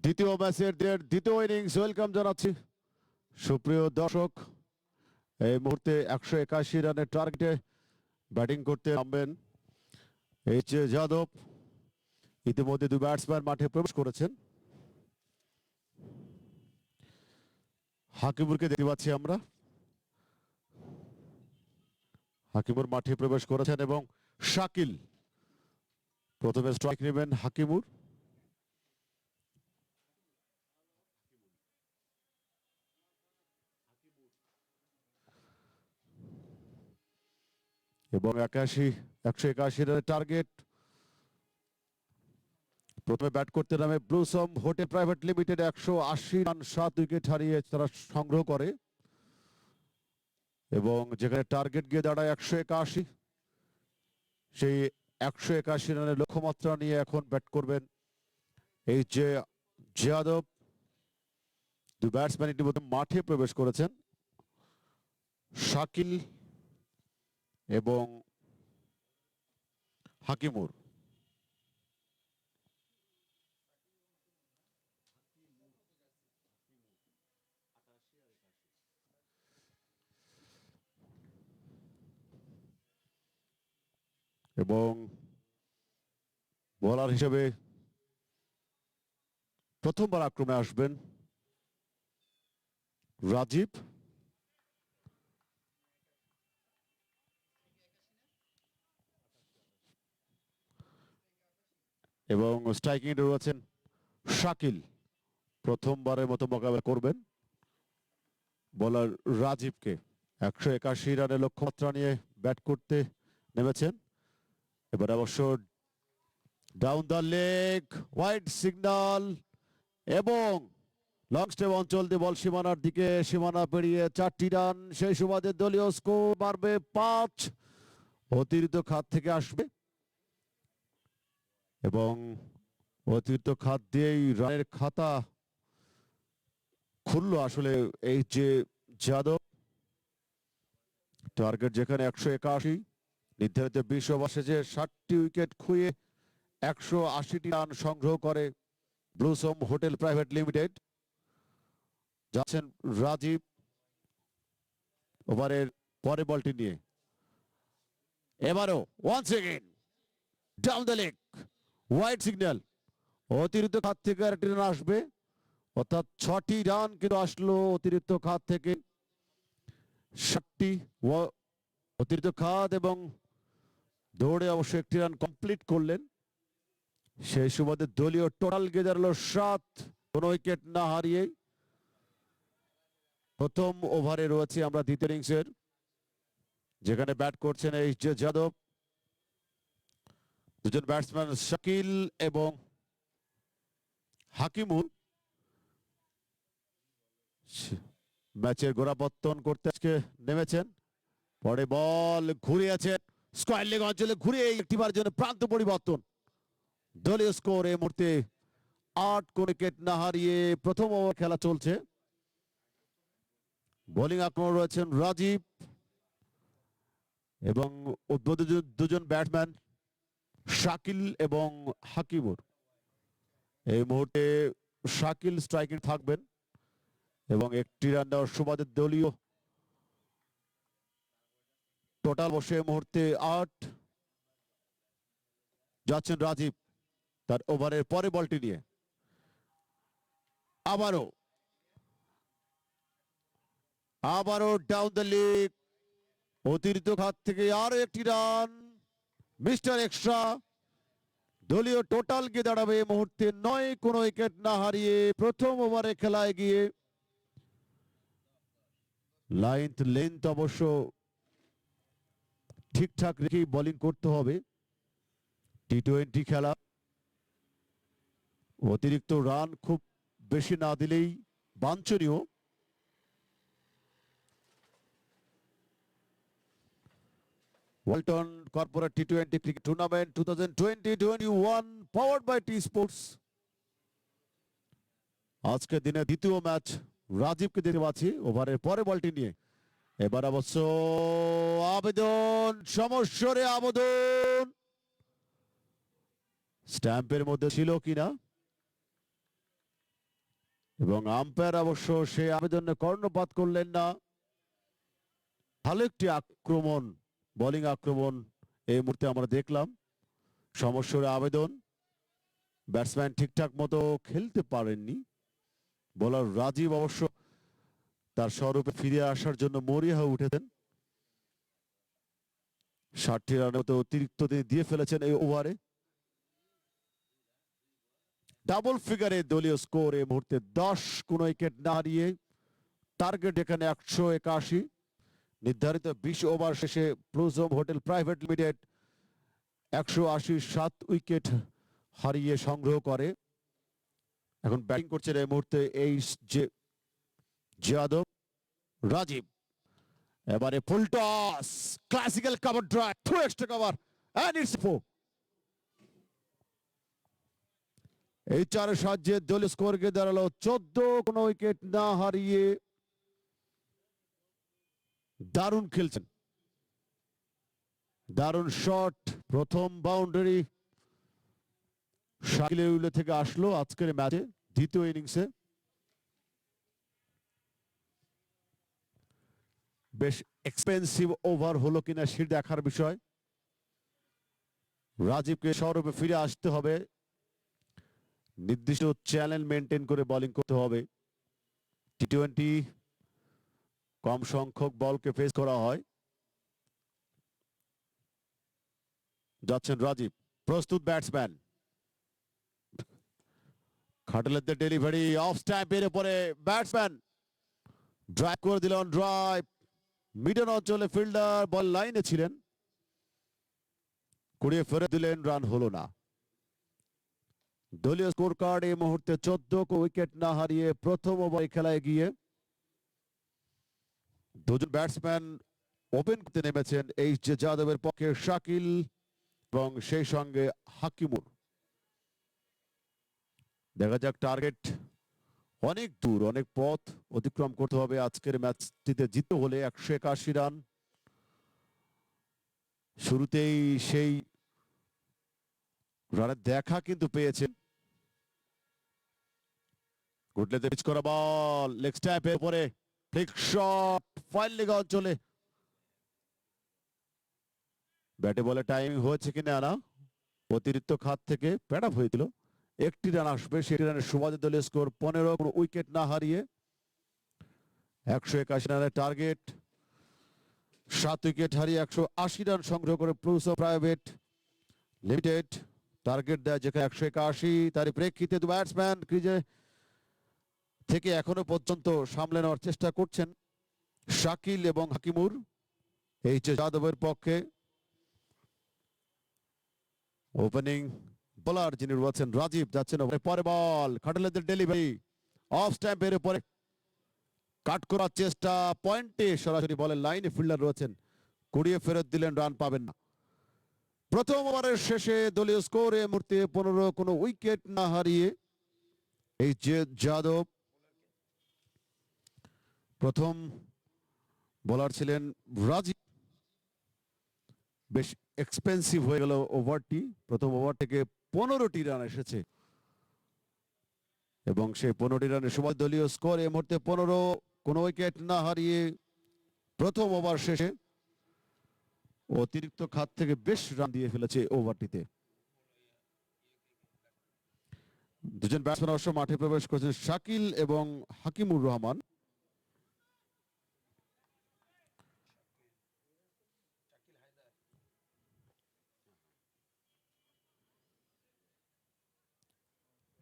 দ্বিতীয় ম্যাচের দ্বিতীয় ইনিংস ওয়েলকাম জানাচ্ছি সুপ্রিয় দর্শক। এই মুহূর্তে 181 রানের টার্গেটে ব্যাটিং করতে নামবেন এইচ এ যাদব। ইতিমধ্যে দুই ব্যাটসম্যান মাঠে প্রবেশ করেছেন। হাকিমুরকে দেখতে পাচ্ছি আমরা। হাকিমুর মাঠে প্রবেশ করেছেন এবং শাকিল প্রথমে স্ট্রাইক নেবেন হাকিমুর। এবং 181 রানের টার্গেট। প্রথমে ব্যাট করতে নামে blossom hotel private limited. 180 run 7 wicket হারিয়ে তারা সংগ্রহ করে এবং যেখানে টার্গেট গিয়ে দাঁড়ায় 181, সেই 181 রানের লক্ষ্যমাত্রা নিয়ে এখন ব্যাট করবেন এইচ এ যাদব। দুই ব্যাটসম্যান ইতিমধ্যে মাঠে প্রবেশ করেছেন, শাকিল এবং হাকিমুর। এবং বোলার হিসেবে প্রথমবার আক্রমণে আসবেন রাজীব। এবং স্ট্রাইকিং এ রয়েছেন শাকিল। প্রথমবারের মতো মোকাবেলা করবেন বোলার রাজীবকে। 181 রানের লক্ষ্যমাত্রা নিয়ে ব্যাট করতে নেমেছেন। এবার অবশ্য down the leg, white signal এবং লং স্টেপ অঞ্চল দিয়ে বল সীমানার দিকে, সীমানা পেরিয়ে 4টি রান। সেই সুবাদে দলীয় স্কোর মারবে 5। অতিরিক্ত খাত থেকে আসবে এবং অতিরিক্ত খাত দিয়েই রানের খাতা খুললো আসলে এই যে যাদব। টার্গেট যেখানে 181, নির্ধারিত 20 ওভারে যে 60টি উইকেট খুইয়ে 180টি রান সংগ্রহ করে ব্লুসম হোটেল প্রাইভেট লিমিটেড। যাচ্ছেন রাজীব ওভারের পরে বলটি নিয়ে। এবারও once again down the leg, white signal. অতিরিক্ত খাত থেকে আরেকটি রান আসবে, অর্থাৎ 6টি রান কিন্তু আসলো অতিরিক্ত খাত থেকে। 60টি অতিরিক্ত খাত এবং দৌড়ে অবশ্য একটি রান কমপ্লিট করলেন। সেই সুবাদে দলীয় টোটাল গিয়ে দাঁড়ালো 7, কোনো উইকেট না হারিয়ে। প্রথম ওভারে রয়েছে আমরা দ্বিতীয় ইনিংসের, যেখানে ব্যাট করছেন এইচ এ যাদব। দুজন ব্যাটসম্যান শাকিল এবং হাকিমুর ম্যাচের গোড়াপত্তন করতে আজকে নেমেছেন। পরে বল ঘুরিয়েছেন স্কয়ার লেগ অঞ্চলে, ঘুরে একটিবার জন্য প্রান্ত পরিবর্তন। দলীয় স্কোর এই মুহূর্তে 8, কোন উইকেট না হারিয়ে প্রথম ওভার খেলা চলছে। বোলিং আক্রমণ রয়েছেন রাজীব এবং দুজন ব্যাটসম্যান শাকিল এবং হাকিমুর। এই মুহূর্তে শাকিল স্ট্রাইকিং থাকবেন এবং একটি রান দেওয়ার সুবাদে দলীয় টোটাল বসে এই মুহূর্তে 8। যাচ্ছেন রাজীব তার ওভারের পরে বলটি নিয়ে। আবারও ডাউন দ্য লেগ, অতিরিক্ত খাত থেকে আরো একটি রান, মিস্টার এক্সট্রা। দলীয় টোটাল গিয়ে দাঁড়াবে এই মুহূর্তে 9, কোনো উইকেট না হারিয়ে প্রথম ওভারে খেলায় গিয়ে। লেন্থ অবশ্য ঠিকঠাক রেখেই বোলিং করতে হবে। টি20 খেলা, অতিরিক্ত রান খুব বেশি না দিলেই বাঞ্ছনীয়। ওয়ালটন কর্পোরেট টি20 cricket tournament 2020-21 powered by T sports. আজকের দিনে দ্বিতীয় ম্যাচ রাজীবকে দেখতে পাচ্ছি ওভারের পরে বলটি নিয়ে। এবার অবশ্য আবেদন, সমস্যরে আবেদন, স্ট্যাম্পের মধ্যে ছিল কিনা। এবং আম্পায়ার অবশ্য সে আবেদনে কর্ণপাত করলেন না। ভালো একটি আক্রমণ, বোলিং আক্রমণ এই মুহূর্তে আমরা দেখলাম। সমস্যার আবেদন, ব্যাটসম্যান ঠিকঠাক মতো খেলতে পারেননি। বোলার রাজীব অবশ্য তার স্বরূপে ফিরে আসার জন্য মরিয়া হয়ে উঠেছেন। 60 রানের মতো অতিরিক্ত তিনি দিয়ে ফেলেছেন এই ওভারে। ডাবল ফিগারে দলীয় স্কোর এই মুহূর্তে 10, কোন উইকেট না হারিয়ে। টার্গেট এখানে 181। নির্ধারিত 20 ওভার শেষে প্লুজম হোটেল প্রাইভেট লিমিটেড 180, 7 উইকেট হারিয়ে সংগ্রহ করে। এখন ব্যাটিং করছেন এই মুহূর্তে যাদব। রাজীব এবারে full toss, classical cover drive, through extra cover and it's 4। এই চারের সাহায্যে দলীয় স্কোর গিয়ে দাঁড়ালো 14, কোন উইকেট না হারিয়ে। দারুণ খেলছেন, দারুণ শট, প্রথম বাউন্ডারি শাকিলের থেকে আসলো আজকের ম্যাচে দ্বিতীয় ইনিংসে। বেশ এক্সপেন্সিভ ওভার হলো কিনা সেটা দেখার বিষয়। রাজীবকে স্বরূপে ফিরে আসতে হবে, নির্দিষ্ট চ্যানেল মেনটেন করে বোলিং করতে হবে। টি20 কম সংখ্যক বলকে ফেস করা হয়। যাচ্ছেন রাজীব, প্রস্তুত ব্যাটসম্যান। খাটলের ডেলিভারি অফ স্ট্যাম্পের উপরে ব্যাটসম্যান ড্রাইভ করে দিল, অন ড্রাইভ মিডল অঞ্চলে ফিল্ডার বল লাইনে ছিলেন, কুড়িয়ে ফেরত দিলেন, রান হলো না। দলীয় স্কোর কার্ড এই মুহূর্তে 14, উইকেট না হারিয়ে প্রথম ওভারে খেলায় গিয়ে দুজন ব্যাটসম্যান ওপেন করতে নেমেছেন। যাদবের পক্ষে শাকিল এবং সেই সঙ্গে হাকিমুর। দেখা যাক, টার্গেট অনেক দূর, অনেক পথ অতিক্রম করতে হবে আজকের ম্যাচটিতে জিততে হলে। 181 রান, শুরুতেই সেই রানের দেখা কিন্তু পেয়েছেন। গুডলেতে পিচ করা বল, লেগ স্ট্যাম্পের উপরে ফ্লিক শট, ফাইন লেগ অঞ্চলে। ব্যাটে বলে টাইমিং হয়েছে কিনা না, অতিরিক্ত খাত থেকে প্যাড আপ হয়েছিল। একটি রান আসবে, সেটি রানের সুবাদে দলীয় স্কোর 15, উইকেট না হারিয়ে 181 রানের টার্গেট। 7 উইকেট হারিয়ে 180 রান সংগ্রহ করে প্লুজম প্রাইভেট লিমিটেড টার্গেট দেয় যেখানে 181। তারই প্রেক্ষিতে দু ব্যাটসম্যান ক্রিজে থেকে এখনো পর্যন্ত সামলে নেওয়ার চেষ্টা করছেন শাকিল এবং হাকিমুর। যাদবের পক্ষে ওপেনিং বোলার যিনি রয়েছেন রাজীব, যাচ্ছেন পরে বল, খাটলেদের ডেলিভারি অফ স্ট্যাম্পের উপরে কাট করার চেষ্টা, পয়েন্টে সরাসরি বলের লাইনে ফিল্ডার রয়েছেন, কুড়িয়ে ফেরত দিলেন, রান পাবেন না। প্রথম ওভারের শেষে দলীয় স্কোরে মুহূর্তে 15, কোনো উইকেট না হারিয়ে যাদব প্রথম বোলার ছিলেন রাজীব। বেশ এক্সপেন্সিভ হয়ে গেল ওভারটি। প্রথম ওভার থেকে 15টি রান এসেছে এবং সেই 15টি রানের সময় দলীয় স্কোর এই মুহূর্তে 15, কোনো উইকেট না হারিয়ে। প্রথম ওভার শেষে অতিরিক্ত খাত থেকে বেশ রান দিয়ে ফেলেছে ওভারটিতে। দুজন ব্যাটসম্যান অবশ্য মাঠে প্রবেশ করেছেন, শাকিল এবং হাকিমুর রহমান।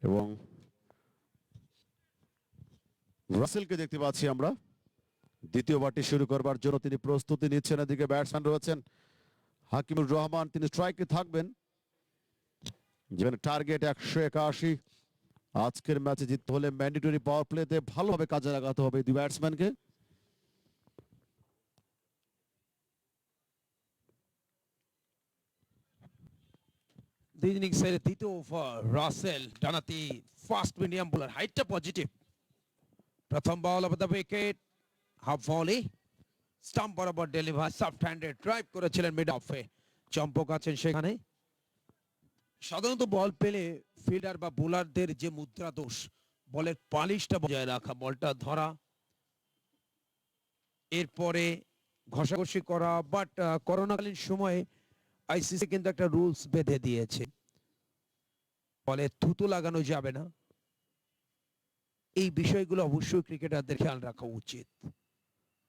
এবং রাসেলকে দেখতে পাচ্ছি আমরা দ্বিতীয় ওভারটি শুরু করবার জন্য তিনি প্রস্তুতি নিচ্ছেন। এদিকে ব্যাটসম্যান রয়েছেন হাকিমুর রহমান, তিনি স্ট্রাইকে থাকবেন। যেখানে টার্গেট 181। আজকের ম্যাচে জিততে হলে ম্যান্ডেটরি পাওয়ার প্লেতে ভালোভাবে কাজে লাগাতে হবে দুই ব্যাটসম্যানকে। দুই ইনিংসের দ্বিতীয় ওভার, রাসেল ডানাতি ফাস্ট মিডিয়াম বোলার, হাইটটা পজিটিভ। প্রথম ball off the wicket, half volley, stump বরাবর ডেলিভার, সফট হ্যান্ডেড ড্রাইভ করেছিলেন মিড অফে। চম্পক আছেন সেখানে। সাধারণত বল পেলে ফিল্ডার বা বোলারদের যে মুদ্রা দোষ, বলের পালিশটা বজায় রাখা, বলটা ধরা, এরপরে ঘষাঘষি করা। বাট করোনাকালীন সময়ে আইসিসি কিন্তু একটা রুলস বেঁধে দিয়েছে, বলে থুতু লাগানো যাবে না। এই বিষয়গুলো অবশ্যই ক্রিকেটারদের খেয়াল রাখা উচিত।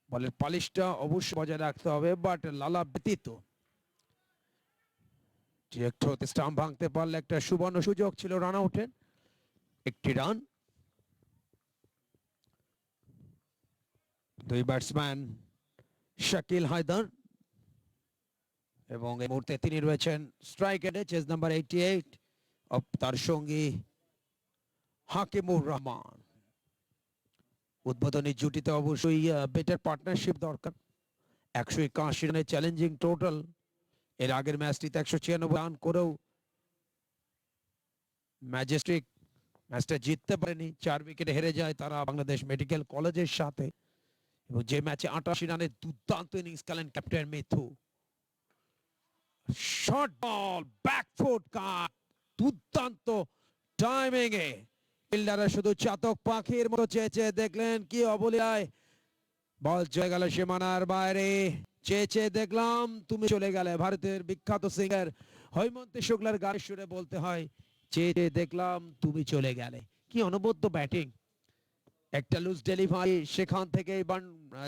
বলের পালিশটা অবশ্যই বজায় রাখতে হবে, বাট লালা ব্যতীত একটু স্টাম্প ভাঙতে পারলে একটা সুবর্ণ সুযোগ ছিল রান আউটের। একটি রান, দুই ব্যাটসম্যান শাকিল হায়দার এবং এই মুহূর্তে তিনি রয়েছেন স্ট্রাইক এন্ডে, চেজ নাম্বার 88, তার সঙ্গী হাকিমুর রহমান। উদ্বোধনী জুটিতে অবশ্যই বেটার পার্টনারশিপ দরকার। 181 রানের চ্যালেঞ্জিং টোটাল। এর আগের ম্যাচটিতে 196 রান করেও ম্যাজেস্টিক ম্যাচটা জিততে পারেনি, 4 উইকেটে হেরে যায় তারা বাংলাদেশ মেডিকেল কলেজের সাথে। এবং যে ম্যাচে 88 রানের দুর্দান্ত ইনিংস খেলেন captain Mithu. Short ball, backfoot cut, দুর্দান্ত টাইমিং এ ফিল্ডাররা শুধু চাতক পাখির মতো চেয়ে চেয়ে দেখলেন, কি অবলীলায় বল চলে গেল সীমানার বাইরে। চেয়ে চেয়ে দেখলাম, তুমি চলে গেলে। ভারতের বিখ্যাত সিঙ্গার হৈমন্তী শুক্লার গানের সুরে বলতে হয়, চেয়ে চেয়ে দেখলাম তুমি চলে গেলে। কি অনবদ্য ব্যাটিং, একটা লুজ ডেলিভারি, সেখান থেকে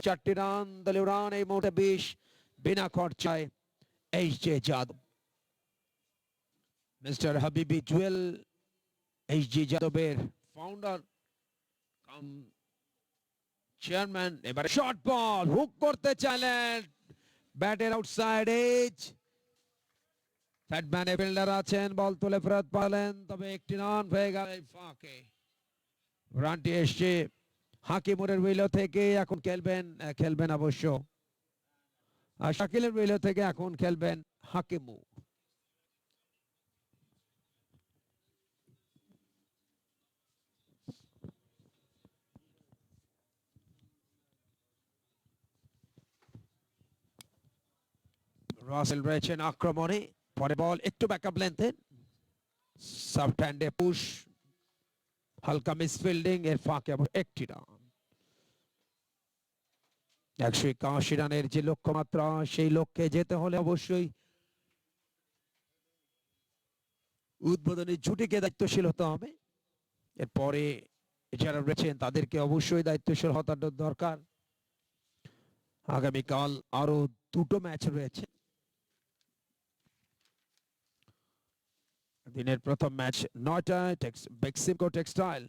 4টি রান, দলীয় রান এই মুহূর্তে 20 বিনা খরচায়। এইচ.জে. যাদব, মিস্টার হাবিবি জুয়েল এইচ.জি. যাদবের ফাউন্ডার কাম চেয়ারম্যান। এবারে শর্ট বল হুক করতে চাইলেন, ব্যাটের আউটসাইড এজ। ফ্যাটম্যান ফিল্ডার আছেন, বল তুলে ফেরত পালেন, তবে একটি রান হয়ে গেল এই ফাঁকে। রানটি এসছে হাকিমুরের উইলো থেকে, এখন খেলবেন অবশ্য আর শাকিলের উইলো থেকে এখন খেলবেন হাকিমুর। রাসেল রয়েছেন আক্রমণে, পরে বল একটু ব্যাকআপ লেন্থে, সফট হ্যান্ডে পুশ, হালকা মিসফিল্ডিং, এর ফাঁকে একটি রান। 181 রানের যে লক্ষ্যমাত্রা, সেই লক্ষ্যে যেতে হলে অবশ্যই উদ্বোধনী জুটিকে দায়িত্বশীল হতে হবে। এরপরে যারা রয়েছেন তাদেরকে অবশ্যই দায়িত্বশীল হওয়ার দরকার। আগামীকাল আরো 2টো ম্যাচ রয়েছে। দিনের প্রথম ম্যাচ 9টায় বেক্সিমকো টেক্সটাইল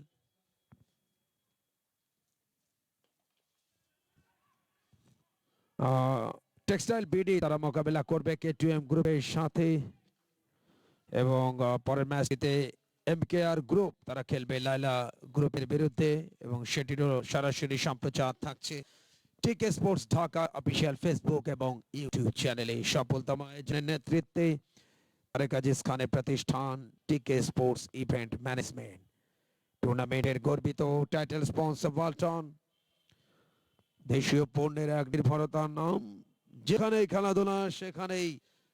টেক্সটাইল বিডি তারা মোকাবেলা করবে কেটিএম গ্রুপের সাথে। এবং পরের ম্যাচটিতে এমকেআর গ্রুপ তারা খেলবে লায়লা গ্রুপের বিরুদ্ধে, এবং সেটিরও সরাসরি সম্প্রচার থাকছে টিকে স্পোর্টস ঢাকা অফিসিয়াল ফেসবুক এবং ইউটিউব চ্যানেলে। সফলতম আয়োজনের নেতৃত্বে তারেক আজিজ খানের প্রতিষ্ঠান টিকে স্পোর্টস ইভেন্ট ম্যানেজমেন্ট। টুর্নামেন্টের গর্বিত টাইটেল স্পন্সর ওয়ালটন, দেশীয় পণ্যের এক নির্ভরতার নাম। যেখানেই খেলাধুলা সেখানেই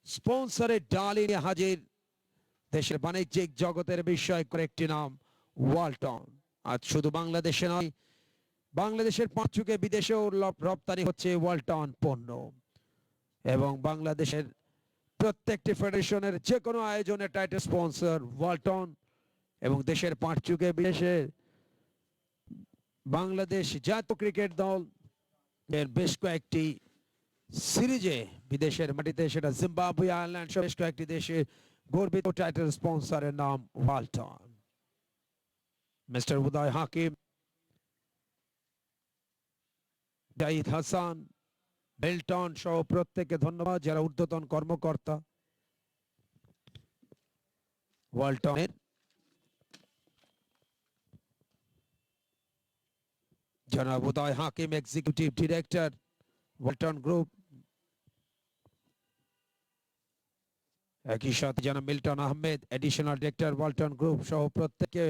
স্পন্সরের ডালি নিয়ে হাজির, দেশের বাণিজ্যিক জগতের বিস্ময়কর একটি নাম ওয়ালটন। আজ শুধু বাংলাদেশে নয়, বাংলাদেশের পাঁচুকে বিদেশেও রপ্তানি হচ্ছে ওয়ালটন পণ্য। এবং বাংলাদেশের প্রত্যেকটি ফেডারেশনের যে কোনো আয়োজনের টাইটেল স্পন্সর ওয়ালটন। এবং দেশের পাঁচুকে বিদেশে বাংলাদেশ জাতীয় ক্রিকেট দল এর বেশ কয়েকটি সিরিজে বিদেশের মাটিতে, সেটা জিম্বাবুয়ে, আয়ারল্যান্ড সহ বেশ কয়েকটি দেশে গর্বিত টাইটেল স্পন্সরের নাম ওয়ালটন। মিস্টার উদয় হাকিম, জাহিদ হাসান, বেল্টন সহ প্রত্যেককে ধন্যবাদ, যারা ঊর্ধ্বতন কর্মকর্তা ওয়ালটনের। জনাব উদয় হাকিম, এক্সিকিউটিভ ডিরেক্টর ওয়ালটন গ্রুপ। একই সাথে জনাব Milton Ahmed, additional director Walton group সহ প্রত্যেককে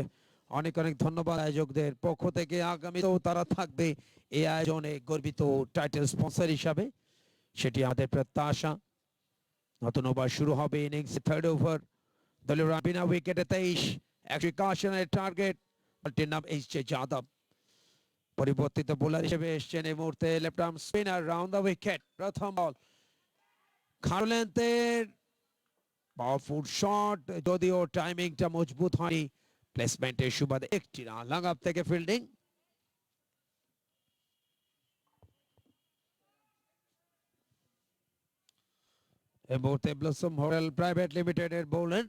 অনেক অনেক ধন্যবাদ আয়োজকদের পক্ষ থেকে। আগামীতেও তারা থাকবে এই আয়োজনে গর্বিত টাইটেল স্পন্সর হিসাবে, সেটি আমাদের প্রত্যাশা। নতুন ওভার শুরু হবে, ইনিংস থার্ড ওভার, দলীয় রান বিনা উইকেটে 23, 181 রানের টার্গেট। পাল্টির নাম এইচ যাদব পরিবর্তিত বোলার হিসেবে এসছেন এই মুহূর্তে left arm spinner round the wicket প্রথম বল খাড়ো লেন্থের পাওয়ারফুল শট যদিও টাইমিংটা মজবুত হয়নি প্লেসমেন্টের সুবাদে একটি রান লং আপ থেকে ফিল্ডিং এই মুহূর্তে ব্লসম হোটেল প্রাইভেট লিমিটেড এর বোলার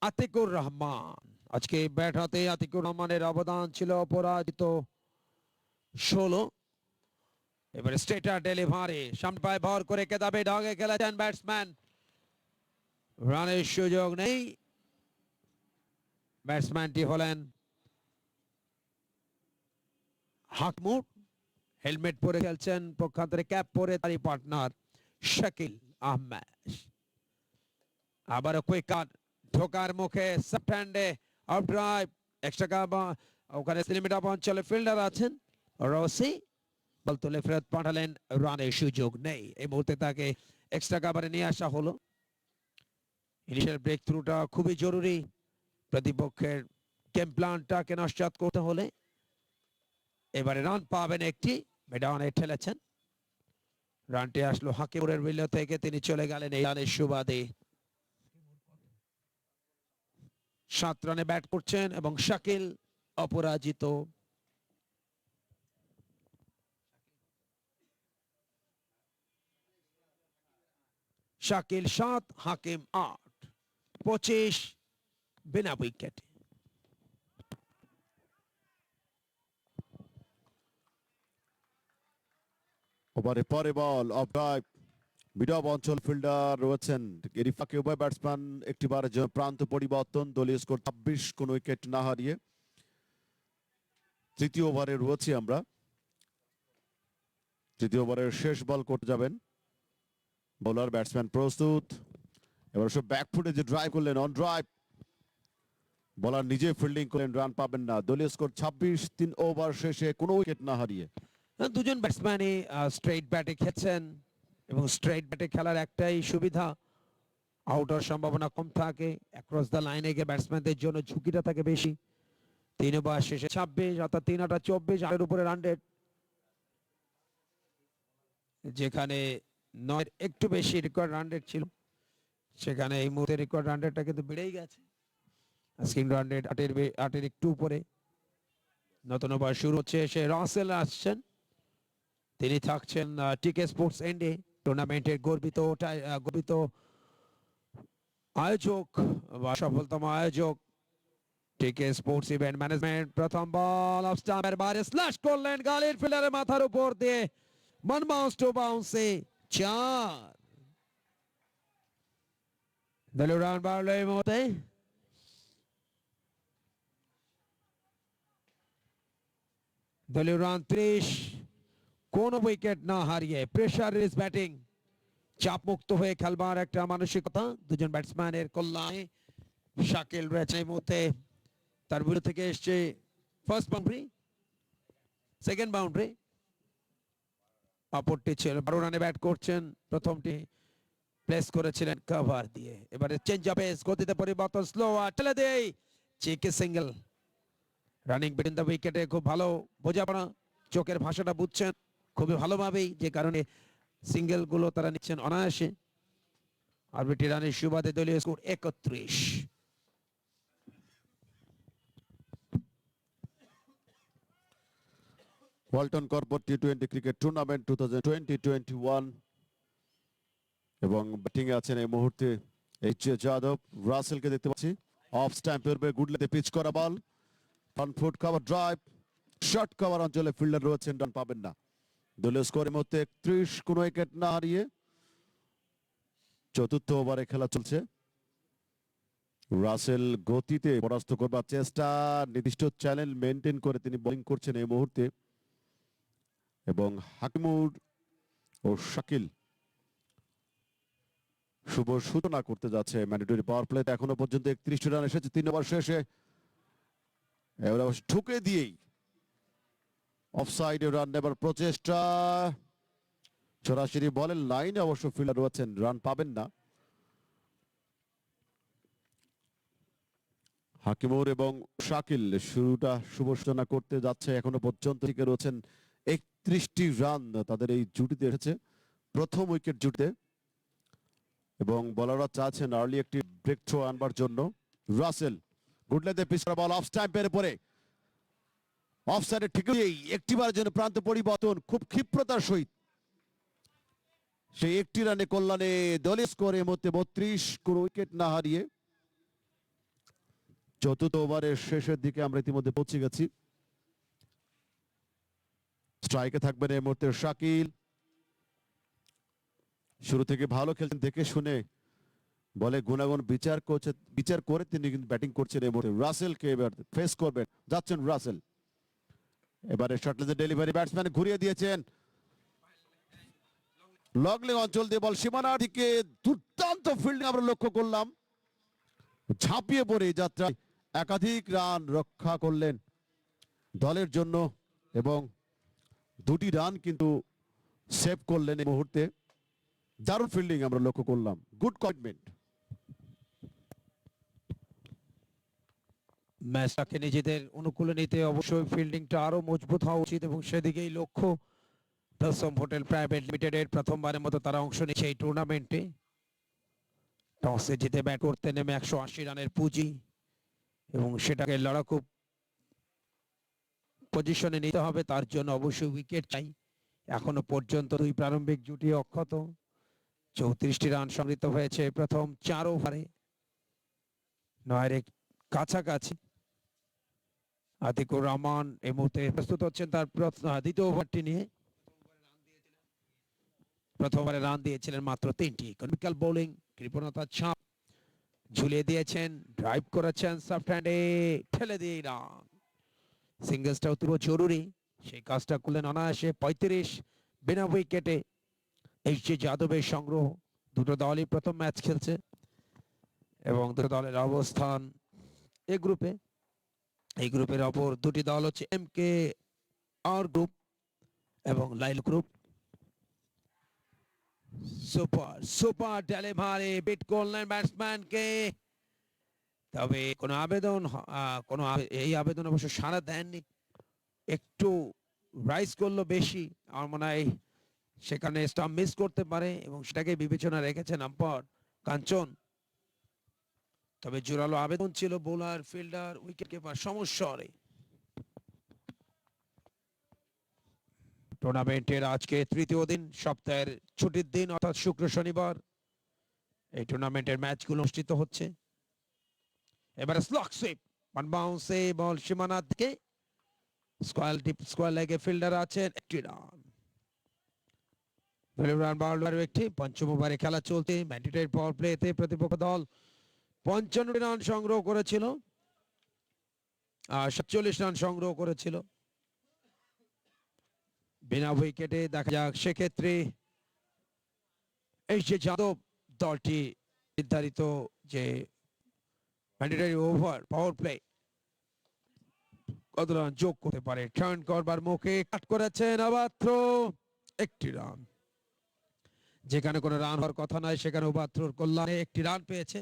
আতিকুর রহমান আজকে ব্যাট হাতে আতিকুর রহমানের অবদান ছিল অপরাজিত 16 এবারে স্ট্রেটার ডেলিভারি সামনে পায়ে ভর করে কেদাবে ঢাকে খেলেছেন ব্যাটসম্যান রানের সুযোগ নেই ব্যাটসম্যানটি হলেন হাকমুর হেলমেট পরে খেলছেন পক্ষান্তরে ক্যাপ পরে তারই পার্টনার শাকিল আহমেদ আবারও কুইক কাট ঢোকার মুখে সেফট হ্যান্ডে আউট ড্রাইভ এক্সট্রা কাভার ওখানে লিমিট আপ অঞ্চলে ফিল্ডার আছেন রসি বল তুলে ফেরত পাঠালেন রানের সুযোগ নেই এই মুহূর্তে তাকে এক্সট্রা কাভারে নিয়ে আসা হলো ইনিশিয়াল ব্রেক থ্রুটা খুবই জরুরি প্রতিপক্ষের গেম প্ল্যানটাকে নস্যাৎ করতে হলে এবারে রান পাবেন একটি মেডানে ঠেলেছেন রানটি আসলো হাকিমুরের বিল্ল থেকে তিনি চলে গেলেন এই রানের সুবাদে 7 রানে ব্যাট করছেন এবং শাকিল অপরাজিত শাকিল 7 হাকিম 8 25 বিনা উইকেটে ওভারে পরে বল অফ ড্রাইভ মিড অফ অঞ্চল ফিল্ডার রয়েছেন এরই ফাঁকে উভয় ব্যাটসম্যান একটিবার প্রান্ত পরিবর্তন দলীয় স্কোর 26 কোন উইকেট না হারিয়ে তৃতীয় ওভারে রয়েছি আমরা তৃতীয় ওভারের শেষ বল করতে যাবেন বোলার ব্যাটসম্যান প্রস্তুত এবার সব ব্যাক ফুটে যে ড্রাইভ করলেন অন ড্রাইভ বোলার নিজে ফিল্ডিং করলেন রান পাবেন না দলীয় স্কোর 26 3 ওভার শেষে কোনো উইকেট না হারিয়ে দুজন ব্যাটসম্যানই স্ট্রেট ব্যাটে খেলছেন এবং স্ট্রেট ব্যাটে খেলার একটাই সুবিধা আউট হওয়ার সম্ভাবনা কম থাকে অ্যাক্রস দ্য লাইনে গিয়ে ব্যাটসম্যানদের জন্য ঝুঁকিটা থাকে বেশি 3 ওভার শেষে 26 অর্থাৎ 3 8 24 8 উপরে রান রেট যেখানে 9 একটু বেশি রেকর্ড রান রেট ছিল সেখানে এই মুহূর্তে রেকর্ড রান রেটটা কিন্তু বেড়েই গেছে আস্কিং রান রেট 8 এর একটু উপরে নতুন ওভার শুরু হচ্ছে সে রাসেল আসছেন তিনি থাকছেন টিকে স্পোর্টস এন্ডে টুর্নামেন্টের গর্বিত আয়োজক বা সফলতম আয়োজক টিকে স্পোর্টস ইভেন্ট ম্যানেজমেন্ট প্রথম বল অফ স্টাম্পের বাইরে স্ল্যাশ করলেন গালির ফিল্ডারের মাথার উপর দিয়ে वन बाउंस टू बाउंसे 4 দলীয় রান বাড়লো এই মুহূর্তে দলীয় রান 30 কোন উইকেট না হারিয়ে প্রেসার রিলিজ ব্যাটিং চাপ মুক্ত হয়ে খেলবার একটা মানসিকতা দুজন ব্যাটসম্যানের কল্যাণে শাকিল রয়েছে এই মুহূর্তে তার বিরুদ্ধে থেকে এসছে ফার্স্ট বাউন্ডারি সেকেন্ড বাউন্ডারি অপরটি ছিল 12 রানে ব্যাট করছেন প্রথমটি প্লেস করেছিলেন কভার দিয়ে এবারে চেঞ্জ অফ পেস গতিতে পরিবর্তন স্লো আর ঠেলে দেই চেকে সিঙ্গেল রানিং বিটুইন দ্য উইকেটে খুব ভালো বোঝাপড়া চোখের ভাষাটা বুঝছেন খুবই ভালোভাবেই যে কারণে সিঙ্গেল গুলো তারা নিচ্ছেন অনায়াসে আরবিটি রানের সুবাদে দলীয় স্কোর 31 ওয়ালটন কর্পোরেট টি20 ক্রিকেট টুর্নামেন্ট 2020-21 এবং ব্যাটিং এ আছেন এই মুহূর্তে এইচ যাদব রাসেলকে দেখতে পাচ্ছি অফ স্ট্যাম্পের গুডলেতে পিচ করা ball front foot cover drive short cover অঞ্চলে ফিল্ডার রয়েছেন রান পাবেন না দলীয় স্কোরের মধ্যে 31 কোন উইকেট না হারিয়ে চতুর্থ ওভারে খেলা চলছে রাসেল গতিতে পরাস্ত করবার চেষ্টা নির্দিষ্ট চ্যালেঞ্জ মেনটেন করে তিনি বোলিং করছেন এই মুহূর্তে এবং হাকিমুর ও শাকিল শুভ সূচনা করতে যাচ্ছে ম্যান্ডেটরি পাওয়ার প্লেতে এখনো পর্যন্ত 31 রান এসেছে 3 ওভার শেষে এবার ঠুকে দিয়েই অফসাইডে রান নেবার প্রচেষ্টা সরাসরি বলের লাইনে অবশ্য ফিল্ডার রয়েছেন রান পাবেন না হাকিমুর এবং শাকিল শুরুটা শুভ সূচনা করতে যাচ্ছে। এখনো পর্যন্ত টিকে রয়েছেন 31টি রান তাদের এই জুটিতে এসেছে, প্রথম উইকেট জুটিতে। এবং বলাররা চাচ্ছেন আর্লি একটি ব্রেক থ্রো আনবার জন্য। রাসেল গুড লেন্থে পিচ করা বল অফ স্ট্যাম্পের উপরে, অফ সাইডে ঠিকই একটিবার জন্য প্রান্ত পরিবর্তন খুব ক্ষিপ্রতার সহিত। সেই একটি রানে কল্যাণে দলীয় স্কোরে মধ্যে 32, কোনো উইকেট না হারিয়ে চতুর্থ ওভারের শেষের দিকে আমরা ইতিমধ্যে পৌঁছে গেছি। স্ট্রাইকে থাকবেন এই মুহূর্তে শাকিল। শুরু থেকে ভালো খেলছেন, দেখে শুনে বলে গুণাগুণ বিচার করে তিনি কিন্তু ব্যাটিং করছেন এই মুহূর্তে। রাসেলকে এবার ফেস করবেন যাচ্ছেন রাসেল। এবারে শর্টলেজের ডেলিভারি ব্যাটসম্যান ঘুরিয়ে দিয়েছেন, লং লেগ অঞ্চল দিয়ে বল সীমানার দিকে, দুর্দান্ত ফিল্ডিং আমরা লক্ষ্য করলাম। ঝাঁপিয়ে পড়ে যাত্রায় একাধিক রান রক্ষা করলেন দলের জন্য এবং 2টি রান কিন্তু সেভ করলেন এই মুহূর্তে। দারুণ ফিল্ডিং আমরা লক্ষ্য করলাম, গুড কমিটমেন্ট। ম্যাচটাকে নিজেদের অনুকূলে নিতে অবশ্যই ফিল্ডিংটা আরো মজবুত হওয়া উচিত এবং সেদিকেই লক্ষ্য দশম হোটেল প্রাইভেট লিমিটেডের। প্রথমবারের মতো তারা অংশ নিচ্ছে এই টুর্নামেন্টে। টসে জিতে ব্যাট করতে নেমে 180 রানের পুঁজি এবং সেটাকে লড়াকু পজিশনে নিতে হবে, তার জন্য অবশ্যই উইকেট চাই। এখনো পর্যন্ত দুই প্রারম্ভিক জুটি অক্ষত, 34টি রান সংগৃহীত হয়েছে প্রথম 4 ওভারে, 9-এর কাছাকাছি। আতিকুর রহমান এই মুহূর্তে প্রস্তুত হচ্ছেন তার দ্বিতীয় ওভারটি নিয়ে। প্রথম ওভারে রান দিয়েছিলেন মাত্র 3টি। ইকোনমিক্যাল বোলিং, কৃপণতার ছাপ ঝুলিয়ে দিয়েছেন, ড্রাইভ করেছেন সফট হ্যান্ডে, ঠেলে দিয়ে রান। সিঙ্গেলসটা অতীব জরুরি, সেই কাজটা করলেন অনায়াসে। 35 বিনা উইকেটে এইচ জে যাদবের সংগ্রহ। দুটো দলই প্রথম ম্যাচ খেলছে এবং দুটো দলের অবস্থান এ গ্রুপে। এই গ্রুপের অপর দুটি দল হচ্ছে এমকে আর গ্রুপ এবং লাইল group. Super super delivery, beat করলেন ব্যাটসম্যানকে। তবে এই আবেদন অবশ্য সাড়া দেননি, একটু রাইজ করলো বেশি। আমার মনে হয় সেখানে স্টাম্প মিস করতে পারে এবং সেটাকে বিবেচনা রেখেছেন আম্পায়ার কাঞ্চন। তবে জোরালো আবেদন ছিল বোলার, ফিল্ডার, উইকেট কিপার সমস্যারে। টুর্নামেন্টের আজকে তৃতীয় দিন, সপ্তাহের ছুটির দিন অর্থাৎ শুক্র শনিবার এই টুর্নামেন্টের ম্যাচগুলো অনুষ্ঠিত হচ্ছে। এবারে স্লক সুইপ, ওয়ান বাউন্সে বল সীমানার দিকে, স্কোয়ার লেগে ফিল্ডার আছেন, একটি রান। একটি পঞ্চম ওভারে খেলা চলতে ম্যান্ডেটরি পাওয়ার প্লেতে প্রতিপক্ষ দল 55 রান সংগ্রহ করেছিল, 47 রান সংগ্রহ করেছিল বিনা উইকেটে। দেখা যাক সেক্ষেত্রে এই যে যাদব দলটি নির্ধারিত যে ম্যান্ডেটরি ওভার পাওয়ার প্লে কত রান যোগ করতে পারে। টার্ন করবার মুখে কাট করেছেন, অবাত্র একটি রান। যেখানে কোনো রান হওয়ার কথা নয় সেখানে ওভারথ্রোর কল্যাণে একটি রান পেয়েছে।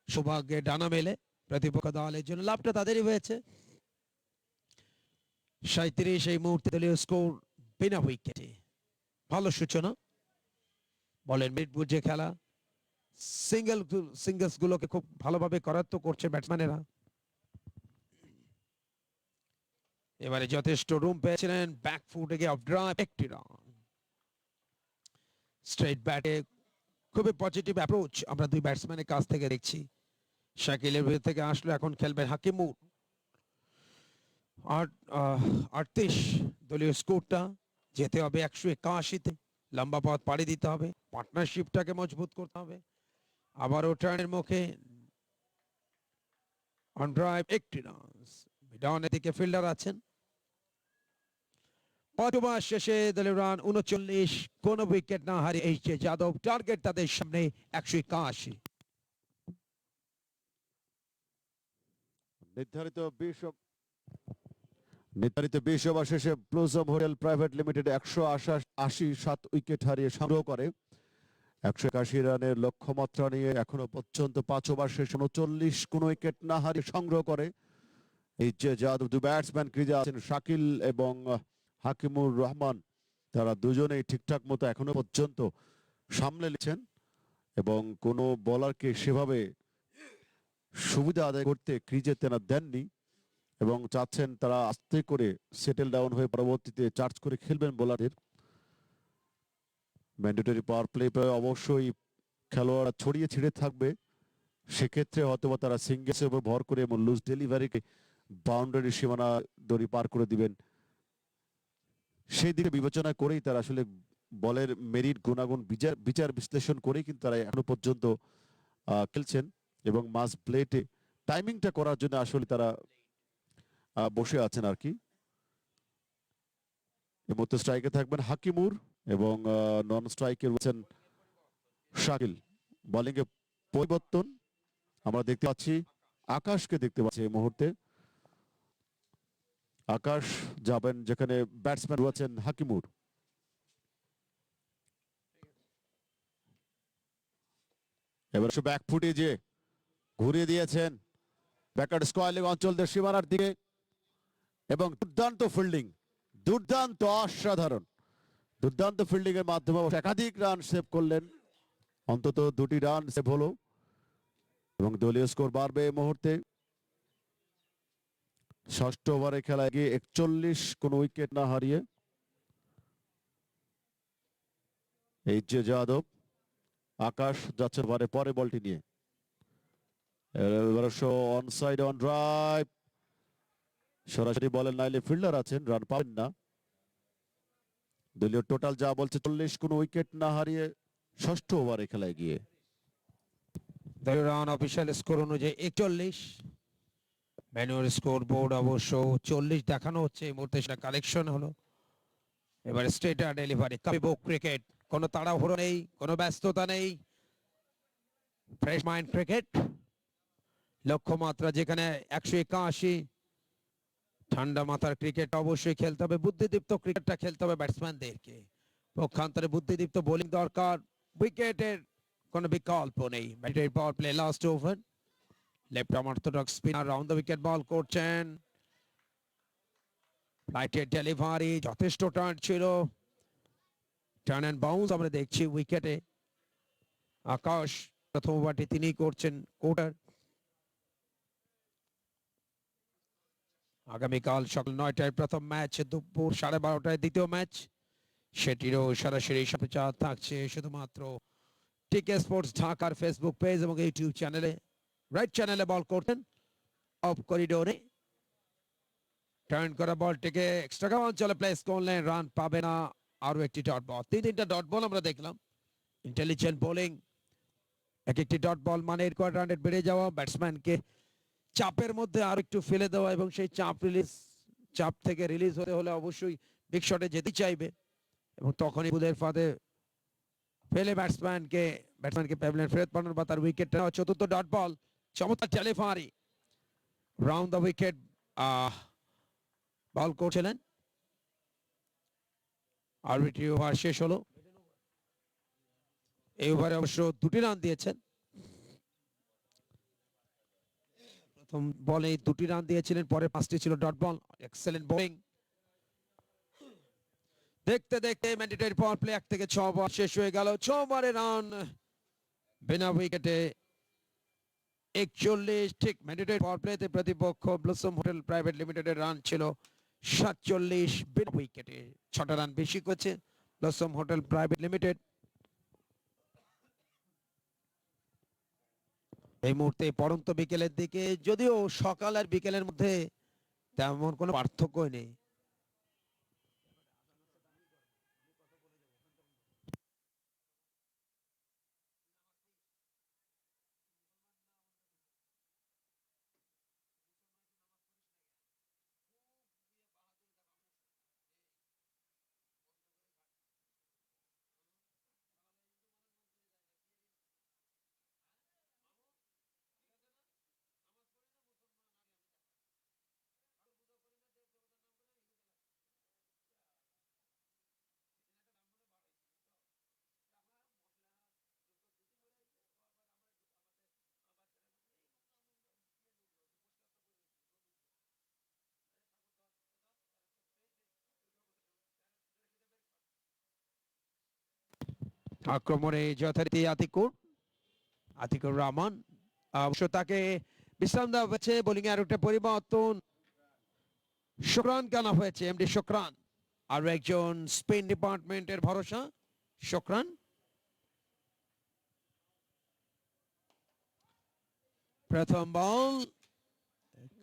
সৌভাগ্যে ডানা মেলে প্রতিপক্ষ দলের জন্য লাভটা তাদেরই হয়েছে। 37 এই মুহূর্তে দলীয় স্কোর বিনা উইকেটে, ভালো সূচনা। বলেন মিড বুঝে খেলা, সিঙ্গেলস গুলোকে খুব ভালোভাবে করায়ত্ত করছে ব্যাটসম্যানেরা। এবারে যথেষ্ট রুম পেয়েছিলেন, ব্যাক ফুটে গিয়ে অফ ড্রাইভ, একটি রান। স্ট্রেট ব্যাটে খুবই পজিটিভ অ্যাপ্রোচ আমরা দুই ব্যাটসম্যানের কাছ থেকে দেখছি। শাকিলের ভিতর থেকে আসলো, এখন খেলবেন হাকিমুর। 38 দলীয় স্কোরটা, যেতে হবে 181-তে, লম্বা পথ পাড়ি দিতে হবে, পার্টনারশিপটাকে মজবুত করতে হবে। আবারও টার্নের মুখে অন ড্রাইভ, একটি রান। মিডনের দিকে ফিল্ডার আছেন। 5 ওভার শেষে দলের রান 39, কোন উইকেট না হারিয়ে এইচ জে যাদব। টার্গেট তাদের সামনে 181। নির্ধারিত 20 ওভার শেষে blossom hotel private limited 187 wicket হারিয়ে সংগ্রহ করে 181 রানের লক্ষ্যমাত্রা নিয়ে এখনো পর্যন্ত 5 ওভার শেষে 39 কোনো উইকেট না হারিয়ে সংগ্রহ করে এই যে যাদব। দু ব্যাটসম্যান ক্রিজে আছেন শাকিল এবং হাকিমুর রহমান, তারা দুজনেই ঠিকঠাক মতো এখনো পর্যন্ত সামলে নিচ্ছেন এবং কোনো বোলারকে সেভাবে সুবিধা আদায় করতে ক্রিজে তেনা দেননি এবং চাচ্ছেন তারা আস্তে করে সেটেল ডাউন হয়ে পরবর্তীতে চার্জ করে খেলবেন বোলারের। ম্যান্ডেটরি পাওয়ার প্লে অবশ্যই খেলোয়াড়রা ছড়িয়ে ছিড়ে থাকবে, সেক্ষেত্রে হয়তোবা তারা সিঙ্গেলসের উপর ভর করে এবং লুজ ডেলিভারিকে বাউন্ডারি সীমানা দড়ি পার করে দিবেন, সেই দিকে বিবেচনা করেই তারা আসলে বলের মেরিট গুণাগুণ বিচার বিশ্লেষণ করেই কিন্তু তারা এখনো পর্যন্ত খেলছেন এবং মাস প্লেটে টাইমিংটা করার জন্য আসলে তারা বসে আছেন আর কি। এই মুহূর্তে স্ট্রাইকে থাকবেন হাকিমুর এবং নন স্ট্রাইকে রয়েছেন শাকিল। বোলিং এ পরিবর্তন আমরা দেখতে পাচ্ছি, আকাশকে দেখতে পাচ্ছি এই মুহূর্তে। আকাশ যাবেন যেখানে ব্যাটসম্যান রয়েছেন হাকিমুর। এবার ব্যাক ফুটে যে ঘুরিয়ে দিয়েছেন ব্যাকওয়ার্ড স্কয়ার অঞ্চলদের সীমানার দিকে এবং দুর্দান্ত ফিল্ডিং, দুর্দান্ত অসাধারণ দুর্দান্ত ফিল্ডিং এর মাধ্যমে একাধিক রান সেভ করলেন, অন্তত 2টি রান সেভ হলো এবং দলীয় স্কোর বাড়বে এই মুহূর্তে। ষষ্ঠ ওভারে খেলায় গিয়ে 41 কোন উইকেট না হারিয়ে এই যে যাদব। আকাশ যাচ্ছে ওভারে পরে বলটি নিয়ে, অনসাইড অন ড্রাইভ, সরাসরি বলেন নাইলে ফিল্ডার আছেন, রান পাবেন না। দলীয় টোটাল যা বলছে 40 কোন উইকেট না হারিয়ে ষষ্ঠ ওভারে খেলায় গিয়ে। দলীয় রান অফিসিয়াল স্কোর অনুযায়ী 41, ম্যানুয়াল স্কোর বোর্ড অবশ্য 40 দেখানো হচ্ছে এই মুহূর্তে, সেটা কালেকশন হলো। এবার স্ট্রেটার ডেলিভারি, কাবিবো ক্রিকেট, কোনো তাড়াহুড়ো নেই, কোনো ব্যস্ততা নেই, ফ্রেশ মাইন্ড ক্রিকেট। লক্ষ্যমাত্রা যেখানে 181, ঠান্ডা মাথার ক্রিকেট অবশ্যই খেলতে হবে, বুদ্ধিদীপ্ত ক্রিকেটটা খেলতে হবে ব্যাটসম্যানদেরকে। পক্ষান্তরে বুদ্ধিদীপ্ত বোলিং দরকার, উইকেটের কোনো বিকল্প নেই। Battery power play last over, left arm orthodox spinner round the wicket ball করছেন। রাইটের ডেলিভারি যথেষ্ট টার্ন ছিল, টার্ন অ্যান্ড বাউন্স আমরা দেখছি উইকেটে। আকাশ প্রথম ওভারটি তিনি করছেন কোটার। আগামীকাল সকাল 9টায় প্রথম ম্যাচ, দুপুর 12:30টায় দ্বিতীয় ম্যাচ, সেটিরও সরাসরি সম্প্রচার থাকছে শুধুমাত্র টিকে স্পোর্টস ঢাকার ফেসবুক পেজ এবং ইউটিউব চ্যানেলে। রাইট চ্যানেলে বল করতেন অফ করিডোরে, টার্ন করা বলটিকে এক্সট্রা অঞ্চলে প্লেস করলেন, রান পাবে না। আরো একটি ডট বল, 3টা ডট বল আমরা দেখলাম। ইন্টেলিজেন্ট বোলিং, এক একটি ডট বল মানে এর রান রেট বেড়ে যাওয়া, ব্যাটসম্যানকে চাপের মধ্যে আর একটু ফেলে দেওয়া এবং সেই চাপ থেকে রিলিজ হতে হলে অবশ্যই বিগ শটে যেতে চাইবে এবং তখনই বুলের ফাঁদে ফেলে ব্যাটসম্যানকে প্যাভিলিয়ন ফেরত পাঠানো বা তার উইকেট নেওয়া। চতুর্থ ডট বল, চমৎকার ডেলিভারি, রাউন্ড দ্য উইকেট বল করছিলেন। আরবিটি ওভার শেষ হলো, এই ওভারে অবশ্য 2টি রান দিয়েছেন। প্রথম বলে 2টি রান দিয়েছিলেন, পরে 5টি ছিল ডট বল। Excellent bowling. দেখতে দেখতে ম্যান্ডেটরি পাওয়ার প্লে 1 থেকে 6 ওভার শেষ হয়ে গেল। 6 ওভারে রান বিনা উইকেটে 41। ঠিক ম্যান্ডেটরি পাওয়ার প্লেতে প্রতিপক্ষ ব্লসম হোটেল প্রাইভেট লিমিটেডের রান ছিল 47 বিনা উইকেটে, 6টা রান বেশি করেছে ব্লসম হোটেল প্রাইভেট লিমিটেড। এই মুহূর্তে পড়ন্ত বিকেলের দিকে, যদিও সকাল আর বিকেলের মধ্যে তেমন কোনো পার্থক্যই নেই। আক্রমণে যথারীতি আতিকুর রহমান অবশ্য তাকে বিশ্রাম দেওয়া হয়েছে। বোলিং এর একটা পরিবর্তন, শুকরান আনা হয়েছে, এমডি শুকরান, আর একজন স্পিন ডিপার্টমেন্টের ভরসা শুকরান। প্রথম বল,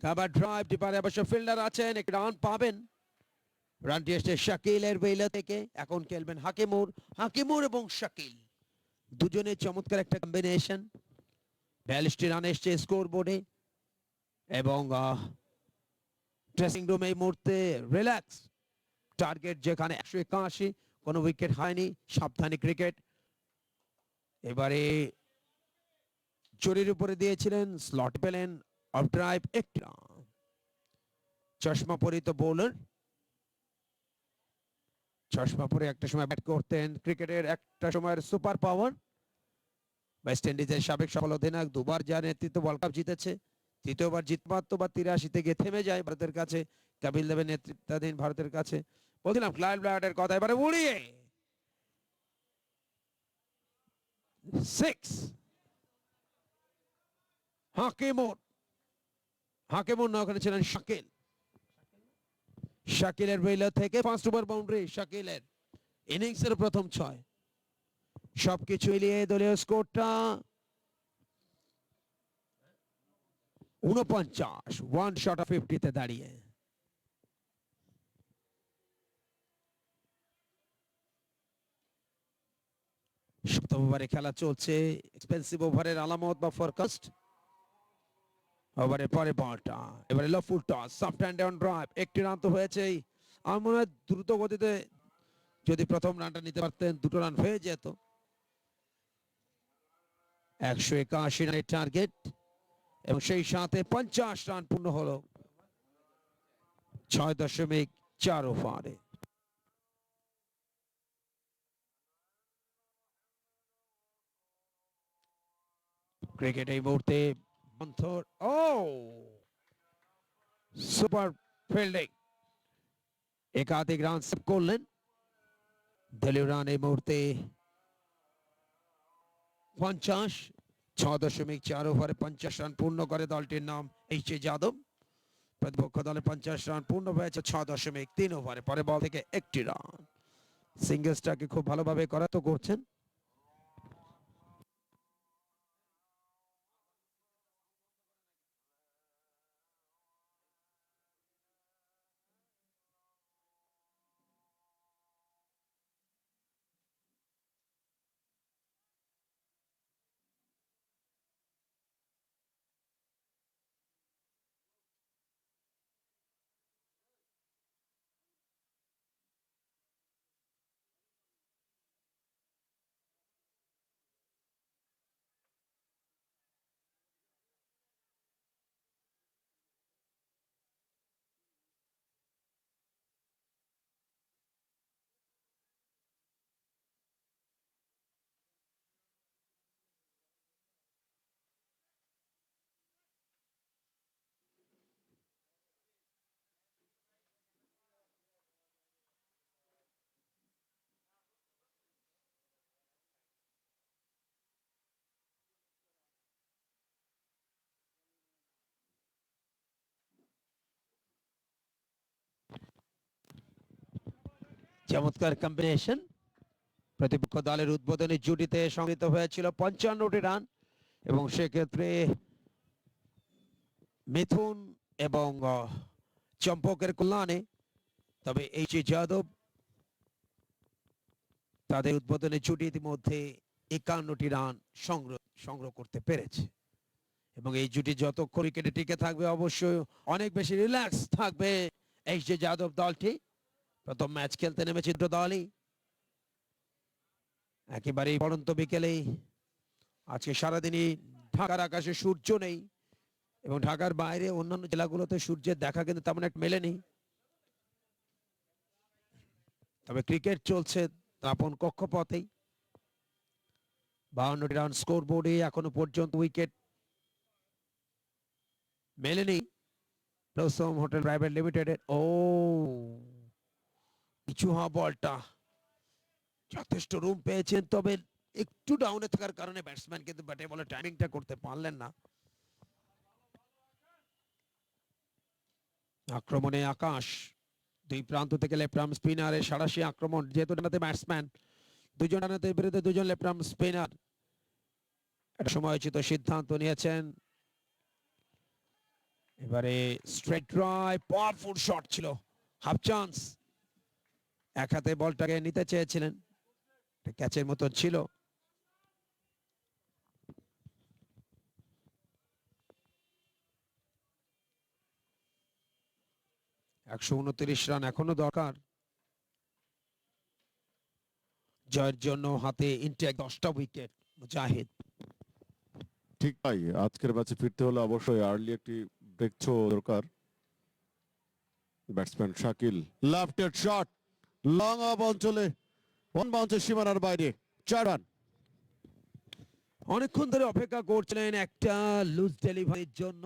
খাবার ড্রাইভ ডিপারে অবশ্য ফিল্ডার আছেন, একটি রান পাবেন। রানটি এসছে শাকিলের বেইলা থেকে। এখন খেলবেন হাকিমুর এবং শাকিল, দুজনে চমৎকার একটা কম্বিনেশন। 42টি রান এসছে স্কোর বোর্ডে এবং ড্রেসিং রুমে এই মুহূর্তে রিল্যাক্স। টার্গেট যেখানে 181, কোনো উইকেট হয়নি, সাবধানী ক্রিকেট। এবারে জরির উপরে দিয়েছিলেন, স্লট পেলেন, অফ ড্রাইভ একটি রান। চশমা পরিত বোলার, চশমা পরে একটা সময় ব্যাট করতেন, ক্রিকেটের একটা সময়ের সুপার পাওয়ার। ওয়েস্ট ইন্ডিজের সাবেক সফল অধিনায়ক, দুবার যা নেতৃত্ব ওয়ার্ল্ড কাপ জিতেছে, তৃতীয়বার জিততে পারত বা 83-তে গিয়ে থেমে যায় ভারতের কাছে, কপিল দেবের নেতৃত্বাধীন ভারতের কাছে। বলছিলাম ক্লাইভ ব্লাডের কথা, এবারে উড়িয়ে 6। হাকিমুর না, ওখানে ছিলেন শাকিলের বেইলা থেকে ফার্স্ট ওভার বাউন্ডারি। শাকিলের ইনিংসের প্রথম 6। সবকিছু মিলিয়ে দলীয় স্কোরটা 49, 1 শট অফ 50-তে দাঁড়িয়ে। সপ্তম ওভারে খেলা চলছে, এক্সপেন্সিভ ওভারের আলামত বা ফরকাস্ট। ওভারের পরে বলটা এবারে lawful toss, soft hand on drive, একটি রান তো হয়েছেই। আমার মনে হয় দ্রুত গতিতে যদি প্রথম রানটা নিতে পারতেন, 2টো রান হয়ে যেত। 181 রানের টার্গেট এবং সেই সাথে 50 রান পূর্ণ হলো 6.4 ওভারে। ক্রিকেট এই মুহূর্তে মন্থর। ও সুপার ফিল্ডিং, একাধিক রান সেভ করলেন। দলীয় রান এই মুহূর্তে 50, 6.4 ওভারে 50 রান পূর্ণ করে দলটির নাম এইচ.এ. যাদব। প্রতিপক্ষ দলে 50 রান পূর্ণ হয়েছে 6.3 ওভারে। পরে বল থেকে একটি রান, সিঙ্গেলসটাকে খুব ভালোভাবে করাতো করছেন। চমৎকার কম্বিনেশন। প্রতিপক্ষ দলের উদ্বোধনী জুটিতে সংগৃহীত হয়েছিল 55টি রান এবং সেক্ষেত্রে মিথুন এবং চম্পকের কল্যাণে। তবে এইচ.এ. যাদব তাদের উদ্বোধনী জুটি ইতিমধ্যে 51টি রান সংগ্রহ করতে পেরেছে এবং এই জুটি যত ক্রিকেটে টিকে থাকবে অবশ্যই অনেক বেশি রিল্যাক্স থাকবে এইচ.এ. যাদব দলটি। প্রথম ম্যাচ খেলতে নেমেছে দুটো দলই, একেবারেই পড়ন্ত বিকেলেই। আজকে সারাদিনই ঢাকার আকাশে সূর্য নেই এবং ঢাকার বাইরে অন্যান্য জেলাগুলোতে সূর্যের দেখা কিন্তু তেমন একটা মেলেনি। তবে ক্রিকেট চলছে আপন কক্ষপথেই। 52টি রান স্কোর বোর্ডে, এখনো পর্যন্ত উইকেট মেলেনি প্রথম হোটেল প্রাইভেট লিমিটেডের। ও কিছু হওয়া বলটা যথেষ্ট রুম পেয়েছেন, তবে একটু ডাউনে থাকার কারণে ব্যাটসম্যান কিন্তু ব্যাটে বলে টাইমিংটা করতে পারলেন না। আক্রমণে আকাশ, দুই প্রান্ত থেকে লেফট আর্ম স্পিনারের সাড়াশি আক্রমণ, যেহেতু ডানাতে ব্যাটসম্যান, দুজন ডানাতে বিরুদ্ধে দুজন লেফট আর্ম স্পিনার। একটা সময়োচিত সিদ্ধান্ত নিয়েছেন। এবারে স্ট্রেট ড্রাইভ, পাওয়ারফুল শট ছিল, হাফ চান্স। এক হাতে বলটাকে নিতে চেয়েছিলেন, ক্যাচের মতো ছিল। 129 রান এখনো দরকার জয়ের জন্য। হাতে ইনটেক 10টা উইকেট মুজাহিদ। ঠিক তাই, আজকের ম্যাচে ফিরতে হলে অবশ্যই আর্লি একটি ব্রেক থ্রো দরকার। ব্যাটসম্যান শাকিল, লেফটের শট, লং অফ অঞ্চলে, ওয়ান বাউন্সের সীমানার বাইরে, 4 রান। অনেকক্ষণ ধরে অপেক্ষা করছিলেন একটা লুজ ডেলিভারির জন্য,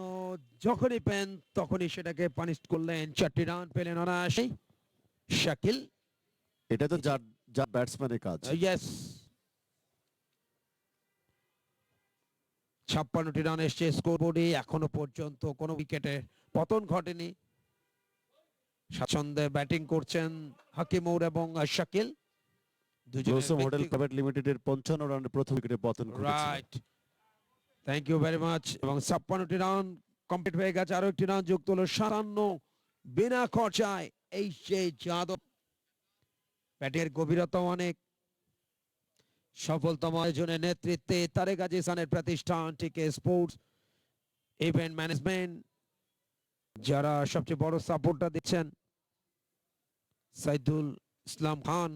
যখনই পেন তখনই সেটাকে পানিশ করলেন। 4টি রান পেলেন অনায়াসেই শাকিল। এটা তো যার যার ব্যাটসম্যানের কাজ। ইয়েস, 56টি রান এসছে স্কোরবোর্ডে, এখনো পর্যন্ত কোনো উইকেটে পতন ঘটেনি। স্বাচ্ছন্দ্যে ব্যাটিং করছেন হাকিমুর এবং শাকিল। ব্লসম হোটেল প্রাইভেট লিমিটেডের 55 রানের প্রথম উইকেটে পতন ঘটেছে। Right, thank you very much. এবং 56টি রান কমপ্লিট হয়ে গেছে, আরো একটি রান যুক্ত হলো 57 বিনা খরচায়। এই সেই যাদব, ব্যাটের গভীরতা অনেক। সফলতম আয়োজনের নেতৃত্বে তারেক আজিজ খানের প্রতিষ্ঠান টিকে স্পোর্টস ইভেন্ট ম্যানেজমেন্ট, যারা সবচেয়ে বড় সাপোর্টটা দিচ্ছেন। সাইদুল ইসলাম খান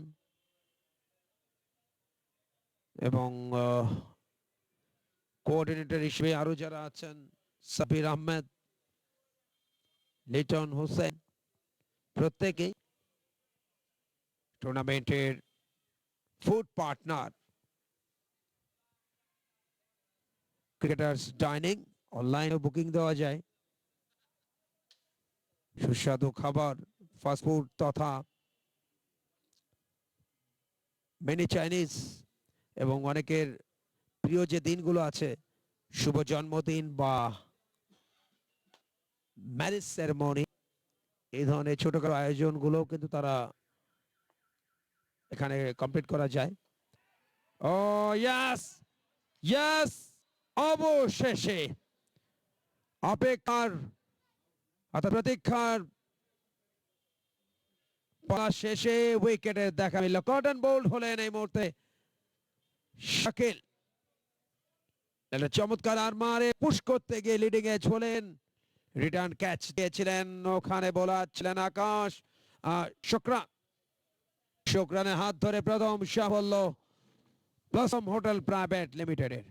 এবং কোঅর্ডিনেটর হিসেবে আরো যারা আছেন, সাবির আহমেদ, লিটন হোসেন, প্রত্যেকেই টুর্নামেন্টের ফুড পার্টনার। ক্রিকেটার্স ডাইনিং, অনলাইনে বুকিং দেওয়া যায়। সুস্বাদু খাবার, ফাস্টফুড তথা মিনি চাইনিজ, এবং অনেকের প্রিয় যে দিনগুলো আছে, শুভ জন্মদিন বা ম্যারেজ সেরেমনি, এই ধরনের ছোটখাটো আয়োজনগুলো কিন্তু তারা এখানে কমপ্লিট করা যায়। ও ইয়াস, ইয়াস, অবশেষে অপেক্ষার অর্থাৎ প্রতীক্ষার পালা শেষে উইকেটের দেখা মিলল। কটন বোল্ড হলেন এই মুহূর্তে শাকিল। একটা চমৎকার আর মারে পুশ করতে গিয়ে লিডিং এ ছিলেন, রিটার্ন ক্যাচ দিয়েছিলেন, ওখানে বোলার ছিলেন আকাশ। শুক্রানের হাত ধরে প্রথম সাফল্য ব্লসম হোটেল প্রাইভেট লিমিটেডের।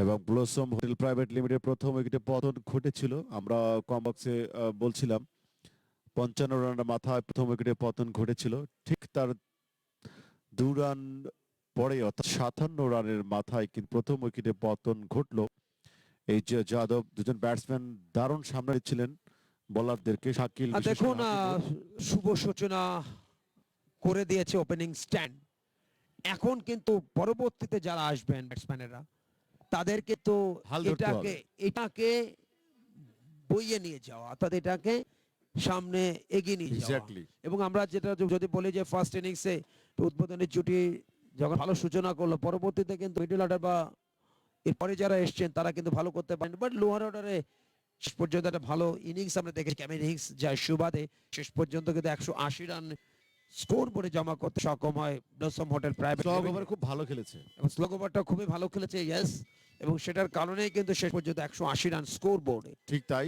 এবং ব্লসম হোটেল প্রাইভেট লিমিটেড প্রথম উইকেটে পতন ঘটেছিল। আমরা কম বক্সে বলছিলাম 55 রানের মাথায় প্রথম উইকেটে পতন ঘটেছিল। ঠিক তার 2 রান পরে অর্থাৎ 57 রানের মাথায় কিন্তু প্রথম উইকেটে পতন ঘটলো। এই যে যাদব, দুজন ব্যাটসম্যান দারুণ সামনে ছিলেন বোলারদেরকে। শাকিল দেখুন, শুভ সূচনা করে দিয়েছে ওপেনিং স্ট্যান্ড। এখন কিন্তু পরবর্তীতে যারা আসবেন ব্যাটসম্যানেরা, তাদেরকে তো হাল ধরতে হবে। এটাকে বইয়ে নিয়ে যাওয়া, অর্থাৎ এটাকে সামনে এগিয়ে নিয়ে যাওয়া। এক্স্যাক্টলি। এবং আমরা যেটা যদি বলি যে ফার্স্ট ইনিংসে উদ্বোধনী জুটি যখন ভালো সূচনা করলো, পরবর্তীতে কিন্তু মিডল অর্ডার বা এরপরে যারা এসছেন তারা কিন্তু ভালো করতে পারেন, বাট লোয়ার অর্ডারে শেষ পর্যন্ত একটা ভালো ইনিংস আমরা দেখেছি। ক্যামেরন হিংস যার সুবাদে শেষ পর্যন্ত কিন্তু 180 রান স্কোর বোর্ডে জমা করতে সক্ষম হয় blossom hotel private. Slog over খুব ভালো খেলেছে এবং স্লগ ওভারটা খুবই ভালো খেলেছে, ইয়েস, এবং সেটার কারণেই কিন্তু শেষ পর্যন্ত 180 রান স্কোর বোর্ডে। ঠিক তাই।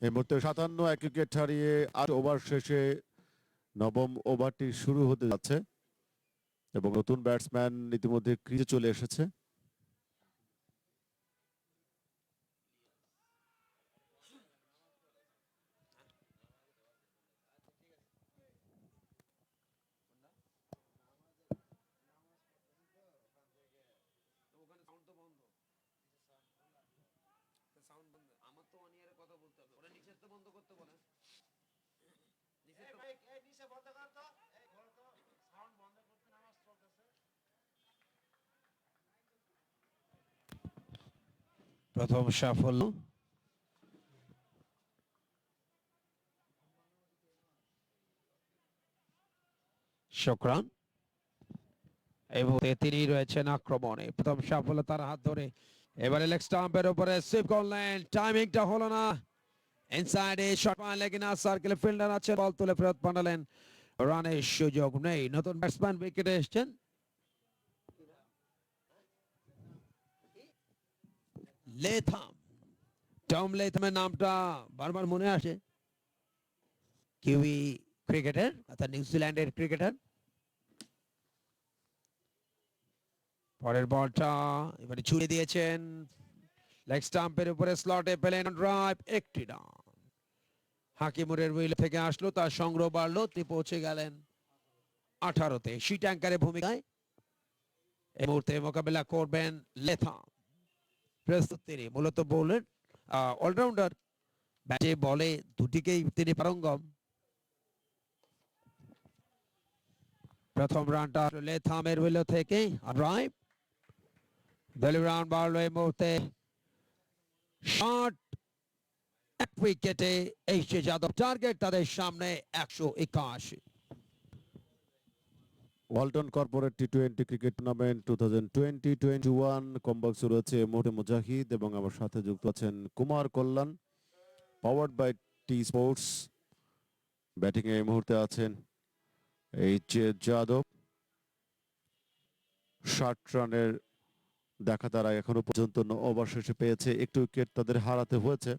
এই মুহূর্তে 57 এক উইকেট হারিয়ে 8 ওভার শেষে নবম ওভারটি শুরু হতে যাচ্ছে এবং নতুন ব্যাটসম্যান ইতিমধ্যে ক্রিজে চলে এসেছে। আমার তো অন ইয়ারে কথা বলতে হবে, ওরা নিচের তো বন্ধ করতে বলে। প্রথম সাফল্য। শুকরান। এই মুহূর্তে তিনি রয়েছেন আক্রমণে, প্রথম সাফল্য তার হাত ধরে। এবারে লেগ স্টাম্পের উপরে সুইপ করলেন, টাইমিংটা হলো না। ইনসাইডে শট মারলেন কিনা, সার্কেলে ফিল্ডার আছে, বল তুলে ফেরত পাঠালেন, রানের সুযোগ নেই। নতুন ব্যাটসম্যান উইকেটে এসেছেন লেথাম। টম লেথামের নামটা বারবার মনে আসে, কিউই ক্রিকেটার অর্থাৎ নিউজিল্যান্ডের ক্রিকেটার। পরের বলটা এবারে ছুড়ে দিয়েছেন লেগ স্টাম্পের উপরে, স্লটে পেলেন ড্রাইভ, একটি রান। হাকিমুরের উইল থেকে আসলো, তার সংগ্রহ বাড়লো, তিনি পৌঁছে গেলেন 18-তে। শি ট্যাঙ্কারের ভূমিকায় এই মুহূর্তে মোকাবেলা করবেন লেথাম। প্রস্তুত তিনি, মূলত বোলার, অলরাউন্ডার, ব্যাটে বলে দুটিকেই তিনি পারঙ্গম। প্রথম রানটা লেথামের উইল থেকে, ড্রাইভ। দলীয় রান বাড়লো এই মুহূর্তে, শট, এক উইকেটে এইচে যাদব। টার্গেট তাদের সামনে 181। ওয়ালটন কর্পোরেট টি-20 ক্রিকেট টুর্নামেন্ট 2020-21 কমবক্স রয়েছে এই মুহূর্তে মুজাহিদ এবং আমার সাথে যুক্ত আছেন Kumar Kalyan. Powered by T sports. Batting এ এই মুহূর্তে আছেন এইচে যাদব। 60 রানের দেখা তারা এখনো পর্যন্ত 9 ওভার শেষে পেয়েছে, একটু উইকেট তাদের হারাতে হয়েছে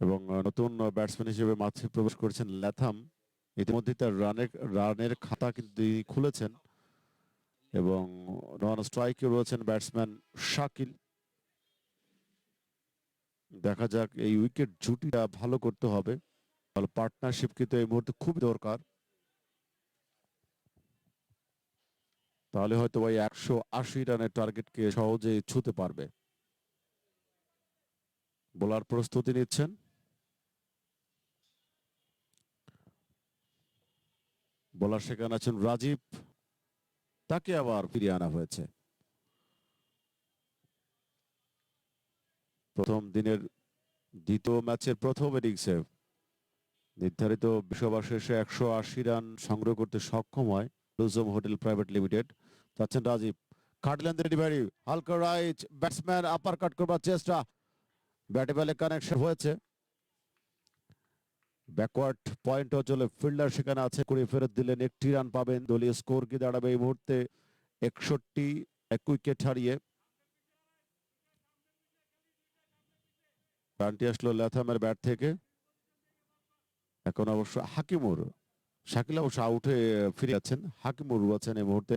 এবং নতুন ব্যাটসম্যান হিসেবে মাঠে প্রবেশ করেছেন ল্যাথাম। ইতিমধ্যে তার রানের খাতা কিন্তু তিনি খুলেছেন এবং নন স্ট্রাইকে রয়েছেন ব্যাটসম্যান শাকিল। দেখা যাক, এই উইকেট জুটিটা ভালো করতে হবে, ভালো পার্টনারশিপ কিন্তু এই মুহূর্তে খুব দরকার, তাহলে হয়তো ওই 180 রানের টার্গেটকে সহজেই ছুঁতে পারবে। বোলার প্রস্তুতি নিচ্ছেন, বোলার সেখানে আছেন রাজীব, তাকে আবার ফিরিয়ে আনা হয়েছে। প্রথম দিনের দ্বিতীয় ম্যাচের প্রথম ইনিংসে নির্ধারিত 20 ওভার শেষে 180 রান সংগ্রহ করতে সক্ষম হয় লুজম হোটেল প্রাইভেট লিমিটেড। যাচ্ছেন রাজীব, কাটলেন ডেলিভারি, হালকা রাইট, ব্যাটসম্যান আপার কাট করবার চেষ্টা, ব্যাটে বলে কানেকশন হয়েছে। ব্যাকওয়ার্ড পয়েন্ট অঞ্চলে ফিল্ডার সেখানে আছে, করে ফেরত দিলেন, একটি রান পাবেন। দলীয় স্কোর কি দাঁড়াবে এই মুহূর্তে 61, এক উইকেট হারিয়ে। রানটি আসলো ল্যাথামের ব্যাট থেকে। এখন অবশ্য হাকিমুর, শাকিল অবশ্য আউটে ফিরে যাচ্ছেন, হাকিমুর আছেন এই মুহূর্তে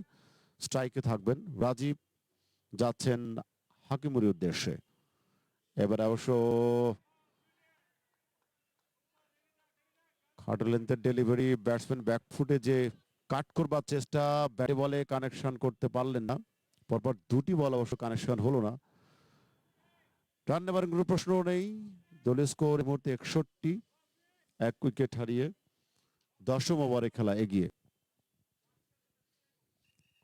স্ট্রাইকে থাকবেন। রাজীব যাচ্ছেন হাকিমুরের উদ্দেশ্যে। এবার অবশ্য খাটলেন্থের ডেলিভারি, ব্যাটসম্যান ব্যাকফুটে যে কাট করবার চেষ্টা, ব্যাটে বলে কানেকশন করতে পারলেন না। পরপর দুটি বল অবশ্য কানেকশন হলো না। রান নেবার কোনো প্রশ্ন নেই। দলীয় স্কোর এই মুহূর্তে 61, এক উইকেট হারিয়ে 10ম ওভারে খেলা এগিয়ে।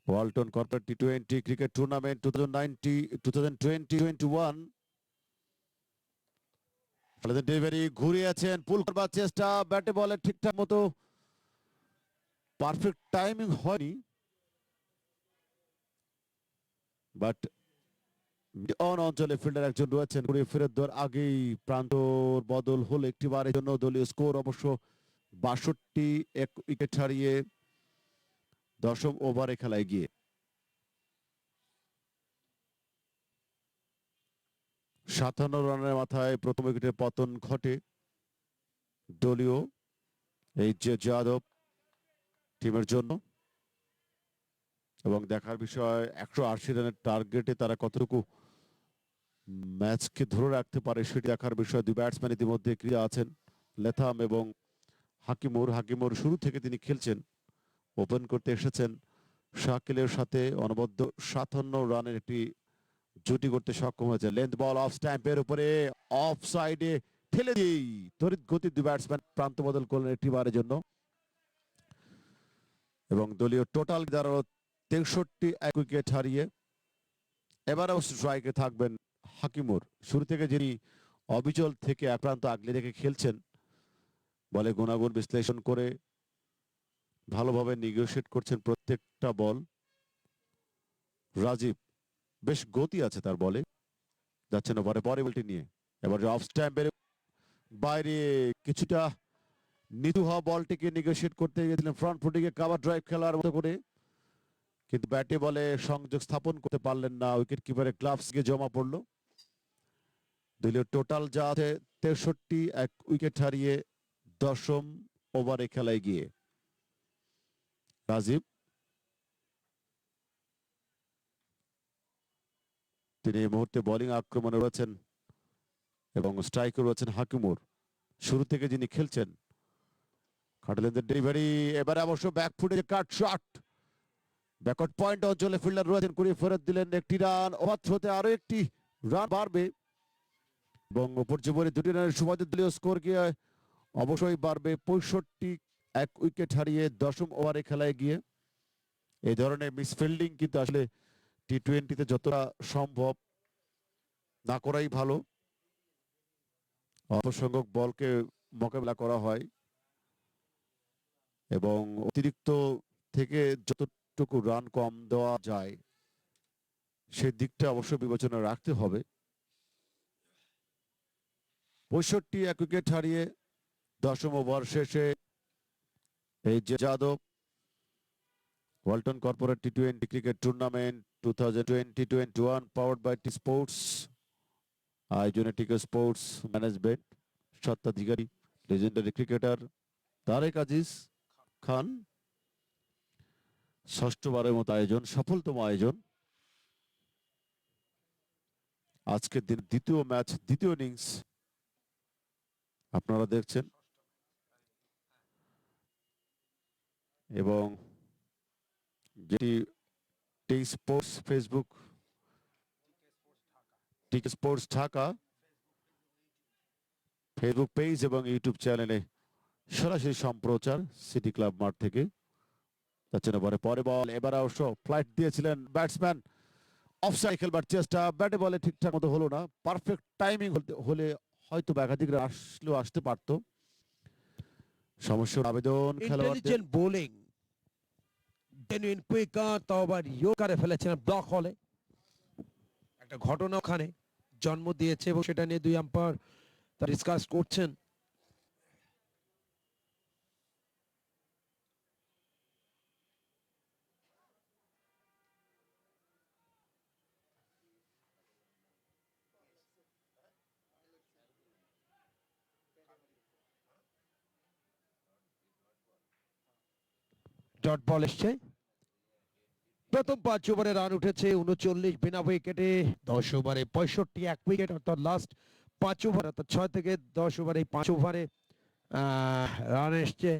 ওয়ালটন কর্পোরেট টি-20 ক্রিকেট টুর্নামেন্ট 2020-21 ডেলিভারি ঘুরিয়েছেন, পুল করবার চেষ্টা, ব্যাটে বলে ঠিকঠাক মতো পারফেক্ট টাইমিং হয়নি, বাট অন অঞ্চলে ফিল্ডার একজন রয়েছেন, ঘুরিয়ে ফেরত দেওয়ার আগেই প্রান্তর বদল হলো একটিবারের জন্য। দলীয় স্কোর অবশ্য 62, এক উইকেট হারিয়ে 10ম ওভারে খেলা এগিয়ে। সাতান্ন রানের মাথায় প্রথম উইকেটে পতন ঘটে দলীয় এইচে যাদব টিমের জন্য, এবং দেখার বিষয় 180 রানের টার্গেটে তারা কতটুকু ম্যাচকে ধরে রাখতে পারে সেটি দেখার বিষয়। দুই ব্যাটসম্যান ইতিমধ্যে ক্রিয়া আছেন, লেথাম এবং হাকিমুর। হাকিমুর শুরু থেকে তিনি খেলছেন, ওপেন করতে এসেছেন শাকিলের সাথে, অনবদ্য 57 রানের একটি জুটি করতে সক্ষম হয়েছে। লেন্থ বল অফ স্ট্যাম্পের উপরে, অফ সাইডে ঠেলে দিয়েই তড়িৎ গতি দুই ব্যাটসম্যান প্রান্ত বদল করলেন একটিবারের জন্য, এবং দলীয় টোটাল দাঁড়ালো 63, এক উইকেট হারিয়ে। এবার অবশ্য স্ট্রাইকে থাকবেন হাকিমুর। শুরু থেকে যিনি অবিচল থেকে এক প্রান্ত আগলে রেখে খেলছেন, বলে গুণাগুণ বিশ্লেষণ করে ভালোভাবে নেগোশিয়েট করছেন প্রত্যেকটা বল। রাজীব, বেশ গতি আছে তার বলে, যাচ্ছেন ওভারে পরে বলটি নিয়ে। এবার অফ স্ট্যাম্পের বাইরে কিছুটা নিচু হওয়া বলটিকে নেগোশিয়েট করতে গিয়েছিলেন ফ্রন্ট ফুটিংয়ে কাভার ড্রাইভ খেলার মতো করে, কিন্তু ব্যাটে বলে সংযোগ স্থাপন করতে পারলেন না। উইকেট কিপারের গ্লাভস গিয়ে জমা পড়লো। দলীয় টোটাল যা আছে 63, এক উইকেট হারিয়ে 10ম ওভারে খেলায় গিয়ে রাজীব, তিনি এই মুহূর্তে বোলিং আক্রমণে রয়েছেন এবং স্ট্রাইকে রয়েছেন হাকিমুর। শুরু থেকে যিনি খেলছেন, খাটলেন্দের ডেলিভারি, এবারে অবশ্য ব্যাকফুটে কাট শট, ব্যাকওয়ার্ড পয়েন্ট অঞ্চলে ফিল্ডার রয়েছেন, কুড়িয়ে ফেরত দিলেন একটি রান। ওভার থ্রোতে আরো একটি রান বাড়বে এবং উপর্যুপরি 2টি রানের সুবাদে দলীয় স্কোর গিয়ে অবশ্যই বাড়বে 65, এক উইকেট হারিয়ে 10ম ওভারে খেলায় গিয়ে। এই ধরনের মিসফিল্ডিং কিন্তু আসলে টি-20তে যতটা সম্ভব না করাই ভালো। অল্প সংখ্যক বলকে মোকাবেলা করা হয় এবং অতিরিক্ত থেকে যতটুকু রান কম দেওয়া যায় সেই দিকটা অবশ্যই বিবেচনা রাখতে হবে। 65, এক উইকেট হারিয়ে 10ম ওভার শেষে এই যে যাদব ওয়ালটন কর্পোরেট টি-20 cricket tournament 2020-21 powered by T sports, আয়োজনে টিকে স্পোর্টস ম্যানেজমেন্ট, স্বত্বাধিকারী লেজেন্ডারি ক্রিকেটার তারেক আজিজ খান। 6ষ্ঠবারের মতো আয়োজন, সফলতম আয়োজন। আজকের দিন দ্বিতীয় ম্যাচ, দ্বিতীয় ইনিংস আপনারা দেখছেন এবং যেটি টি স্পোর্টস ফেসবুক, টিকে স্পোর্টস ঢাকা ফেসবুক পেজ এবং ইউটিউব চ্যানেলে সরাসরি সম্প্রচার সিটি ক্লাব মাঠ থেকে। যাচ্ছেন এবারে পরে বল, এবার অবশ্য ফ্লাইট দিয়েছিলেন ব্যাটসম্যান, অফসাইড খেলবার চেষ্টা, ব্যাটে বলে ঠিকঠাক মতো হলো না। পারফেক্ট টাইমিং হলে হয়তো একাধিক আসলেও আসতে পারত। সমস্যার আবেদন খেলোয়াড়দের। ইন্টেলিজেন্ট বোলিং, জেনুইন কুইকার, তাও আবার ইয়র্কারে ফেলেছিলেন ব্লক হলে। একটা ঘটনা ওখানে জন্ম দিয়েছে এবং সেটা নিয়ে দুই আম্পায়ার তা ডিসকাস করছেন। ডট বল এসছে। প্রথম 5 ওভারে রান উঠেছে 39 বিনা উইকেটে। 10 ওভারে 65, এক উইকেট, অর্থাৎ লাস্ট 5 ওভার, অর্থাৎ 6 থেকে 10 ওভারে 5 ওভারে রান এসছে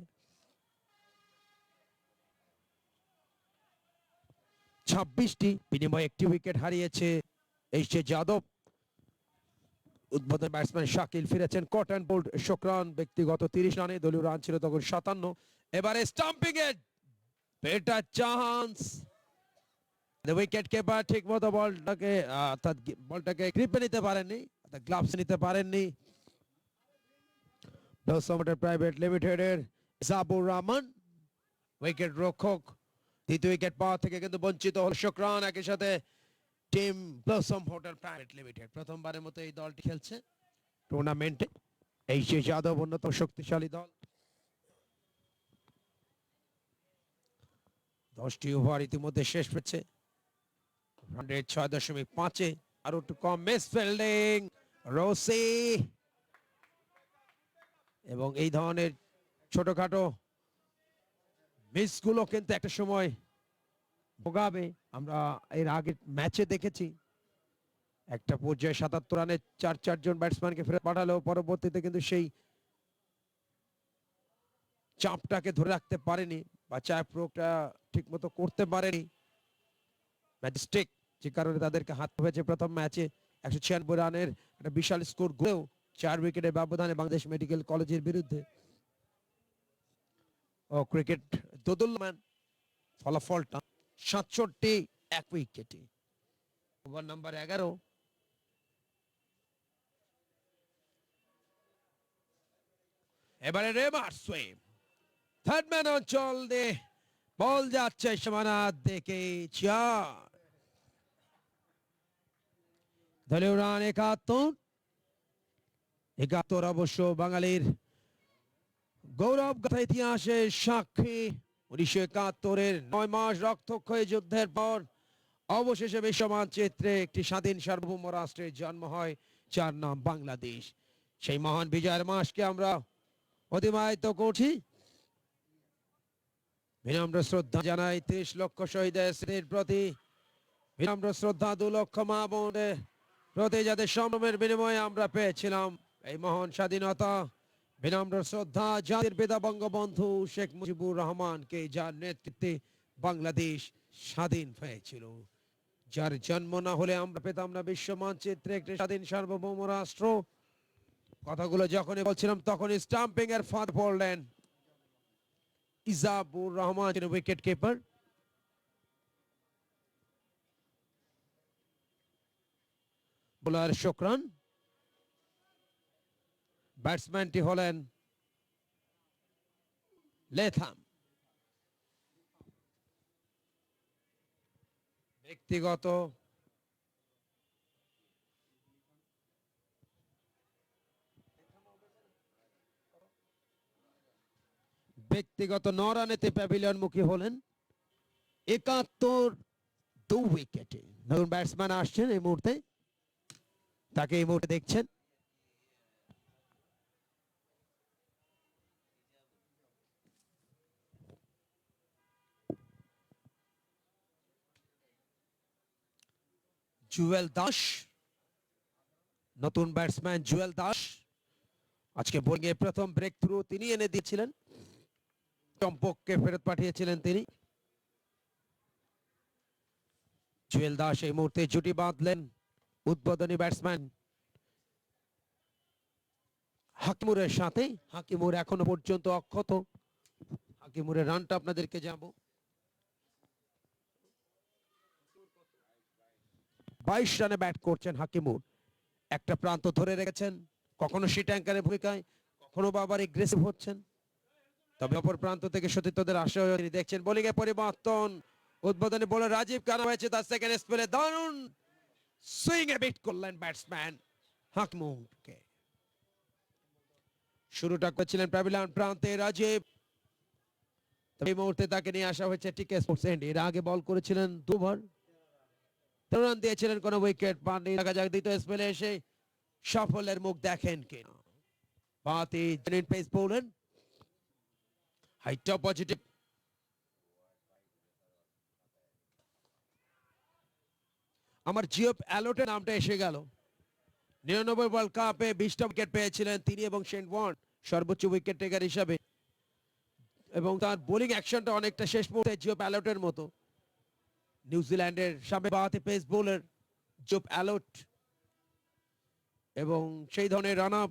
26টি, বিনিময়ে একটি উইকেট হারিয়েছে এসছে যাদব। উদ্বোধন ব্যাটসম্যান শাকিল ফিরেছেন। কটন বোল্ড শুকরান ব্যক্তিগত 30 রানে, দলীয় রান ছিল তখন 57। এবারে stamping a better chance, wicket keeper ঠিক মতো বলটাকে অর্থাৎ বলটাকে গ্রিপে নিতে পারেননি, অর্থাৎ গ্লাভস নিতে পারেননি। প্রাইভেট লিমিটেডের জাবুর রহমান উইকেট রক্ষক, দ্বিতীয় উইকেট পাওয়া থেকে কিন্তু বঞ্চিত হল শুকরান। একই সাথে team blossom hotel private limited প্রথমবারের মতো এই দলটি খেলছে টুর্নামেন্টে। এই যে যাদব অন্যতম শক্তিশালী দল। 10টি ওভার ইতিমধ্যে শেষ হয়েছে, 6.5-এ আরো একটু কম। মিস ফিল্ডিং রসি, এবং এই ধরনের ছোটখাটো মিসগুলো কিন্তু একটা সময় ভোগাবে। আমরা এর আগে ম্যাচে দেখেছি একটা পর্যায়ে 77 রানে 4 জন ব্যাটসম্যানকে ফেরত পাঠালেও পরবর্তীতে কিন্তু সেই চাপটাকে ধরে রাখতে পারেনি বা চাপ প্রয়োগটা ঠিক মতো করতে পারেনি ম্যাজিস্ট্রিক, যে কারণে তাদেরকে হাত হয়েছে প্রথম ম্যাচে 196 রানের একটা বিশাল স্কোর গড়েও 4 উইকেটের ব্যবধানে বাংলাদেশ মেডিকেল কলেজের বিরুদ্ধে। ও ক্রিকেট দোদুল্যমান ফলাফলটা 67, এক উইকেটে। ওভার নাম্বার 11, এবারে রেমার সুইম, থার্ড ম্যান অঞ্চল দিয়ে বল যাচ্ছে সীমানা দেখে 4। দলীয় রান 71। 71 অবশ্য বাঙালির গৌরব গাথা ইতিহাসের সাক্ষী। 1971-এর 9 মাস রক্তক্ষয়ী যুদ্ধের পর অবশেষে বিশ্ব মানচিত্রে একটি স্বাধীন সার্বভৌম রাষ্ট্রের জন্ম হয়, যার নাম বাংলাদেশ। সেই মহান বিজয়ের মাসকে আমরা অতিবাহিত করছি। বিনম্র শ্রদ্ধা জানাই 30 লক্ষ শহীদের স্মৃতির প্রতি, বিনম্র শ্রদ্ধা 2 লক্ষ মা বোনের প্রতি, যাদের সম্ভ্রমের বিনিময়ে আমরা পেয়েছিলাম এই মহান স্বাধীনতা। বিনম্র শ্রদ্ধা জাতির পিতা বঙ্গবন্ধু শেখ মুজিবুর রহমানকে, যার নেতৃত্বে বাংলাদেশ স্বাধীন হয়েছিল, যার জন্ম না হলে আমরা পেতাম না বিশ্ব মানচিত্রে একটি স্বাধীন সার্বভৌম রাষ্ট্র। কথাগুলো যখনই বলছিলাম তখনই স্টাম্পিং এর ফাঁদ পড়লেন ইজাবুর রহমান, উইকেট কিপার। বোলার শুকরান, ব্যাটসম্যানটি হলেন লেথাম। ব্যক্তিগত ব্যক্তিগত 9 রানেতে প্যাভিলিয়ন মুখী হলেন। 71 2 উইকেটে নতুন ব্যাটসম্যান আসছেন এই মুহূর্তে, তাকে এই মুহূর্তে দেখছেন। জুয়েল দাস, নতুন ব্যাটসম্যান জুয়েল দাস। আজকে বোলিং এ প্রথম ব্রেক থ্রু তিনি এনে দিয়েছিলেন, চম্পককে ফেরত পাঠিয়েছিলেন তিনি। জুয়েল দাস এই মুহূর্তে জুটি বাঁধলেন উদ্বোধনী ব্যাটসম্যান হাকিমুরের সাথে। হাকিমুর এখনো পর্যন্ত অক্ষত। হাকিমুরের রানটা আপনাদেরকে যাব 22 রানে ব্যাট করছেন হাকিমুর। একটা প্রান্ত ধরে রেখেছেন, কখনো সি ট্যাঙ্কারের ভূমিকায়, কখনো বা আবার এগ্রেসিভ হচ্ছেন। তবে অপর প্রান্ত থেকে সতীর্থদের আশা তিনি দেখছেন। বোলিং এ পরিবর্তন, উদ্বোধনী বোলার রাজীব কানা হয়েছে তার সেকেন্ড স্পেলে। দারুণ সুইং এ বিট করলেন ব্যাটসম্যান হাকিমুরকে। শুরুটা করেছিলেন প্যাভিলিয়ন প্রান্তে রাজীব, এই মুহূর্তে তাকে নিয়ে আসা হয়েছে টিকে স্পোর্টস এন্ড। এর আগে বল করেছিলেন 2 ওভার, 13 রান দিয়েছিলেন, কোনো উইকেট পাননি। দেখা যাক দ্বিতীয় স্পেলে এসে সাফল্যের মুখ দেখেন কিনা। বাতি জেনুইন পেস বোলার, হাইটটা পজিটিভ। আমার জিওপ অ্যালোটের নামটা এসে গেল। 99 ওয়ার্ল্ড কাপে 20টা উইকেট পেয়েছিলেন তিনি এবং শেন ওয়ার্ন সর্বোচ্চ উইকেট টেকার হিসাবে, এবং তার বোলিং অ্যাকশনটা অনেকটা শেষ মুহূর্তে জিওপ অ্যালোটের মতো। নিউজিল্যান্ডের সামনে বাহাতি পেস বোলার জিওপ অ্যালোট, এবং সেই ধরনের রান আপ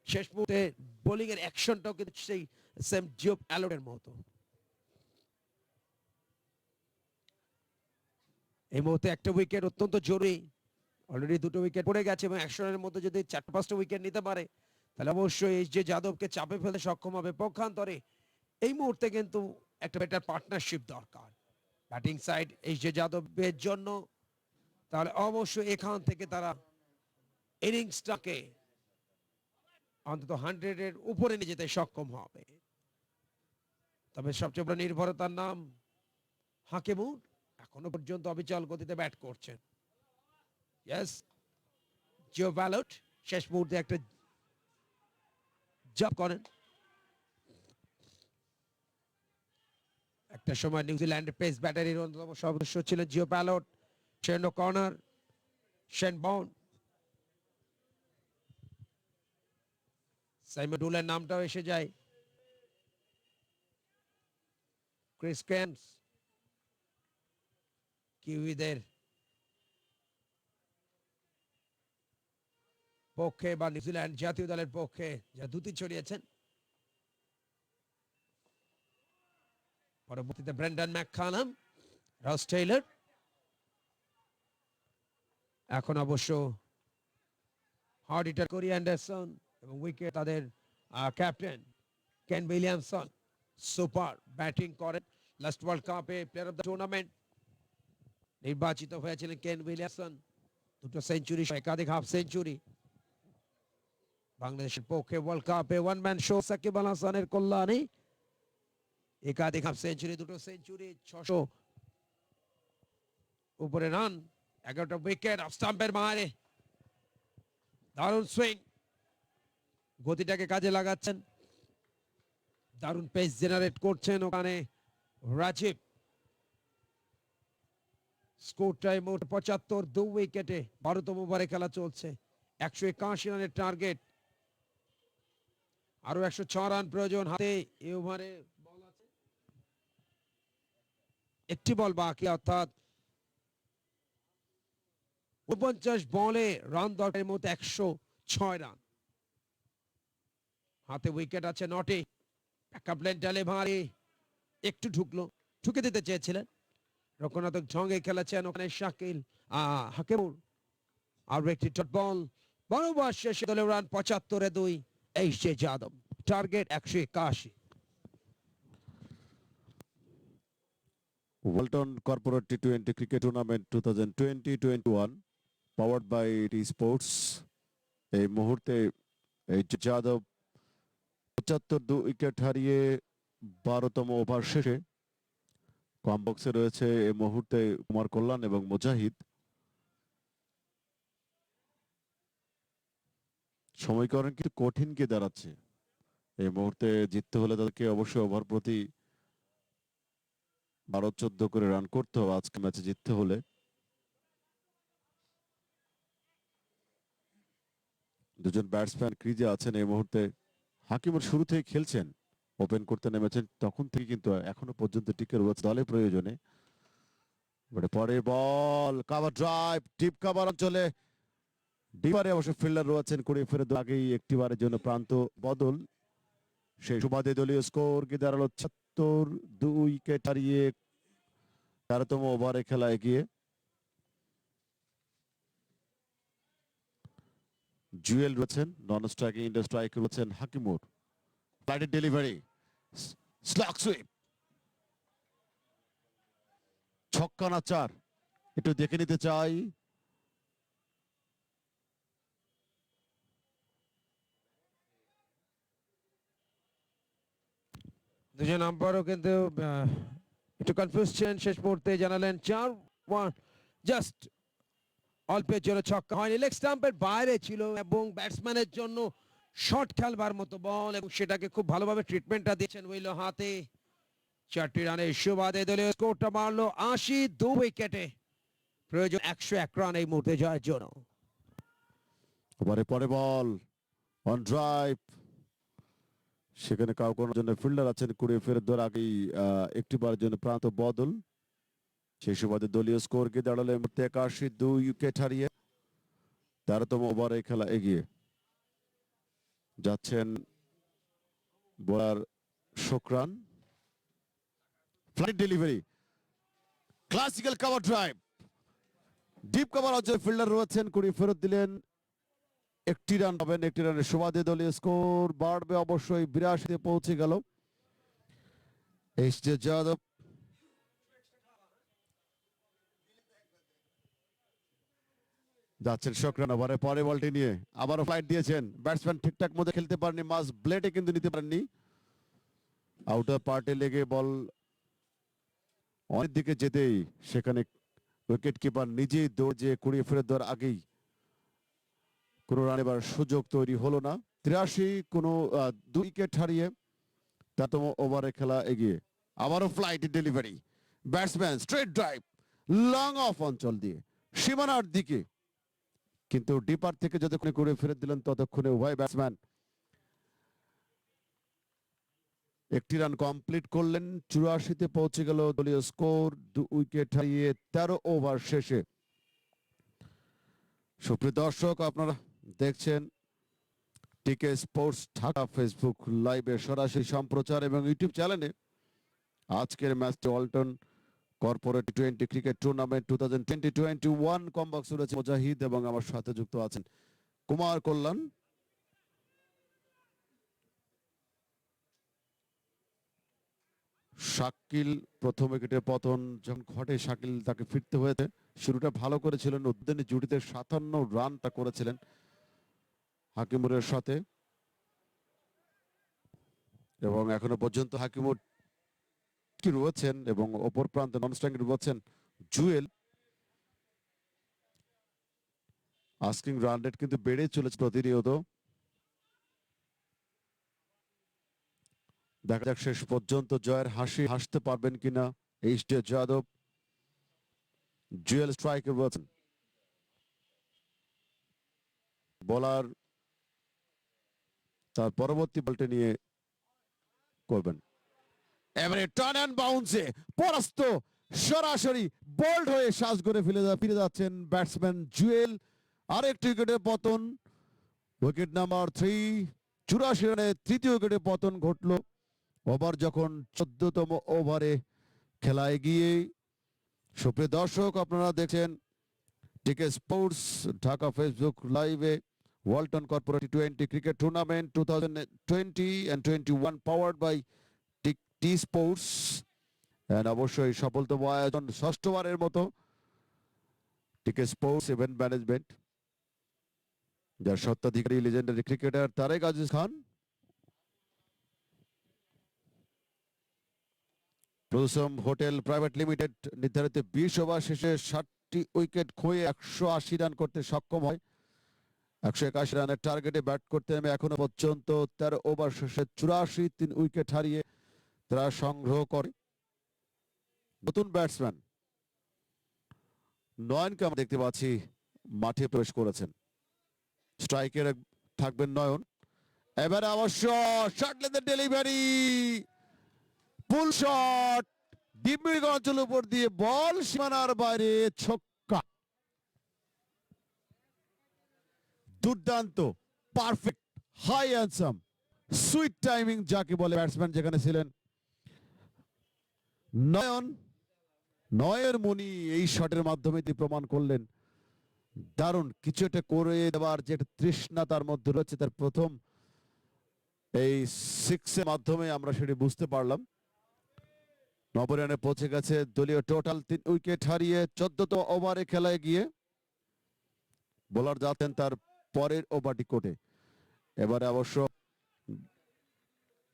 শেষ মুহূর্তে বোলিং এর অ্যাকশনটাও কিন্তু সেই সেম জিওপ অ্যালোটের মতো। এই মুহূর্তে একটা উইকেট অত্যন্ত জরুরি। অলরেডি 2টো উইকেট পড়ে গেছে, এবং 100 রানের মধ্যে যদি 4-5টা উইকেট নিতে পারে তাহলে অবশ্যই এই যে যাদবকে চাপে ফেলতে সক্ষম হবে। পক্ষান্তরে এই মুহূর্তে কিন্তু একটা বেটার পার্টনারশিপ দরকার ব্যাটিং সাইড এই যে যাদবের জন্য। তাহলে অবশ্যই এখান থেকে তারা ইনিংসটাকে অন্তত 100-এর উপরে নিয়ে যেতে সক্ষম হবে। তবে সবচেয়ে বড় নির্ভরতার নাম হাকিমুর, এখনো পর্যন্ত অবিচল গতিতে ব্যাট করছেন। ইয়েস, জিও ভ্যালট শেষ মুহূর্তে একটা জব করেন। একটা সময় নিউজিল্যান্ডের পেস ব্যাটারির অন্যতম সদস্য ছিলেন Jio ballot. Shane corner, Shane বন, সাইমন ডুলের নামটাও এসে যায়। ক্রিস ক্যাম্পস, কিউইদের পক্ষে বা নিউজিল্যান্ড জাতীয় দলের পক্ষে যা দুটি ছড়িয়েছেন। পরবর্তীতে ব্রেন্ডন ম্যাককালাম, রস টেইলর, এখন অবশ্য হার্ডিটার, কোরি অ্যান্ডারসন, এবং উইকেট তাদের captain Kane Williamson super batting করেন, লাস্ট ওয়ার্ল্ড কাপে প্লেয়ার অফ দ্য টুর্নামেন্ট নির্বাচিত হয়েছিলেন কেন উইলিয়ামসন। দুটো সেঞ্চুরি, একাধিক হাফ সেঞ্চুরি। বাংলাদেশের পক্ষে ওয়ার্ল্ড কাপে one man show Shakib Al হাসানের কল্যাণে একাধিক হাফ সেঞ্চুরি, দুটো সেঞ্চুরি, 600 উপরে রান, 11টা উইকেট, অফ স্টাম্পের মারে দারুণ সুইং, গতিটাকে কাজে লাগাচ্ছেন, দারুণ পেস জেনারেট করছেন ওখানে রাজীব। স্কোর টাইম 75, 2 উইকেটে, 12তম ওভারে খেলা চলছে, 181 রানের টার্গেট, আরো 106 রান প্রয়োজন হাতে। এই ওভারে বল আছে, একটি বল বাকি, অর্থাৎ 49 বলে রান দরকার, মতো 106 রান হাতে, উইকেট আছে 9টি। ব্যাকআপ লেন ডেলিভারি একটু ঢুকে দিতে চেয়েছিলেন, রক্ষণাত্মক ঝঙ্গে খেলেছেন ওখানে শাকিল হাকিমুর। আর একটি ডট বল, বরাবর শেষে দলের রান 75-এ 2। এই সে যাদব, টার্গেট 181। ওয়ালটন কর্পোরেট টি20 cricket tournament 2020-21 powered by T sports. এই মুহূর্তে এই যাদব 75 উইকেট হারিয়ে 12তম ওভার শেষে কম বক্সে রয়েছে এই মুহূর্তে কুমার কল্যাণ এবং মুজাহিদ। সমীকরণ কিন্তু কঠিন কে দাঁড়াচ্ছে। এই মুহূর্তে জিততে হলে তাদেরকে অবশ্যই ওভার প্রতি 12-14 করে রান করতে হবে আজকে ম্যাচে জিততে হলে। দুজন ব্যাটসম্যান ক্রিজে আছেন এই মুহূর্তে। হাকিমুর শুরু থেকে খেলছেন, ওপেন করতে নেমেছেন তখন থেকে, কিন্তু এখনো পর্যন্ত টিকে রয়েছে দলে প্রয়োজনে। পরে বল, কাভার ড্রাইভ, ডিপ কাভার অঞ্চলে, ডিপারে অবশ্য ফিল্ডার রয়েছেন, কুড়িয়ে ফেরে আগেই একটিবারের জন্য প্রান্ত বদল। সেই সুবাদে দলীয় স্কোর কি দাঁড়ালো 76, 2 উইকেট হারিয়ে 13তম ওভারে খেলা এগিয়ে। জুয়েল রয়েছেন নন স্ট্রাইকিং, ইন্ডার স্ট্রাইক রয়েছেন হাকিমুর। ফ্লাইটের ডেলিভারি, স্লগ সুইপ, ছক্কা না 4, একটু দেখে নিতে চাই। দুজন আম্পায়ারও কিন্তু একটু কনফিউজ ছিলেন, শেষ মুহূর্তে জানালেন 4-1, জাস্ট অল্পের জন্য ছক্কা হয়নি, লেগ স্টাম্পের বাইরে ছিল এবং ব্যাটসম্যানের জন্য শর্ট খেলবার মতো বল, এবং সেটাকে খুব ভালোভাবে ট্রিটমেন্টটা দিয়েছেন উইলো হাতে। 4টি রানের সুবাদে দলীয় স্কোরটা মারলো 80, 2 উইকেটে, প্রয়োজন 101 রান এই মুহূর্তে জয়ের জন্য। পরে বল অন ড্রাইভ, সেখানে কাউকোর জন্য ফিল্ডার আছেন, কুড়িয়ে ফেরত দেওয়ার আগেই একটিবারের জন্য প্রান্ত বদল। সেই সুবাদে দলীয় স্কোর কি দাঁড়ালো 81, 2 উইকেট হারিয়ে 13তম ওভারে খেলা এগিয়ে যাচ্ছেন bowler Shukran. Flight delivery, classical cover drive, deep cover অঞ্চলে ফিল্ডার রয়েছেন, কুড়িয়ে ফেরত দিলেন, একটি রান পাবেন। একটি রানের সুবাদে দলীয় স্কোর বাড়বে অবশ্যই, 82-তে পৌঁছে গেল। এইচ যাদব যাচ্ছেন শুকরান ওভারে, পরে বলটি নিয়ে আবারও ফ্লাইট দিয়েছেন, ব্যাটসম্যান ঠিকঠাক মতো খেলতে পারেননি, মাস ব্লেডে কিন্তু নিতে পারেননি, আউটার পার্টে লেগে বল অনেক দিকে যেতেই সেখানে উইকেট কিপার নিজেই দৌড় যে কুড়িয়ে ফেরত দেওয়ার আগেই কোনো রান এবার সুযোগ তৈরি হলো না। 83, কোনো 2 উইকেট হারিয়ে 13তম ওভারে খেলা এগিয়ে। আবারও flight delivery, batsman straight drive, long of অঞ্চল দিয়ে সীমানার দিকে, কিন্তু ডিপার থেকে যতক্ষণে করে ফেরত দিলেন ততক্ষণে উভয় ব্যাটসম্যান একটি রান কমপ্লিট করলেন। 84-তে পৌঁছে গেল দলীয় স্কোর, 2 উইকেট হারিয়ে 13 ওভার শেষে। সুপ্রিয় দর্শক, আপনারা দেখছেন টিকে স্পোর্টস ঢাকা ফেসবুক লাইভে সরাসরি সম্প্রচার এবং ইউটিউব চ্যানেলে আজকের ম্যাচটি ওয়ালটন কর্পোরেট টি20 ক্রিকেট টুর্নামেন্ট 2020-21 কম বক্স রয়েছে মুজাহিদ এবং আমার সাথে যুক্ত আছেন কুমার কল্যাণ। শাকিল প্রথম উইকেটের পতন যখন ঘটে শাকিল তাকে ফিরতে হয়েছে। শুরুটা ভালো করেছিলেন, উদ্বোধনী জুটিতে 57 রান তা করেছিলেন হাকিমুরের সাথে, এবং এখনো পর্যন্ত হাকিমুর কি রয়েছেন এবং অপর প্রান্তে নন স্ট্রাইকে রয়েছেন জুয়েল। আস্কিং রান রেট কিন্তু বেড়ে চলেছে প্রতিনিয়ত। দেখা যাক শেষ পর্যন্ত জয়ের হাসি হাসতে পারবেন কিনা এইচ.ডি. যাদব। জুয়েল স্ট্রাইকে রয়েছেন, বোলার তার পরবর্তী বলটি নিয়ে করবেন। এবারে টার্ন অ্যান্ড বাউন্সে পরাস্ত, সরাসরি বোল্ড হয়ে শ্বাস করে ফিরে যাচ্ছেন ব্যাটসম্যান জুয়েল। আরেকটি উইকেটের পতন, উইকেট নাম্বার 3। 84 রানে তৃতীয় উইকেটে পতন ঘটল। ওভার যখন 14তম ওভারে খেলায় গিয়ে, সুপ্রিয় দর্শক আপনারা দেখছেন টিকে স্পোর্টস ঢাকা ফেসবুক লাইভে ওয়ালটন কর্পোরেট টি20 cricket tournament 2020 and 21 powered by T sports. অবশ্যই সফলতম আয়োজন ষষ্ঠবারের মতো টিকে স্পোর্টস ইভেন্ট ম্যানেজমেন্ট, যার স্বত্বাধিকারী লেজেন্ডারি ক্রিকেটার তারেক আজিজ খান। প্রথম হোটেল প্রাইভেট লিমিটেড নির্ধারিত 20 ওভার শেষে 60টি উইকেট খুঁয়ে 180 রান করতে সক্ষম হয়। 181 রানের টার্গেটে ব্যাট করতে নেমে এখনো পর্যন্ত 13 ওভার শেষে 84 উইকেট হারিয়ে তারা সংগ্রহ করে। নতুন ব্যাটসম্যান নয়নকে আমরা দেখতে পাচ্ছি মাঠে প্রবেশ করেছেন। স্ট্রাইকের থাকবেন নয়ন। এবারে অবশ্য শট লেন্থের delivery, pull shot, deep mid অঞ্চলের উপর দিয়ে বল সীমানার বাইরে, ছক্কা। দুর্দান্ত, perfect, high handsome, sweet timing যাকে বলে ব্যাটসম্যান যেখানে ছিলেন নয়ন। নয়ের মনি এই শটের মাধ্যমে তিনি প্রমাণ করলেন দারুণ কিছু একটা করে দেওয়ার যে তৃষ্ণা তার মধ্যে রয়েছে। তার প্রথম এই 6 এর মাধ্যমে আমরা সেটি বুঝতে পারলাম। 90 রানে পৌঁছে গেছে দলীয় টোটাল 3 উইকেট হারিয়ে 14তম ওভারে খেলায় গিয়ে বোলার যাচ্ছেন তার পরের ওভারটি কোটে। এবারে অবশ্য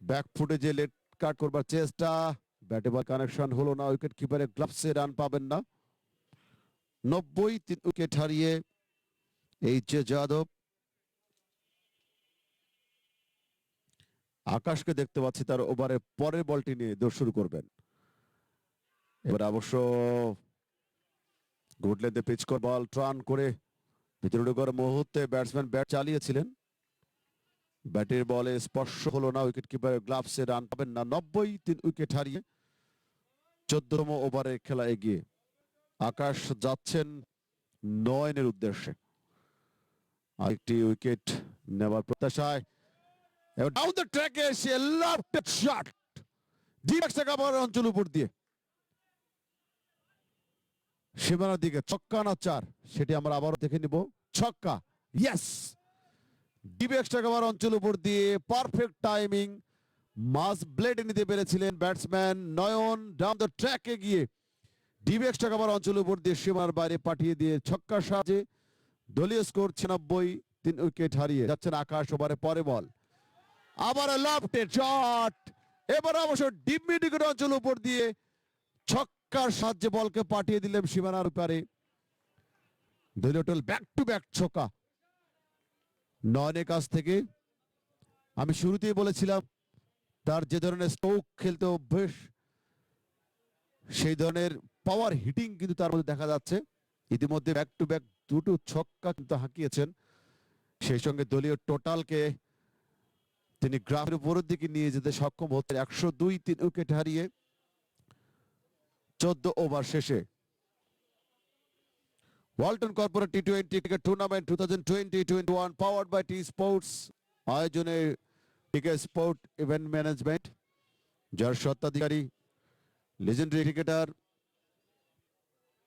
ব্যাক ফুটে যে লেট কাট করবার চেষ্টা, ব্যাটে বল কানেকশন হলো না, উইকেট কিপারের গ্লাভসে রান পাবেন না। 90 3 উইকেট হারিয়ে এইচ.জে. যাদব। আকাশকে দেখতে পাচ্ছি তার ওভারের পরের বলটি নিয়ে দৌড় শুরু করবেন। এবার অবশ্য গুড লেন্থে পিচ করে বল টার্ন করে ভিতরে ঢোকার মুহূর্তে ব্যাটসম্যান ব্যাট চালিয়েছিলেন, ব্যাটের বলে স্পর্শ হলো না, উইকেট কিপারের গ্লাভসে রান পাবেন না। 90 3 উইকেট হারিয়ে 14তম ওভারে খেলা এগিয়ে আকাশ যাচ্ছেন নয়নের উদ্দেশ্যে আরেকটি উইকেট নেবার প্রত্যাশায়। ডাউন দ্য ট্র্যাকে এসে লেফট শট, ডিপ অঞ্চল উপর দিয়ে সীমানার দিকে, ছক্কা না চার সেটি আমরা আবারও দেখে নিব। ছক্কা, ইয়েস, ডিপ এক্সট্রা কভার অঞ্চল উপর দিয়ে পারফেক্ট টাইমিং, মাস ব্লেড নিতে পেরেছিলেন ব্যাটসম্যান নয়ন। ডাউন দ্য ট্র্যাকে গিয়ে ডিপ এক্সট্রা কভার অঞ্চল উপর দিয়ে সীমানার বাইরে পাঠিয়ে দিয়ে ছক্কার সাহায্যে দলীয় স্কোর 96 3 উইকেট হারিয়ে যাচ্ছেন আকাশ। ওভারে পরে বল আবার লেফট শট, এবার অবশ্য ডিপ মিড উইকেট অঞ্চল উপর দিয়ে ছক্কার সাহায্যে বলকে পাঠিয়ে দিলেন সীমানার পারে। দলীয় টোল ব্যাক টু ব্যাক ছক্কা নয়নের কাছ থেকে। আমি শুরুতেই বলেছিলাম তার যে ধরনের স্ট্রোক খেলতে অভ্যেস, সেই ধরনের পাওয়ার হিটিং কিন্তু তার মধ্যে দেখা যাচ্ছে। ইতিমধ্যে ব্যাক টু ব্যাক দুটো ছক্কা কিন্তু হাঁকিয়েছেন, সেই সঙ্গে দলীয় টোটালকে তিনি গ্রাফের উপরের দিকে নিয়ে যেতে সক্ষম হচ্ছেন 102 3 উইকেট হারিয়ে 14 ওভার শেষে। ওয়ালটন কর্পোরেট টি20 cricket tournament 2020-21 powered by T sports আয়োজনে টিকে স্পোর্ট ইভেন্ট ম্যানেজমেন্ট, যার স্বত্বাধিকারী লেজেন্ডারি ক্রিকেটার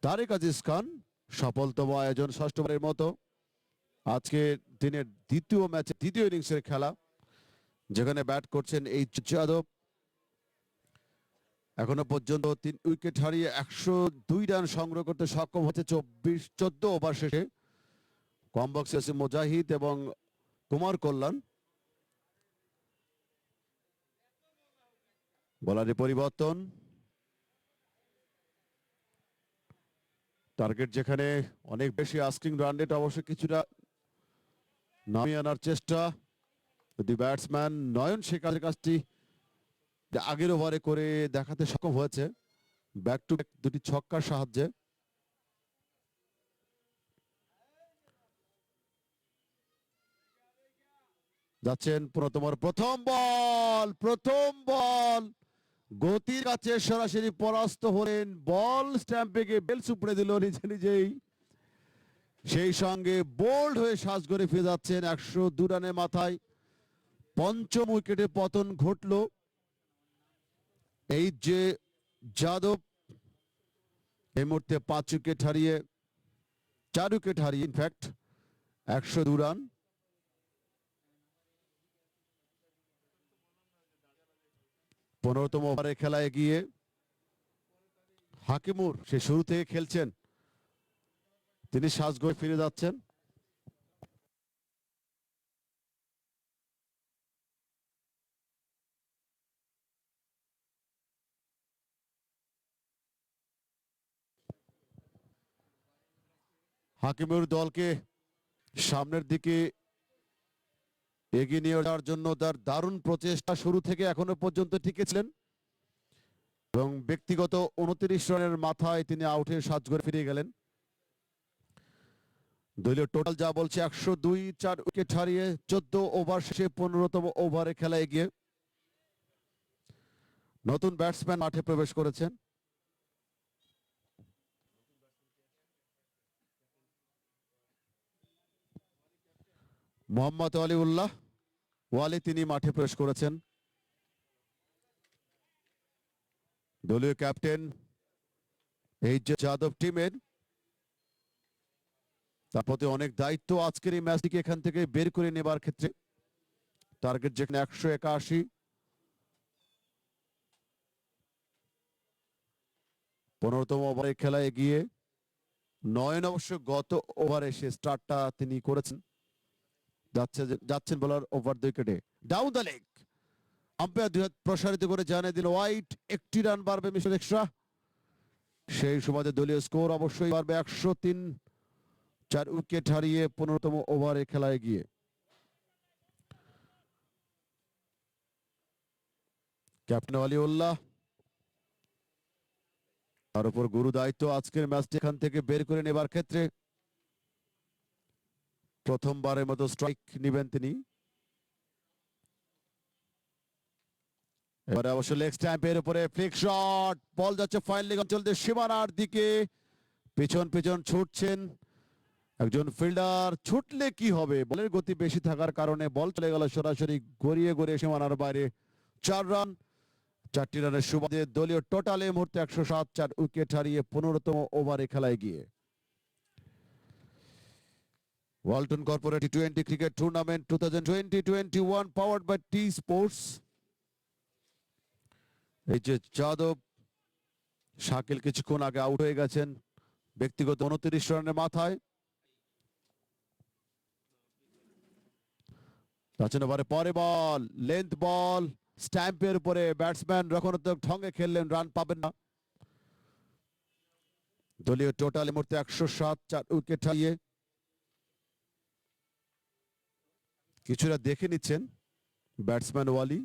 তারেক আজিজ খান। সফলতম আয়োজন ষষ্ঠবারের মতো আজকে দিনের দ্বিতীয় ম্যাচে দ্বিতীয় ইনিংসের খেলা, যেখানে ব্যাট করছেন এইচ যাদব। এখনো পর্যন্ত 3 উইকেট হারিয়ে 102 রান সংগ্রহ করতে সক্ষম হচ্ছে 14 ওভার শেষে। কম বক্সে আছে মুজাহিদ এবং কুমার কল্যাণ। বোলারে পরিবর্তন, টার্গেট যেখানে অনেক বেশি আস্কিং রান রেট, অবশ্য কিছুটা নামিয়ে আনার চেষ্টা। যদি ব্যাটসম্যান নয়ন সে কাজটি আগের ওভারে করে দেখাতে সক্ষম হয়েছে ব্যাক টু ব্যাক দুটি ছক্কার সাহায্যে। যাচ্ছেন প্রথম বল গতির কাছে সরাসরি পরাস্ত হলেন। বল স্ট্যাম্পে গিয়ে বেল সুপড়ে দিল নিজেই। সেই সঙ্গে বোল্ড হয়ে সাজঘরে ফিরে যাচ্ছেন 102 রানের মাথায়। পঞ্চম উইকেটে পতন ঘটল। এই যে যাদব এই মুহূর্তে 4 উইকেট হারিয়ে ইনফ্যাক্ট 102 রান। পনেরোতম ওভারে খেলায় গিয়ে হাকিমুর সে শুরু থেকে খেলছেন, তিনি সাজঘরে ফিরে যাচ্ছেন। হাকিমুর দলকে সামনের দিকে এগিয়ে নিয়ে যাওয়ার জন্য তার দারুণ প্রচেষ্টা শুরু থেকে এখনো পর্যন্ত টিকেছিলেন এবং ব্যক্তিগত 29 রানের মাথায় তিনি আউটে সাজঘরে ফিরে গেলেন। দলীয় টোটাল যা বলছে 102, 4 উইকেট হারিয়ে 14 ওভার শেষে 15তম ওভারে খেলায় গিয়ে নতুন ব্যাটসম্যান মাঠে প্রবেশ করেছেন। মোহাম্মদ আলিউল্লাহ ওয়ালি তিনি মাঠে প্রবেশ করেছেন। দলীয় ক্যাপ্টেন এই যে যাদব টিমের, তার প্রতি অনেক দায়িত্ব আজকের এই ম্যাচটিকে এখান থেকে বের করে নেবার ক্ষেত্রে। টার্গেট যেখানে 181, 15তম ওভারে খেলায় গিয়ে নয়ন অবশ্য গত ওভারে সে স্টার্টটা তিনি করেছেন। যাচ্ছেন বোলার ওভার 2 উইকেটে ডাউন দ্য লেগ। আম্পায়ার 2 হাত প্রসারিত করে জানিয়ে দিল ওয়াইড, 1টি রান বাড়বে মিস্টার এক্সট্রা। সেই সুবাদে দলীয় স্কোর অবশ্যই বাড়বে 103, 4 উইকেট হারিয়ে 15তম ওভারে খেলায় গিয়ে। ক্যাপ্টেন আলিউল্লাহ তার উপর গুরু দায়িত্ব আজকের ম্যাচটি এখান থেকে বের করে নেবার ক্ষেত্রে। প্রথমবারের মতো স্ট্রাইক নেবেন তিনি। এবারে অবশ্য লেগ স্ট্যাম্পের উপরে ফ্লিক শট, বল যাচ্ছে ফাইন লেগ অঞ্চল দিয়ে সীমানার দিকে। পেছন ছুটছেন একজন ফিল্ডার, ছুটলে কি হবে, বলের গতি বেশি থাকার কারণে বল চলে গেল সরাসরি গড়িয়ে সীমানার বাইরে। 4 রান, 4টি রানের সুবাদে দলীয় টোটাল এই মুহূর্তে 107, 4 উইকেট হারিয়ে 15তম ওভারে খেলায় গিয়ে। ওয়ালটন কর্পোরেট টি20 cricket tournament 2020-21 powered by T sports. এই যে যাদব, শাকিল কিছুক্ষণ আগে আউট হয়ে গেছেন ব্যক্তিগত 29 রানের মাথায়। পরে বল, লেন্থ বল, স্ট্যাম্পের উপরে ব্যাটসম্যান রক্ষণাত্মক ঢঙ্গে খেললেন, রান পাবেন না। দলীয় টোটাল মুহূর্তে 107, 4 উইকেট হারিয়ে। কিছুটা দেখে নিচ্ছেন ব্যাটসম্যান ওয়ালি,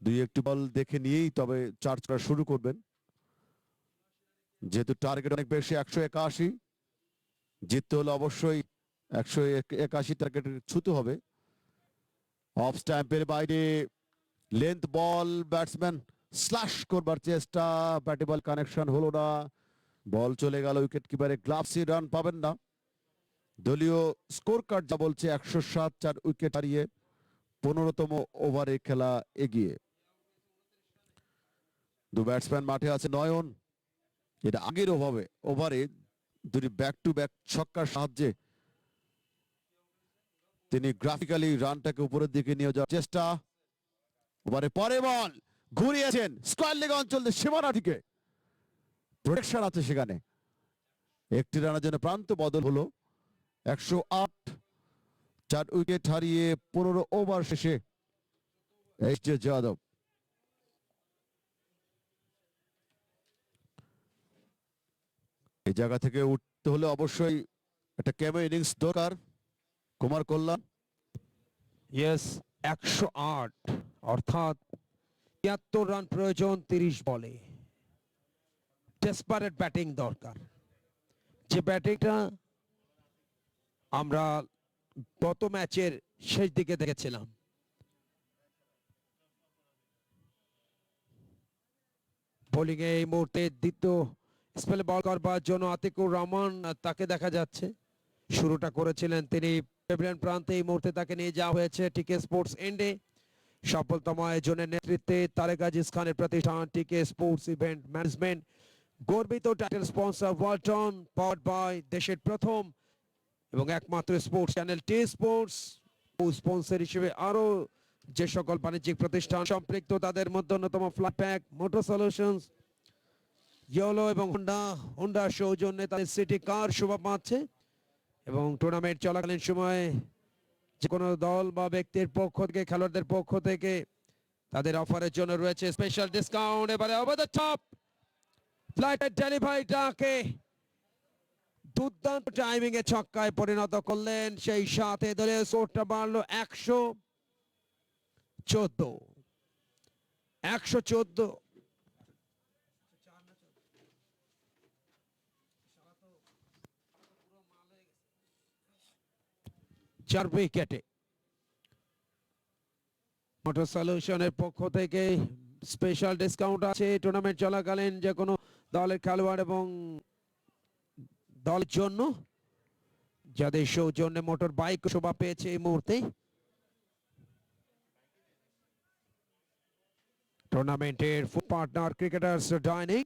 2-1 বল দেখে নিয়েই তবে চার্জ করা শুরু করবেন, যেহেতু টার্গেট অনেক বেশি 181। জিততে হলে অবশ্যই 181 টার্গেট ছুঁতে হবে। অফ স্ট্যাম্পের বাইরে লেন্থ বল, ব্যাটসম্যান স্ল্যাশ করবার চেষ্টা, ব্যাটে বল কানেকশন হলো না, বল চলে গেল উইকেট কিপারে গ্লাভসি, রান পাবেন না। দলীয় স্কোর কার্ড যা বলছে 107, 4 উইকেট হারিয়ে 15তম ওভারে খেলা এগিয়ে। 2 ব্যাটসম্যান মাঠে আছে। নয়ন, এটা আগের ওভারে দুটি ব্যাক টু ব্যাক ছক্কার সাহায্যে তিনি গ্রাফিক্যালি রানটাকে উপরের দিকে নিয়ে যাওয়ার চেষ্টা। ওভারে পরে বল, ঘুরিয়েছেন স্কয়ার লেগ অঞ্চল সীমানাটিকে, প্রোটেকশন আছে সেখানে। একটি রানের জন্য প্রান্ত বদল হলো। 108, 4 উইকেট হারিয়ে 15 ওভার শেষে এইচ জে যাদব। এই জায়গা থেকে উঠতে হলে অবশ্যই একটা ক্যামো ইনিংস দরকার কুমার কল্যাণ। ইয়েস, 108 অর্থাৎ 73 রান প্রয়োজন 30 বলে। ডেসপারেট ব্যাটিং দরকার, যে ব্যাটিংটা আমরা গত ম্যাচের শেষ দিকে দেখেছিলাম। বোলিং এ এই মুহূর্তে দ্বিতীয় স্পেলে বল করবার জন্য আতিকুর রহমান তাকে দেখা যাচ্ছে। শুরুটা করেছিলেন তিনি পেভিলিয়ন প্রান্তে, এই মুহূর্তে তাকে নিয়ে যাওয়া হয়েছে টিকে স্পোর্টস এন্ডে। সফলতম আয়োজনের নেতৃত্বে তারেক আজিজ খানের প্রতিষ্ঠান টিকে স্পোর্টস ইভেন্ট ম্যানেজমেন্ট, গর্বিত title sponsor Walton, powered by দেশের প্রথম এবং একমাত্র sports channel T sports. Sponsor হিসেবে আরো যে সকল বাণিজ্যিক প্রতিষ্ঠান সম্পৃক্ত তাদের মধ্যে অন্যতম ফ্ল্যাটপ্যাক, মোটর সলিউশনস, ইয়েলো এবং হোন্ডা সৌজন্যে তাদের সিটি কার শোভা পাচ্ছে। এবং টুর্নামেন্ট চলাকালীন সময়ে যে কোনো দল বা ব্যক্তির পক্ষ থেকে, খেলোয়াড়দের পক্ষ থেকে তাদের অফারের জন্য রয়েছে স্পেশাল ডিসকাউন্ট। এবারে ওভার দ্য টপ ফ্লাইটের ডেলিভারিটাকে দুর্দান্ত টাইমিং এ ছক্কায় পরিণত করলেন, সেই সাথে দলের স্কোরটা বাড়লো 114। 114 4 উইকেটে। মোটর সলিউশনের পক্ষ থেকে স্পেশাল ডিসকাউন্ট আছে টুর্নামেন্ট চলাকালীন যে কোনো দলের খেলোয়াড় এবং দলের জন্য, যাদের সৌজন্যে মোটর বাইক শোভা পেয়েছে এই মুহূর্তে। টুর্নামেন্টের পার্টনার ক্রিকেটার্স ডাইনিং,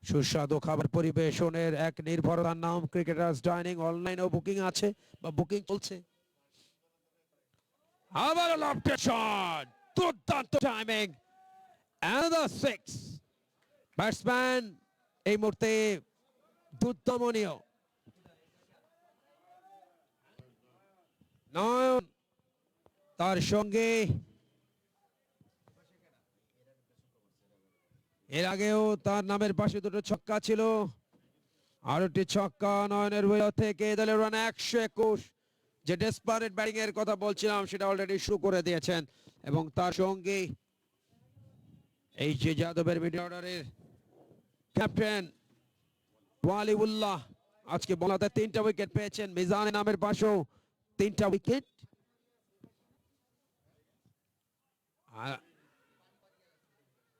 সুস্বাদু খাবার পরিবেশনের এক নির্ভরতার নাম ক্রিকেটার্স ডাইনিং। অনলাইনেও বুকিং আছে বা বুকিং চলছে। আবার লফটেড শট, দুর্দান্ত টাইমিং, অ্যানাদার 6। ব্যাটসম্যান এই মুহূর্তে দুর্দমনীয় নয়ন, তার সঙ্গে এর আগেও তার নামের পাশে দুটো ছক্কা ছিল, আর একটি ছক্কা নয়নের ওয়েল থেকে। দলের রান 121। যে ডেসপারেট ব্যাটিং এর কথা বলছিলাম সেটা অলরেডি শুরু করে দিয়েছেন। এবং তার সঙ্গে এই যে যাদবের মিডল অর্ডারের ক্যাপ্টেন ওয়ালিউল্লাহ আজকে বলাতে 3টা উইকেট পেয়েছেন। মিজানের নামের পাশেও 3টা উইকেট।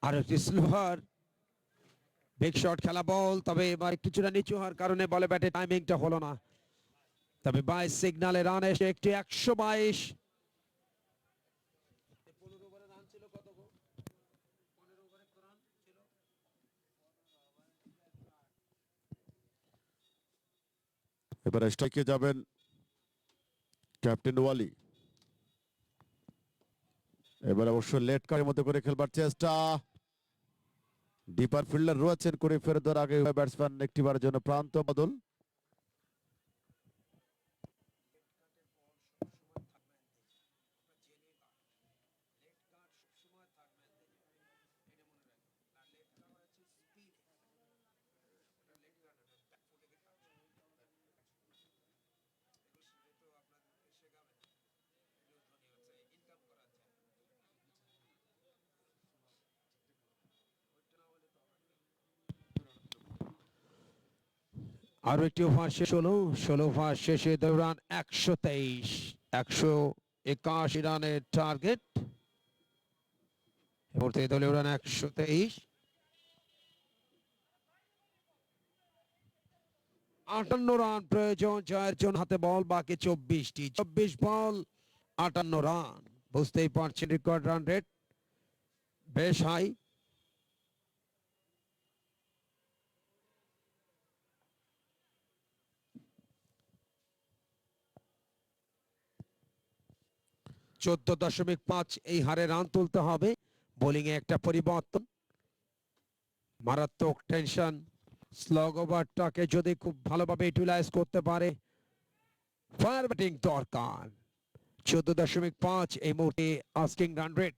আর একটি স্লোয়ার বিগ শট খেলা বল, তবে এবার কিছুটা নিচু হওয়ার কারণে বলে ব্যাটে টাইমিংটা হলো না। তবে 22 সিগনালে রান এসে একটি 122। এবারে স্ট্রাইকে যাবেন ক্যাপ্টেন ওয়ালি। এবার অবশ্য লেট কারের মতো করে খেলবার চেষ্টা, ডিপার ফিল্ডার রয়েছেন করে ফেরত দেওয়ার আগে ব্যাটসম্যান একটিবারের জন্য প্রান্ত বদল। আরো একটি ওভার শেষ হলো। 16 ওভার শেষে দৌড়ান 123। 181 রানের টার্গেট। মুহূর্তে দলীয় রান 123। 58 রান প্রয়োজন জয়ের জন্য। হাতে বল বাকি 24টি। 24 বল 58 রান, বুঝতেই পারছেন রেকর্ড রান রেট বেশ হাই। 14.5 এই হারে রান তুলতে হবে। বোলিং এ একটা পরিবর্তন, মারাত্মক টেনশন। স্লগ ওভারটাকে যদি খুব ভালোভাবে ইউটিলাইজ করতে পারে, ফায়ার ব্যাটিং দরকার। 14.5 এই মুহূর্তে আস্কিং রান রেট।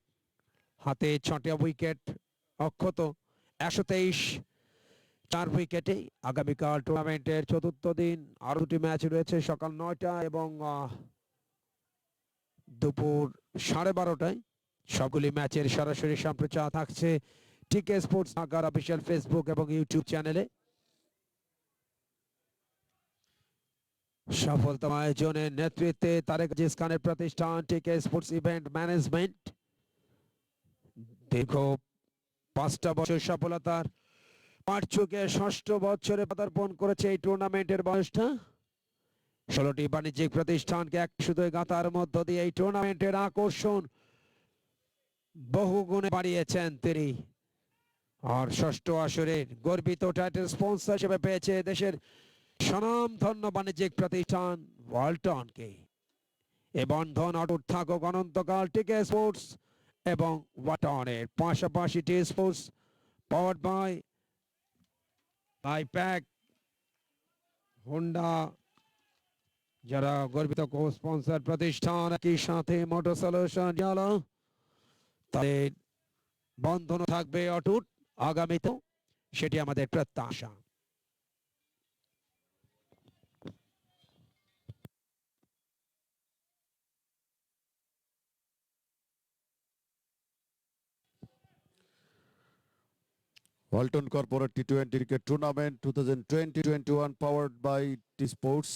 হাতে 6টা উইকেট অক্ষত, 123 4 উইকেটে। আগামীকাল টুর্নামেন্টের চতুর্থ দিন, আরো দুটি ম্যাচ রয়েছে, সকাল 9টা এবং দুপুর 12:30টায়। সবগুলি ম্যাচের সরাসরি সম্প্রচার থাকছে টিকে স্পোর্টস ঢাকার অফিসিয়াল ফেসবুক এবং ইউটিউব চ্যানেলে। সফলতম আয়োজনের নেতৃত্বে তারেক আজিজ খানের প্রতিষ্ঠান টিকে স্পোর্টস ইভেন্ট ম্যানেজমেন্ট। দীর্ঘ 5টা বছর সফলতার পাঠচুকে 6ষ্ঠ বছরে পদার্পণ করেছে এই টুর্নামেন্টের বয়সটা। 16টি বাণিজ্যিক প্রতিষ্ঠানকে এক সুতোয় গাঁথার মধ্য দিয়ে এই টুর্নামেন্টের আকর্ষণ বহু গুণে বাড়িয়েছেন তিনি। আর 6ষ্ঠ আসরের গর্বিত টাইটেল স্পন্সর হিসেবে পেয়েছে দেশের স্বনামধন্য বাণিজ্যিক প্রতিষ্ঠান ওয়ালটনকে। এ বন্ধন অটুট থাকুক অনন্তকাল টিকে স্পোর্টস এবং ওয়ালটনের পাশাপাশি টি স্পোর্টস পাওয়ার্ড বাই আইপ্যাক, হোন্ডা, যারা গর্বিত কো স্পন্সর প্রতিষ্ঠান, একই সাথে মোটর সলিউশন, তাদের বন্ধন থাকবে অটুট আগামীতেও, সেটি আমাদের প্রত্যাশা। ওয়ালটন কর্পোরেট টি-20 cricket tournament 2020-21 powered by T sports.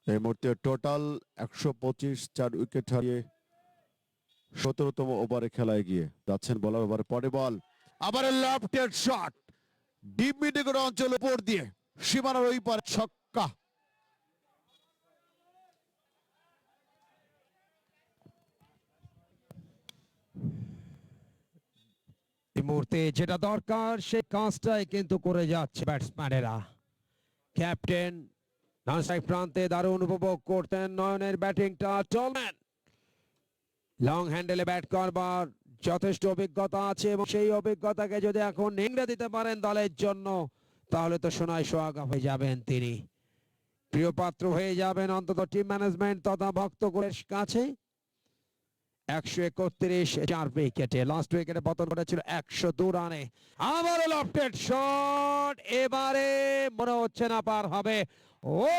এই মুহূর্তে টোটাল 125, 4 উইকেট হারিয়ে 17তম ওভারে খেলায় গিয়ে যাচ্ছেন বলার ওভারে পরে বল, আবার লেফটের শট, ডিপ মিডিল অঞ্চল উপর দিয়ে সীমানার ওই পারে ছক্কা। এই মুহূর্তে যেটা দরকার সেই কাজটাই কিন্তু করে যাচ্ছে ব্যাটসম্যানেরা। ক্যাপ্টেন ডান সাইড প্রান্তে দারুণ উপভোগ করতেন নয়নের ব্যাটিংটা। টলম্যান লং হ্যান্ডেলে ব্যাট করবার যথেষ্ট অভিজ্ঞতা আছে এবং সেই অভিজ্ঞতাকে যদি এখন নিংড়ে দিতে পারেন দলের জন্য, তাহলে তো সোনায় সোহাগা হয়ে যাবেন তিনি, প্রিয় পাত্র হয়ে যাবেন অন্তত টিম ম্যানেজমেন্ট তথা ভক্তকুলের কাছে। 131 4 উইকেটে, লাস্ট উইকেটে পতন ঘটেছিল 102 রানে। আবারও লফটেড শট, এবারে মনে হচ্ছে না পার হবে। ও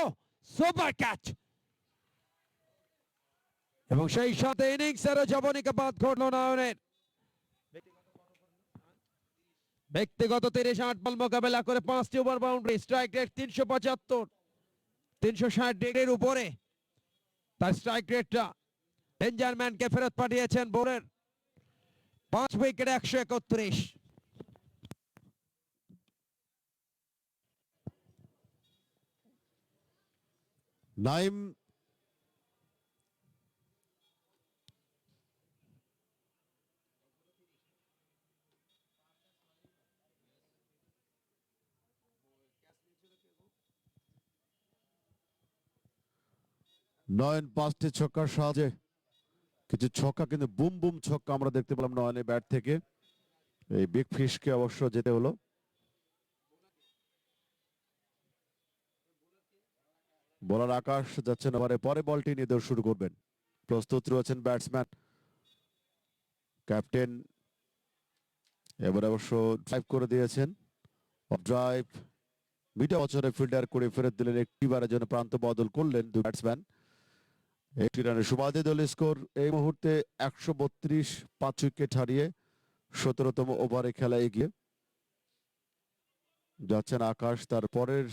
সুপার ক্যাচ, এবং সেই সাথে ইনিংসেরও জবনিকাপাত ঘটল নয়নের। ব্যক্তিগত 38 বল মোকাবেলা করে 5টি ওভার বাউন্ডারি, স্ট্রাইক রেট 375, 360 ডিগ্রির উপরে তার স্ট্রাইক রেটটা। ডেঞ্জার ম্যানকে ফেরত পাঠিয়েছেন বোলার। 5 উইকেটে 131। নাইম নয়ন 5টি ছক্কার সাহায্যে, কিছু ছক্কা কিন্তু বুম বুম ছক্কা আমরা দেখতে পেলাম নয়নের ব্যাট থেকে। এই বিগ ফিশকে অবশ্য যেতে হলো। বোলার আকাশ যাচ্ছেন ওভারে পরে, বলটি নিয়ে দৌড় শুরু করবেন। প্রস্তুত রয়েছেন ব্যাটসম্যান ক্যাপ্টেন। এবার অবশ্য ড্রাইভ করে দিয়েছেন, ড্রাইভ মিডা বছরে ফিল্ডার করে ফেরত দিলেন, একটিবারের জন্য প্রান্ত বদল করলেন দুই ব্যাটসম্যান। 1 রানের সুবাদে দলের স্কোর এই মুহূর্তে 132, 5 উইকেট হারিয়ে 17তম ওভারে খেলা এগিয়ে যাচ্ছেন আকাশ তার পরের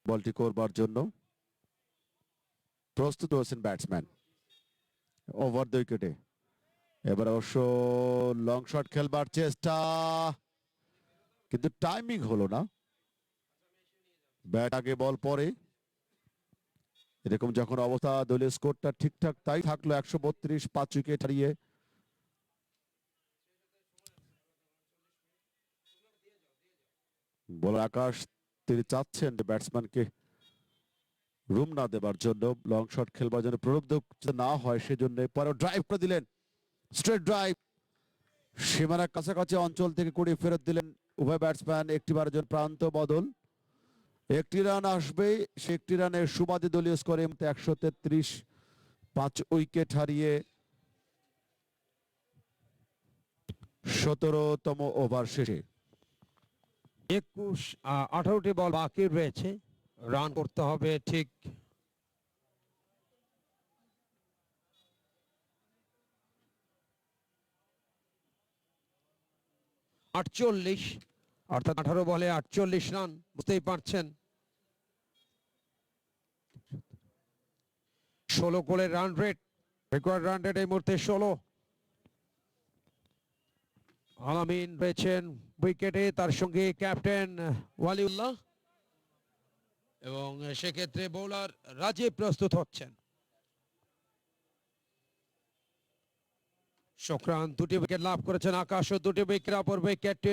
বলটি করবার জন্য। প্রস্তুত হয়েছেন ব্যাটসম্যান ওভার 2 উইকেটে। এবার অবশ্য লং শট খেলবার চেষ্টা, কিন্তু টাইমিং হলো না। ব্যাট আগে বল পরে, এরকম যখন অবস্থা দলীয় স্কোরটা ঠিকঠাক তাই থাকলো। 132, 5 উইকেট হারিয়ে। বোলার আকাশ তিনি চাচ্ছেন যে ব্যাটসম্যানকে রুম না দেবার জন্য, লং শট খেলবার জন্য প্রলুব্ধ না হয় সেজন্য পরে ড্রাইভ করে দিলেন, স্ট্রেট ড্রাইভ, সীমানার কাছাকাছি অঞ্চল থেকে কুড়িয়ে ফেরত দিলেন উভয় ব্যাটসম্যান। একটিবারের জন্য প্রান্ত বদল, একটি রান আসবে, সে একটি রানের সুবাদে দলীয় স্কোরে 133, 5 উইকেট হারিয়ে 17তম ওভার শেষে 18টি বল বাকি রয়েছে, রান করতে হবে ঠিক 48, অর্থাৎ 18 বলে 48 রান, বুঝতেই পারছেন। 16 গোলের run rate, record run rate এই মুহূর্তে 16। আলামিন রয়েছেন উইকেটে, তার সঙ্গে ক্যাপ্টেন ওয়ালিউল্লাহ, এবং সেক্ষেত্রে বোলার রাজীব প্রস্তুত হচ্ছেন। শুকরান 2টি উইকেট লাভ করেছেন, আকাশও 2টি উইকেট, অপর উইকেটটি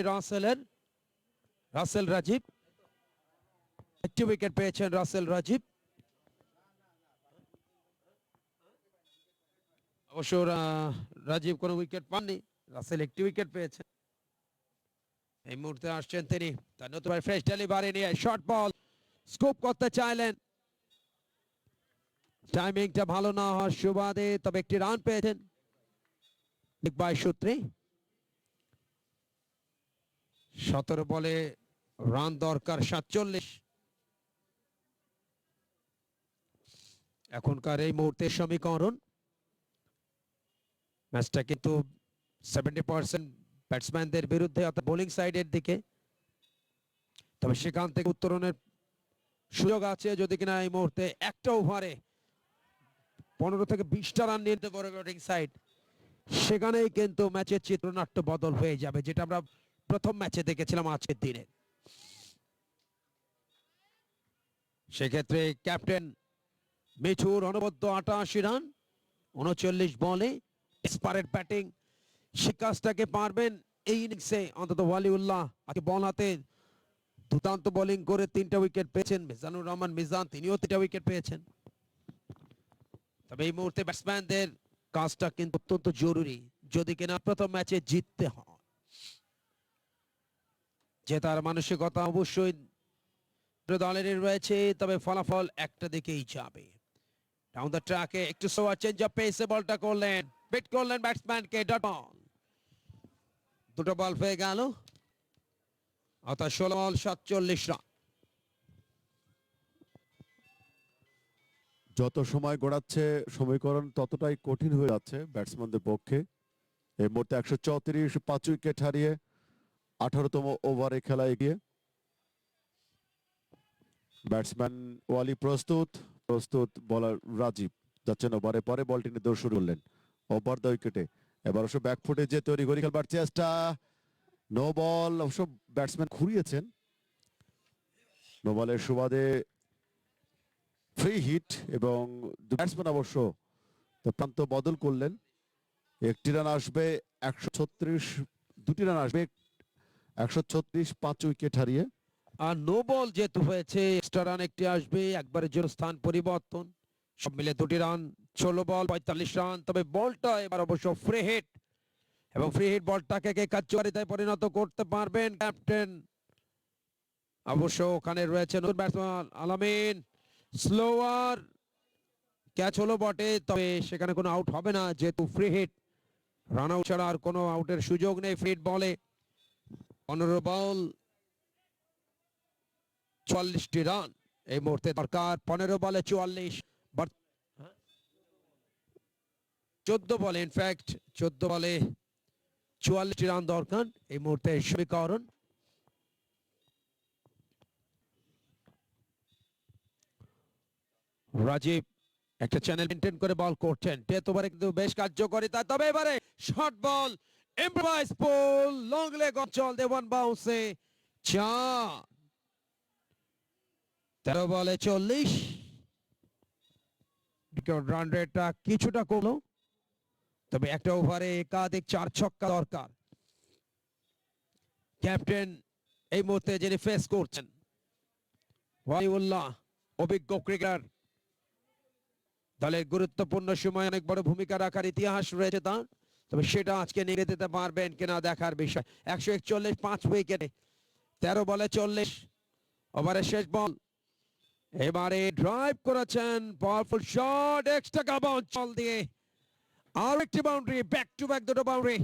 রাসেল রাজীব, 1টি উইকেট পেয়েছেন রাসেল রাজীব। অবশ্য রাজীব কোনো উইকেট পাননি, রাসেল 1টি উইকেট পেয়েছেন। এই মুহূর্তে আসছেন তিনি, তার নতুন ফ্রেশ ডেলিভারি নিয়ে শর্ট বল স্কুপ করতে চাইলেন, টাইমিংটা ভালো না হওয়ার সুবাদে তবে একটি রান পেয়েছেন ইকবাল সূত্রে। 17 বলে রান দরকার 47। এখনকার এই মুহূর্তে সমীকরণ, ম্যাচটা কিন্তু 70% ব্যাটসম্যানদের বিরুদ্ধে, অর্থাৎ বোলিং সাইডের দিকে, তবে সেখান থেকে উত্তরণের সুযোগ আছে যদি কিনা এই মুহূর্তে একটা ওভারে 15 থেকে 20টা রান নিতে পারে ব্যাটিং সাইড, সেখানেই কিন্তু ম্যাচের চিত্রনাট্য বদল হয়ে যাবে, যেটা আমরা প্রথম ম্যাচে দেখেছিলাম আজকের দিনে। সেক্ষেত্রে ক্যাপ্টেন মিঠুর অনবদ্য 88 রান 39 বলে, এক্সপার্ট ব্যাটিং, সে কাজটাকে পারবেন এই ইনিংসে অন্তত ওয়ালিউল্লাহ। আজকে বল হাতে দুর্দান্ত বোলিং করে 3টা উইকেট পেয়েছেন। মিজানুর রহমান মিজান, তিনিও 3টা উইকেট পেয়েছেন। তবে এই মুহূর্তে ব্যাটসম্যানদের কাজটা কিন্তু অত্যন্ত জরুরি যদি কিনা প্রথম ম্যাচে জিততে হয়। জেতার মানসিকতা অবশ্যই দলের রয়েছে, তবে ফলাফল একটা দিকেই যাবে। ডাউন দ্য ট্র্যাকে একটু সোয়া চেঞ্জ আপ পেসে বলটা করলেন, বিট করলেন ব্যাটসম্যানকে, ডট বল, 2টো বল পেয়ে গেল, অর্থাৎ 16 বল 47 রান। যত সময় গড়াচ্ছে সমীকরণ ততটাই কঠিন হয়ে যাচ্ছে ব্যাটসম্যানদের পক্ষে। এই মুহূর্তে 134, 5 উইকেট হারিয়ে 18তম ওভারে খেলা এগিয়ে। ব্যাটসম্যান ওয়ালি প্রস্তুত বলার রাজীব যাচ্ছেন ওভারে, পরে বলটি নিয়ে দৌড় শুরু করলেন ওভার দ্য উইকেটে। এবার অবশ্য ব্যাকফুটে যে তৈরি করে খেলবার চেষ্টা, নো বল, অবশ্য ব্যাটসম্যান ঘুরিয়েছেন, নো বলের সুবাদে ফ্রি হিট, এবং ব্যাটসম্যান অবশ্য প্রান্ত বদল করলেন। একটি রান আসবে 136, 2টি রান আসবে 136, 5 উইকেট হারিয়ে। আর নো বল যেহেতু হয়েছে, এক্সট্রা রান একটি আসবে, একবারের জন্য স্থান পরিবর্তন, সব মিলে 2টি রান, 16 বল 45 রান। তবে বলটা এবার অবশ্য ফ্রি হিট, এবং ফ্রি হিট বলটাকে কার্যকারিতায় পরিণত করতে পারবেন ক্যাপ্টেন। অবশ্য ওখানে রয়েছে নতুন ব্যাটসম্যান আলামিন, স্লোয়ার ক্যাচ হলো বটে, তবে সেখানে কোনো আউট হবে না যেহেতু ফ্রি হিট, রান আউট ছাড়া আর কোনো আউটের সুযোগ নেই ফ্রি হিট বলে। 15 বল 44টি রান এই মুহূর্তে দরকার, 15 বলে 44, 14 বলে, ইনফ্যাক্ট 14 বলে 44টি রান দরকার এই মুহূর্তে সমীকরণ। রাজীব একটা চ্যানেল মেনটেন করে বল করছেন, ডেথ ওভারে কিন্তু বেশ কার্যকারিতা, তবে এবারে শর্ট বল, ইম্প্রোভাইজ পুল, লং লেগ অঞ্চল, দেওয়ান বাউন্সে 4, 13 বলে 40। রান রেটটা কিছুটা কমলো, তবে একটা ওভারে একাধিক 4 ছক্কা দরকার। ক্যাপ্টেন এই মুহূর্তে যিনি ফেস করছেন ওয়ালিউল্লাহ, অভিজ্ঞ ক্রিকেটার, দলের গুরুত্বপূর্ণ সময় অনেক বড় ভূমিকা রাখার ইতিহাস রয়েছে তার, তবে সেটা আজকে নিয়ে দিতে পারবেন কিনা দেখার বিষয়। 141 5 উইকেটে 13 বলে 40, ওভারের শেষ বল। এবারে ড্রাইভ করেছেন, পাওয়ারফুল শট, এক্সট্রা কাবা অঞ্চল দিয়ে আর একটি বাউন্ডারি, ব্যাক টু ব্যাক দুটো বাউন্ডারি।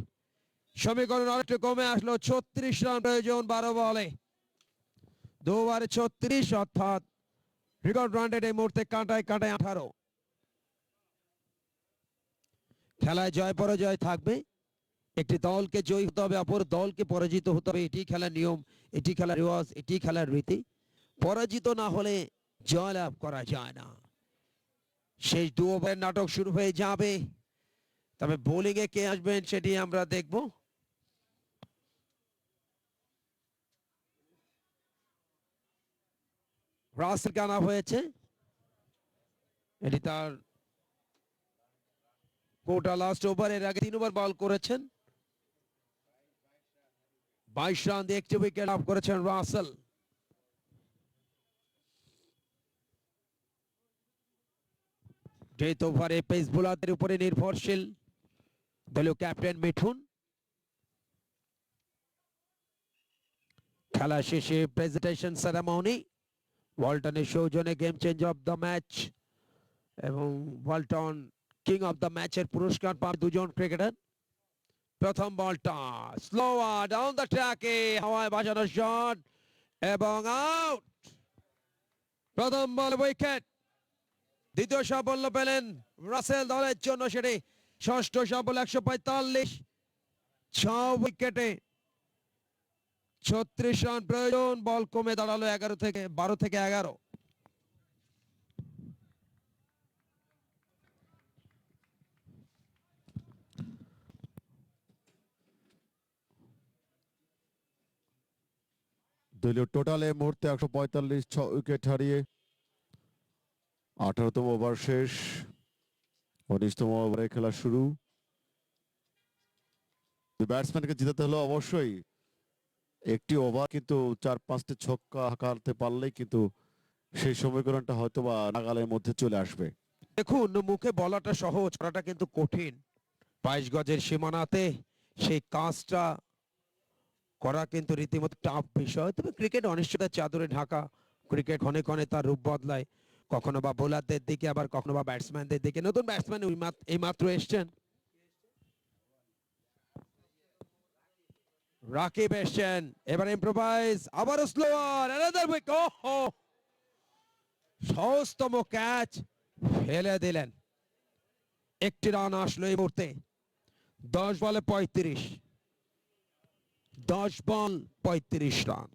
সমীকরণ আরেকটু কমে আসলো, 36 রান প্রয়োজন 12 বলে, 2 ওভারে 36, অর্থাৎ রেকর্ড রান রেট এই মুহূর্তে কাঁটায় কাঁটায় 18। খেলায় জয় পরাজয় থাকবে, একটি দলকে জয়ী হতে হবে, অপর দলকে পরাজিত হতে হবে। এটি খেলার নিয়ম, এটি খেলার রেওয়াজ, এটি খেলার রীতি। পরাজিত না হলে জয়লাভ করা যায় না। শেষ 2 ওভারের নাটক শুরু হয়ে যাবে, তবে বোলিং এ কে আসবেন সেটি আমরা দেখব। রাসেল আনা হয়েছে, এটি তার কোটা লাস্ট ওভার। এর আগে 3 ওভার বল করেছেন, 22 রান দিয়ে একটি উইকেট লাভ করেছেন রাসেল। ডেথ ওভারে পেস বোলারদের উপরে নির্ভরশীল দলীয় ক্যাপ্টেন মিঠুন। খেলা শেষে প্রেজেন্টেশন সেরেমনি, ওয়ালটনের সৌজন্যে game change of the match এবং ওয়ালটন কিং অফ দ্য ম্যাচের পুরস্কার পাবে 2 জন ক্রিকেটার। প্রথম বলটা স্লোয়ার ডাউন দ্য ট্র্যাকে, হাওয়ায় বাজানো শট এবং আউট। প্রথম বল উইকেট, দ্বিতীয় সাফল্য পেলেন রাসেল দলের জন্য, সেটি ষষ্ঠ সাফল্য। 145, 6 উইকেটে 36 রান প্রয়োজন, বল কমে দাঁড়ালো 12 থেকে 11। দলীয় টোটাল এই মুহূর্তে 145, 6 উইকেট হারিয়ে 18তম ওভার শেষ, 19তম ওভারে খেলা শুরু। ব্যাটসম্যানকে জিতাতে হলো অবশ্যই একটি ওভার, কিন্তু 4-5টি ছক্কা হাঁকাতে পারলেই কিন্তু সেই সমীকরণটা হয়তো বা নাগালের মধ্যে চলে আসবে। দেখুন, মুখে বলাটা সহজ, করাটা কিন্তু কঠিন। 22 গজের সীমানাতে সেই কাজটা করা কিন্তু রীতিমতো টাফ বিষয়। তবে ক্রিকেট অনিশ্চয়তার চাদরে ঢাকা, ক্রিকেট ক্ষণে ক্ষণে তার রূপ বদলায়, কখনো বা বোলারদের দিকে, আবার কখনো বা ব্যাটসম্যানদের দিকে। নতুন ব্যাটসম্যান এই মাত্র এসছেন, রাকিব এসছেন। এবার ইম্প্রোভাইজ, আবারও স্লোয়ার, অ্যানাদার উইকেট। ওহো, সহজতম ক্যাচ ফেলে দিলেন। একটি রান আসলো এই মুহূর্তে। 10 বলে 35, 10 বল 35 রান।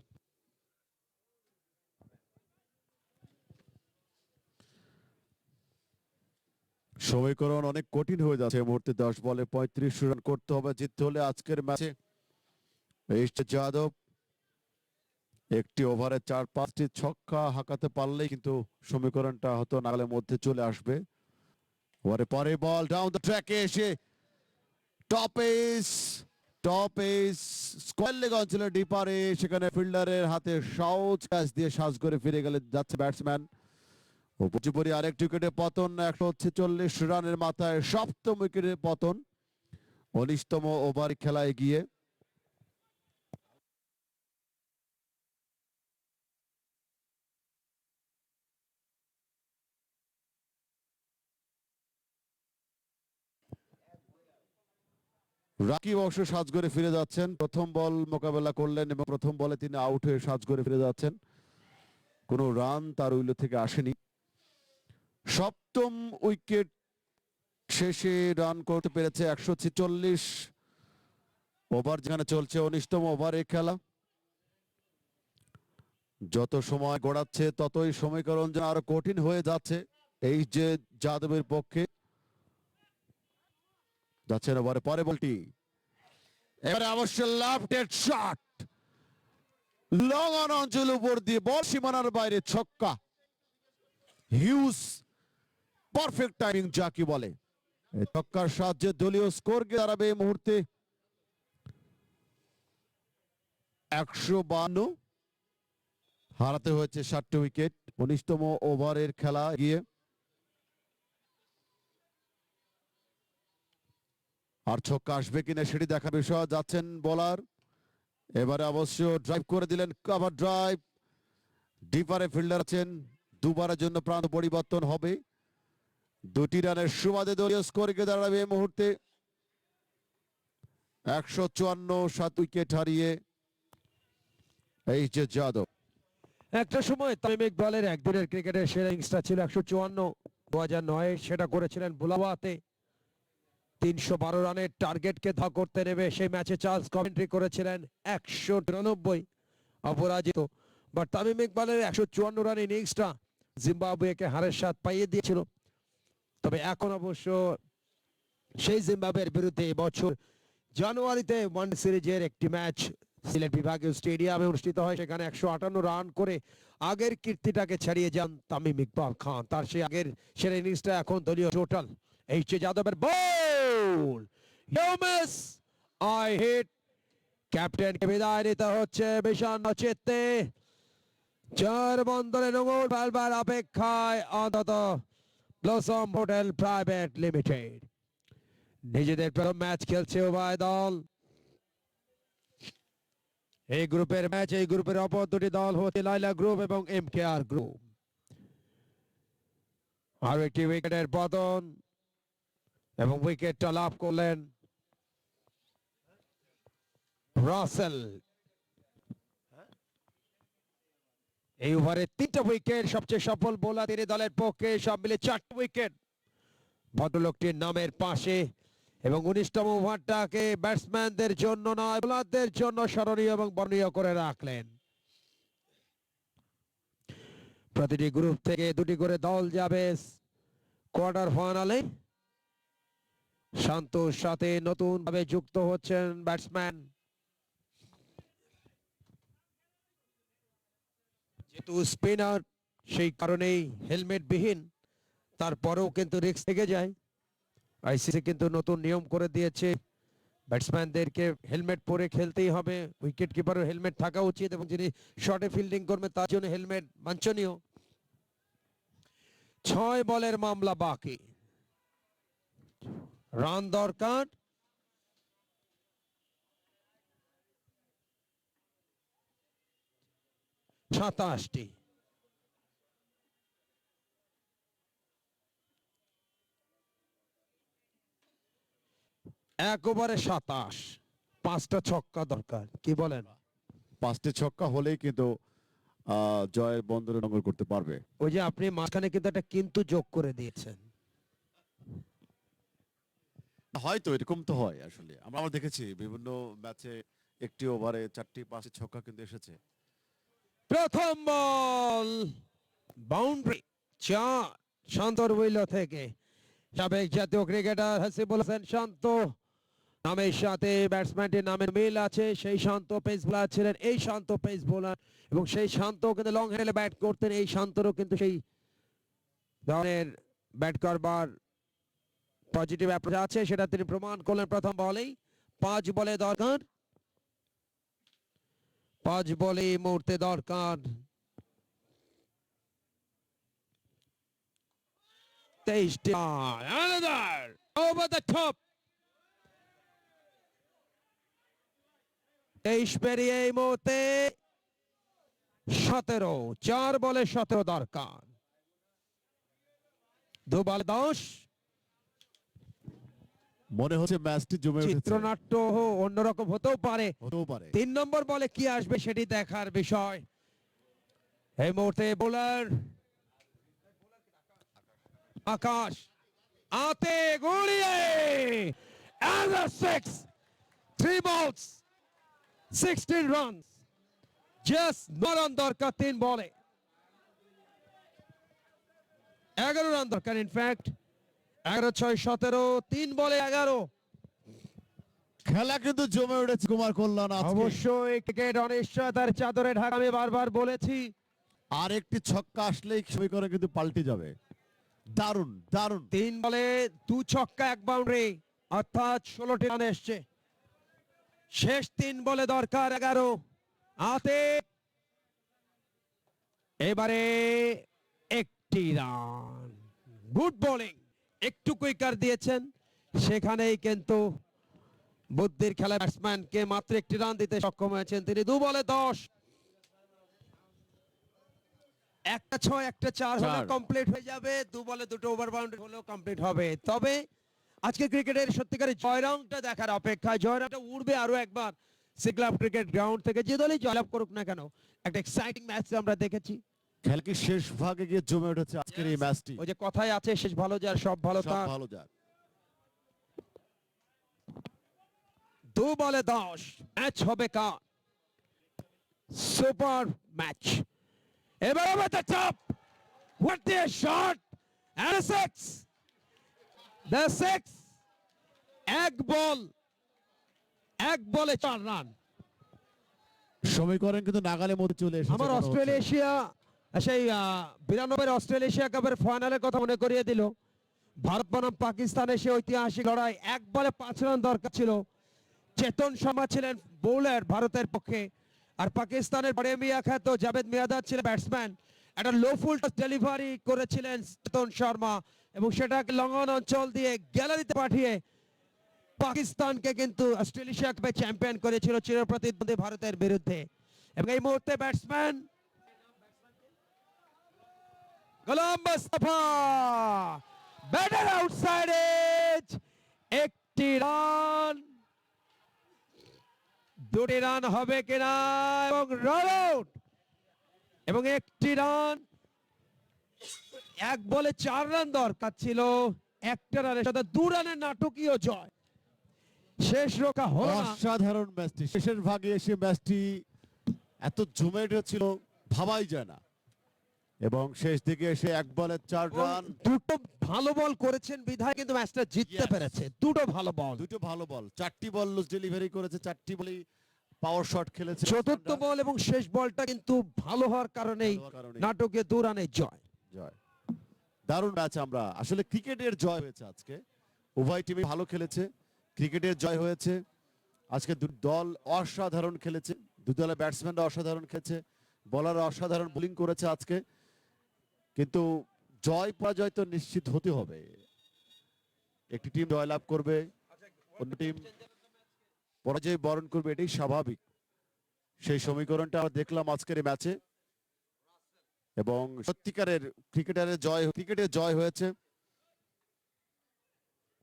সমীকরণ অনেক কঠিন হয়ে যাচ্ছে এই মুহূর্তে। 10 বলে 35 রান করতে হবে জিততে হলে আজকের ম্যাচে। যাদব একটি ওভারে 4-5টি ছক্কা হাঁকাতে পারলেই কিন্তু সমীকরণটা হয়তো নাগালের মধ্যে চলে আসবে। ওভারে পরে বল ডাউন দ্য ট্র্যাকে এসে টপ এজ স্কোয়ার লেগ অঞ্চলের ডিপারে, সেখানে ফিল্ডারের হাতে সহজ ক্যাচ দিয়ে সাজ করে ফিরে গেলে যাচ্ছে ব্যাটসম্যান। উপচুপরি আরেকটি উইকেটে পতন, 146 রানের মাথায় 7ম উইকেটে পতন, 19তম ওভার খেলায় গিয়ে। রাকিব অবশ্য সাজ করে ফিরে যাচ্ছেন, প্রথম বল মোকাবেলা করলেন এবং প্রথম বলে তিনি আউট হয়ে সাজ করে ফিরে যাচ্ছেন। কোনো রান তার উইলো থেকে আসেনি। 7ম উইকেট শেষে রান করতে পেরেছে 146 ওভার, যেখানে চলছে 19তম ওভারে খেলা। যত সময় গড়াচ্ছে ততই সমীকরণ যেন আরো কঠিন হয়ে যাচ্ছে এই যে যাদবের পক্ষে। যাচ্ছেন ওভারে পরে বলটি, এবারে অবশ্য লেফট শট, লং অন অঞ্চল উপর দিয়ে বল সীমানার বাইরে, ছক্কা। হিউজ পারফেক্ট টাইমিং যাকে বলে। এই ছক্কার সাহায্যে দলীয় স্কোর দাঁড়াবে এই মুহূর্তে 152। হারাতে হয়েছে 7টি উইকেট 19তম ওভারের খেলা গিয়ে। আর ছক্কা আসবে কিনা সেটি দেখা বিষয়। যাচ্ছেন বোলার, এবারে অবশ্য ড্রাইভ করে দিলেন, কভার ড্রাইভ। ডিপারে ফিল্ডার আছেন, দুবারের জন্য প্রান্ত পরিবর্তন হবে। 2টি রানের সুবাদে দলীয় স্কোর গিয়ে দাঁড়াবে এই মুহূর্তে 154, 7 উইকেট হারিয়ে এইচ এস যাদব। একটা সময় তামিম ইকবালের একদিনের ক্রিকেটের সেরা ইনিংসটা ছিল 154, 2009 সেটা করেছিলেন বুলাওয়াতে। 312 রানের টার্গেটকে ধা করতে নেবে সেই ম্যাচে চার্লস কমেন্ট্রি করেছিলেন 193 অপরাজিত। বাট তামিম ইকবালের 154 রান ইনিংসটা জিম্বাবুয়েকে হারের স্বাদ পাইয়ে দিয়েছিল। তবে এখন অবশ্য সেই জিম্বাবুয়ের বিরুদ্ধে এবছর জানুয়ারিতে ওয়ানডে সিরিজের একটি ম্যাচ সিলেট বিভাগীয় স্টেডিয়ামে অনুষ্ঠিত হয়। সেখানে 158 রান করে আগের কীর্তিটাকে ছাড়িয়ে যান তামিম ইকবাল খান। তার সেই আগের সেরা ইনিংসটা এখন দলীয় টোটাল। এইচ এ যাদবের বল, মিস, আই হিট। ক্যাপ্টেনকে বিদায় নিতে হচ্ছে বিষণ্ণ চিত্তে। 4 বন্দরে নোঙর ফেলবার অপেক্ষায় অন্তত ব্লসম হোটেল প্রাইভেট লিমিটেড। নিজেদের প্রথম ম্যাচ খেলছে উভয় দল। এই গ্রুপের ম্যাচ, এই গ্রুপের অপর দুটি দল হচ্ছে লাইলা গ্রুপ এবং এমকেআর গ্রুপ। আর একটি উইকেটের পতন এবং উইকেটটা লাভ করলেন রাসেল। এই ওভারে 3টা উইকেট, সবচেয়ে সফল বোলার তিনি দলের পক্ষে, সব মিলে 4টা উইকেট ভদ্রলোকটির নামের পাশে। এবং 19তম ওভারটাকে ব্যাটসম্যানদের জন্য নয় বোলারদের জন্য স্মরণীয় এবং বর্ণীয় করে রাখলেন। প্রতিটি গ্রুপ থেকে 2টি করে দল যাবে কোয়ার্টার ফাইনালে। শান্তর সাথে নতুন ভাবে যুক্ত হচ্ছেন ব্যাটসম্যান। যেহেতু স্পিনার, সেই কারণেই হেলমেট বিহীন, তারপরেও কিন্তু রিস্ক থেকে যায়। আইসিসি কিন্তু নতুন নিয়ম করে দিয়েছে, ব্যাটসম্যানদেরকে হেলমেট পরে খেলতেই হবে। উইকেট কিপারও হেলমেট থাকা উচিত এবং যিনি শর্টে ফিল্ডিং করবেন তার জন্য হেলমেট বাঞ্ছনীয়। 6 বলের মামলা বাকি, রান দরকার। সাতাশটি। এক ওভারে 27, 5টা ছক্কা দরকার, কি বলেন? 5টে ছক্কা হলেই কিন্তু জয়ের বন্দরে নোঙর করতে পারবে। ওই যে আপনি মাঝখানে কিন্তু একটা কিন্তু যোগ করে দিয়েছেন। হয়তো এরকম তো হয় আসলে, আমরা দেখেছি বিভিন্ন ম্যাচে একটি ওভারে 4টি 5টি ছক্কা কিন্তু এসেছে। প্রথম বল, বাউন্ডারি, 4, শান্তর উইল থেকে। সাবেক জাতীয় ক্রিকেটার হাসিবুল হাসান শান্ত নামের সাথে ব্যাটসম্যানটির নামের মিল আছে। সেই শান্ত পেস বোলার ছিলেন, এই শান্ত পেস বোলার, এবং সেই শান্ত কিন্তু লং হ্যান্ডে ব্যাট করতেন। এই শান্তরও কিন্তু সেই ধরনের ব্যাট করবার পজিটিভ অ্যাপ্রোচ আছে, সেটা তিনি প্রমাণ করলেন প্রথম বলেই। 5 বলে দরকার, 5 বলে এই মুহূর্তে দরকার। 23টি another over the top। 23 পেরিয়ে এই মুহূর্তে 17, 4 বলে 17 দরকার। 2 বলে 10। মনে হচ্ছে ম্যাচটি জমে উঠেছে। চিত্রনাট্য অন্যরকম হতেও পারে। 3 পারে। নম্বর বলে কি আসবে সেটি দেখার বিষয়। এই মুহূর্তে বোলার আকাশ আতে গুড়িয়ে and a 6, 3 balls, 16 runs, just 9 run দরকার 3 বলে। 11 রান দরকার, ইনফ্যাক্ট 11, 6, 17, 3 বলে 11। খেলা কিন্তু জমে উঠেছে কুমার কল্যাণ আজকে। অবশ্যই ক্রিকেট অনিশ্চয়তার চাদরে ঢাকা, আমি বারবার বলেছি। আর একটি ছক্কা আসলেই সমীকরণ কিন্তু পাল্টে যাবে। দারুণ দারুণ। 3 বলে 2 ছক্কা 1 বাউন্ডারি, অর্থাৎ 16টি রান এসছে। শেষ 3 বলে দরকার 11 হাতে। এবারে 1টি রান। গুড বোলিং, একটু কুইকার দিয়েছেন, সেখানেই কিন্তু বুদ্ধির খেলা ব্যাটসম্যানকে মাত্র একটি রান দিতে সক্ষম হয়েছেন তিনি। 2 বলে 10, একটা 6 একটা 4 হলে চার। কমপ্লিট হয়ে যাবে। 2 বলে 2টো ওভার বাউন্ডারি হলেও কমপ্লিট হবে। তবে আজকে ক্রিকেটের সত্যিকারের জয়রাংটা দেখার অপেক্ষায়, জয়রাংটা উড়বে আরো একবার সিক্লাব ক্রিকেট গ্রাউন্ড থেকে। যে দলই জয়লাভ করুক না কেন, একটা এক্সাইটিং ম্যাচ আমরা দেখেছি। খেলা কি শেষ ভাগে গিয়ে জমে উঠেছে আজকের এই ম্যাচটি। ওই যে কথাই আছে, শেষ ভালো যার সব ভালো সব তার। ভালো যাক। 2 বলে 10, ম্যাচ হবে কার? Super match. এবার over the top, what a shot, and a 6, the 6, এক বলে 4 রান। সমীকরণ কিন্তু নাগালের মধ্যে চলে এসেছে আমার মনে হচ্ছে। অস্ট্রেলিয়া সেই 92 অস্ট্রেলিয়া কাপের ফাইনালের কথা মনে করিয়ে দিল। ভারত বনাম পাকিস্তানের সেই ঐতিহাসিক লড়াই, 1 বলে 5 রান দরকার ছিল। চেতন শর্মা ছিলেন বোলার ভারতের পক্ষে, আর পাকিস্তানের বড়ে মিয়া খ্যাত জাভেদ মিয়াঁদাদ ছিলেন ব্যাটসম্যান। একটা লো ফুল টস ডেলিভারি করেছিলেন চেতন শর্মা এবং সেটাকে লং অন অঞ্চল দিয়ে গ্যালারিতে পাঠিয়ে পাকিস্তানকে কিন্তু অস্ট্রেলিয়া কাপে চ্যাম্পিয়ন করেছিল চিরপ্রতিদ্বন্দ্বী ভারতের বিরুদ্ধে। এবং এই মুহূর্তে ব্যাটসম্যান গোলাম মুস্তাফা ব্যাটার আউটসাইড এজ, একটি রান, 2টি রান হবে কিনা এবং রান আউট, এবং একটি রান। 1 বলে 4 রান দরকার ছিল, একটা রানের সাথে 2 রানের নাটকীয় জয়। শেষ রক্ষা হলো না। অসাধারণ ম্যাচটি, শেষের ভাগে এসে ম্যাচটি এত জমে উঠেছিল ভাবাই যায় না। এবং শেষ দিকে এসে 1 বলে 4 রান। দুটো ভালো বল করেছেন বিধায় কিন্তু ম্যাচটা জিততে Yes. পেরেছে। দুটো ভালো বল, দুটো ভালো বল, 4টি বল লুজ ডেলিভারি করেছে, 4টি বলই পাওয়ার শট খেলেছে। চতুর্থ বল এবং শেষ বলটা কিন্তু ভালো হওয়ার কারণেই নাটকীয় 2 রানের জয়। জয়। দারুণ ম্যাচ। আমরা আসলে ক্রিকেটের জয় হয়েছে আজকে, উভয় টিমই ভালো খেলেছে, ক্রিকেটের জয় হয়েছে আজকে। দুই দল অসাধারণ খেলেছে, দুই দলের ব্যাটসম্যানরা অসাধারণ খেলেছে, বলাররা অসাধারণ বোলিং করেছে আজকে। কিন্তু জয় পরাজয় তো নিশ্চিত হতে হবে। একটি টিম জয়লাভ করবে, অন্য টিম পরাজয় বরণ করবে, এটাই স্বাভাবিক। সেই সমীকরণটা আমরা দেখলাম আজকের এই ম্যাচে এবং সত্যিকারের ক্রিকেটের জয় হয়েছে।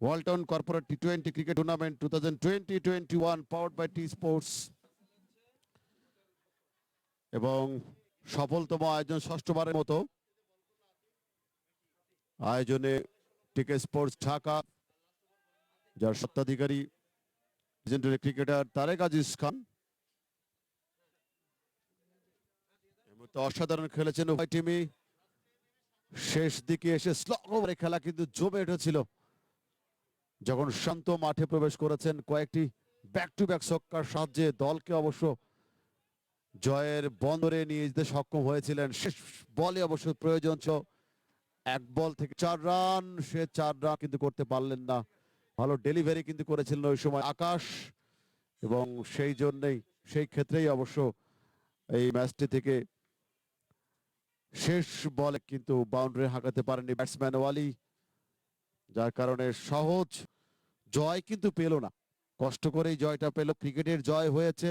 ওয়ালটন কর্পোরেট টি20 cricket tournament 2020-21 powered by T sports এবং সফলতম আয়োজন, ষষ্ঠবারের মতো আয়োজনে টিকে স্পোর্টস ঢাকা, যার স্বত্বাধিকারী লেজেন্ডারি ক্রিকেটার তারেক আজিজ খান। অসাধারণ খেলেছেন উভয় টিমই। শেষ দিকে এসে স্লগ ওভারে খেলা কিন্তু জমে উঠেছিল যখন শান্ত মাঠে প্রবেশ করেছেন। কয়েকটি ব্যাক টু ব্যাক ছক্কার সাহায্যে দলকে অবশ্য জয়ের বন্দরে নিয়ে যেতে সক্ষম হয়েছিলেন। শেষ বলে অবশ্য প্রয়োজন ছিল 1 বল থেকে 4 রান, সে 4 রান কিন্তু করতে পারলেন না। ভালো ডেলিভারি কিন্তু করেছিলেন ওই সময় আকাশ, এবং সেই ক্ষেত্রেই অবশ্য এই ম্যাচটি থেকে শেষ বলে কিন্তু বাউন্ডারি হাঁকাতে পারেনি ব্যাটসম্যান ওয়ালি, যার কারণে সহজ জয় কিন্তু পেল না, কষ্ট করেই জয়টা পেল। ক্রিকেটের জয় হয়েছে।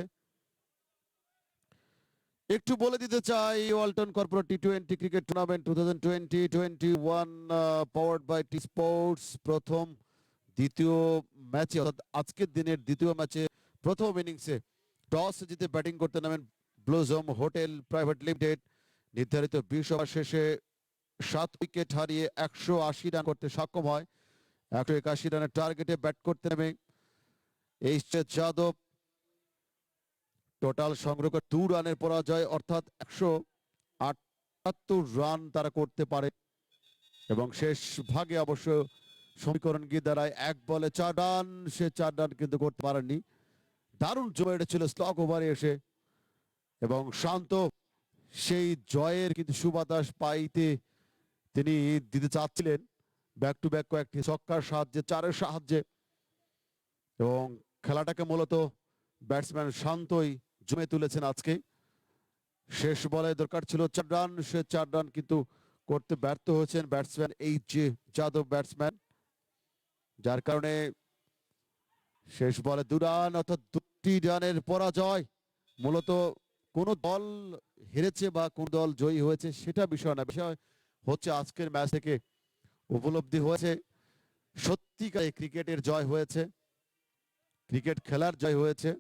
একটু বলে দিতে চাই, ওয়ালটন কর্পোরেট টি20 cricket tournament 2020-21 powered by T sports দ্বিতীয় ম্যাচে, অর্থাৎ আজকের দিনের দ্বিতীয় ম্যাচে প্রথম ইনিংসে টস জিতে ব্যাটিং করতে নামেন ব্লুজম হোটেল প্রাইভেট লিমিটেড। নির্ধারিত 20 ওভার শেষে 7 উইকেট হারিয়ে 180 রান করতে সক্ষম হয়। 181 রানের টার্গেটে ব্যাট করতে নেমে এইচ যাদব টোটাল সংগ্রহ করে 2 রানের পরাজয়, অর্থাৎ 178 রান তারা করতে পারে। এবং শেষ ভাগে অবশ্য সমীকরণ গিয়ে দাঁড়ায় 1 বলে 4 রান, সে 4 রান কিন্তু করতে পারেননি। দারুণ জমে উঠেছিল স্লগ ওভারে এসে, এবং শান্ত সেই জয়ের কিন্তু সুবাতাস পাইতে তিনি দিতে চাচ্ছিলেন ব্যাক টু ব্যাক কয়েকটি ছক্কার সাহায্যে, 4-এর সাহায্যে। এবং খেলাটাকে মূলত ব্যাটসম্যান শান্তই জমে তুলেছেন আজকে। শেষ বলে দরকার ছিল 4 রান, সে 4 রান কিন্তু করতে ব্যর্থ হয়েছেন ব্যাটসম্যান এইচ যাদব ব্যাটসম্যান, যার কারণে শেষ বলে 2 রান, অর্থাৎ 2টি রানের পরাজয়। মূলত কোন দল হেরেছে বা কোন দল জয়ী হয়েছে সেটা বিষয় না, বিষয় হচ্ছে আজকের ম্যাচ থেকে উপলব্ধি হয়েছে সত্যিকারে ক্রিকেটের জয় হয়েছে, ক্রিকেট খেলার জয় হয়েছে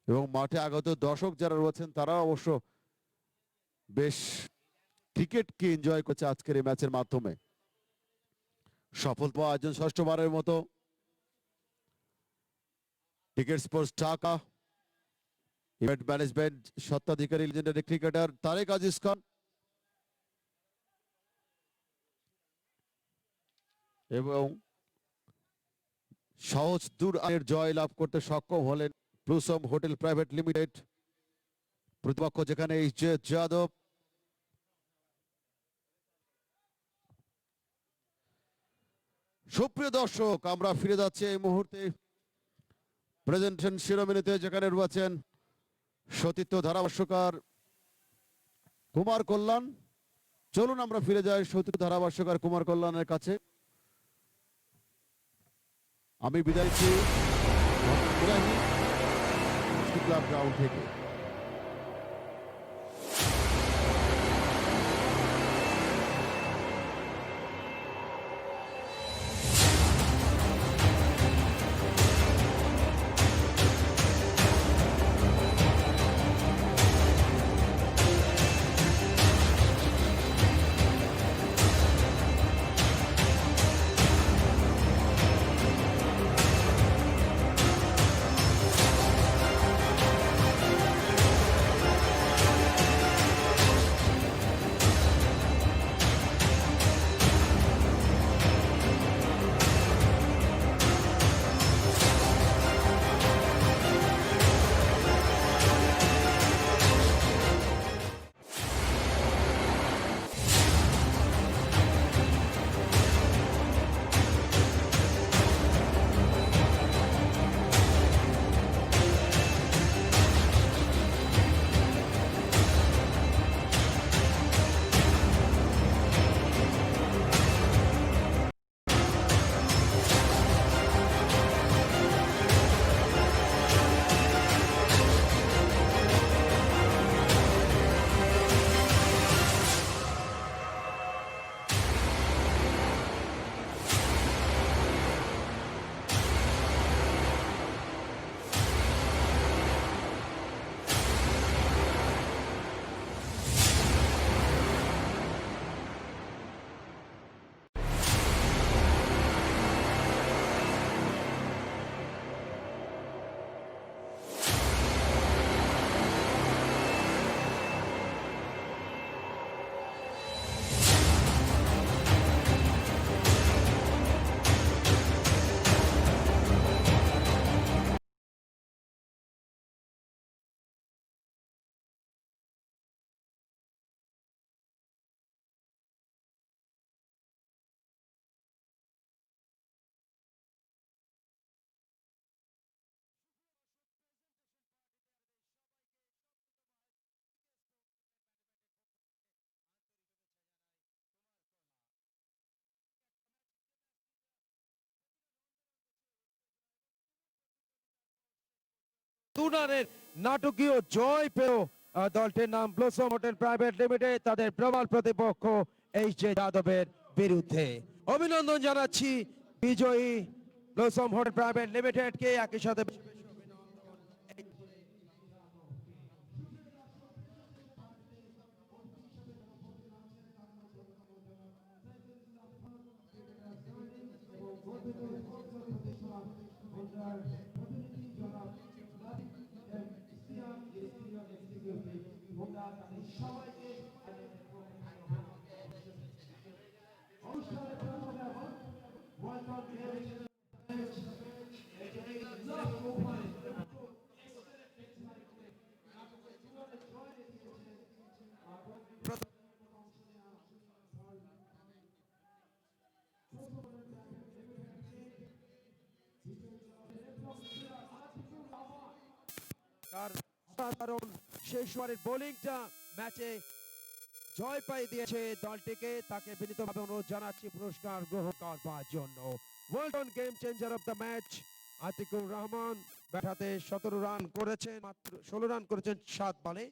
এবং মাঠে আগত দর্শক যারা রয়েছেন তারা অবশ্য বেশ ক্রিকেটকে এনজয় করছে আজকের এই ম্যাচের মাধ্যমে। সফলতা আয়োজন ষষ্ঠবারের মতো ticket sports Dhaka, event management স্বত্বাধিকারী লিজেন্ডারি ক্রিকেটার তারেক আজিজ খান এবং সহজ 2 রানের জয় লাভ করতে সক্ষম হলেন ব্লুসম হোটেল প্রাইভেট লিমিটেড। প্রতিপক্ষ যেখানে এইচ যাদব। সুপ্রিয় দর্শক, আমরা ফিরে যাচ্ছি এই মুহূর্তে প্রেজেন্টেশন শিরোমণিতে, যেখানে রয়েছেন সতীর্থ ধারাভাষ্যকার কুমার কল্যাণ। চলুন আমরা ফিরে যাই সতীর্থ ধারাভাষ্যকার কুমার কল্যাণের কাছে। আমি বিদায় নিচ্ছি ক্লাব গ্রাউন্ড থেকে। রানের নাটকীয় জয় পেল দলটির নাম ব্লসম হোটেল প্রাইভেট লিমিটেড তাদের প্রবল প্রতিপক্ষ এইচ যাদবের বিরুদ্ধে। অভিনন্দন জানাচ্ছি বিজয়ী ব্লসম হোটেল প্রাইভেট লিমিটেডকে। একই সাথে তার অসাধারণ শেষবারের বোলিংটা ম্যাচে জয় পাই দিয়েছে দলটিকে। তাকে বিনীতভাবে অনুরোধ জানাচ্ছি পুরস্কার গ্রহণ করবার জন্য। Well done game changer of the match Atiqur Rahman bat হাতে 17 রান করেছেন, মাত্র 16 রান করেছেন 7 বলে।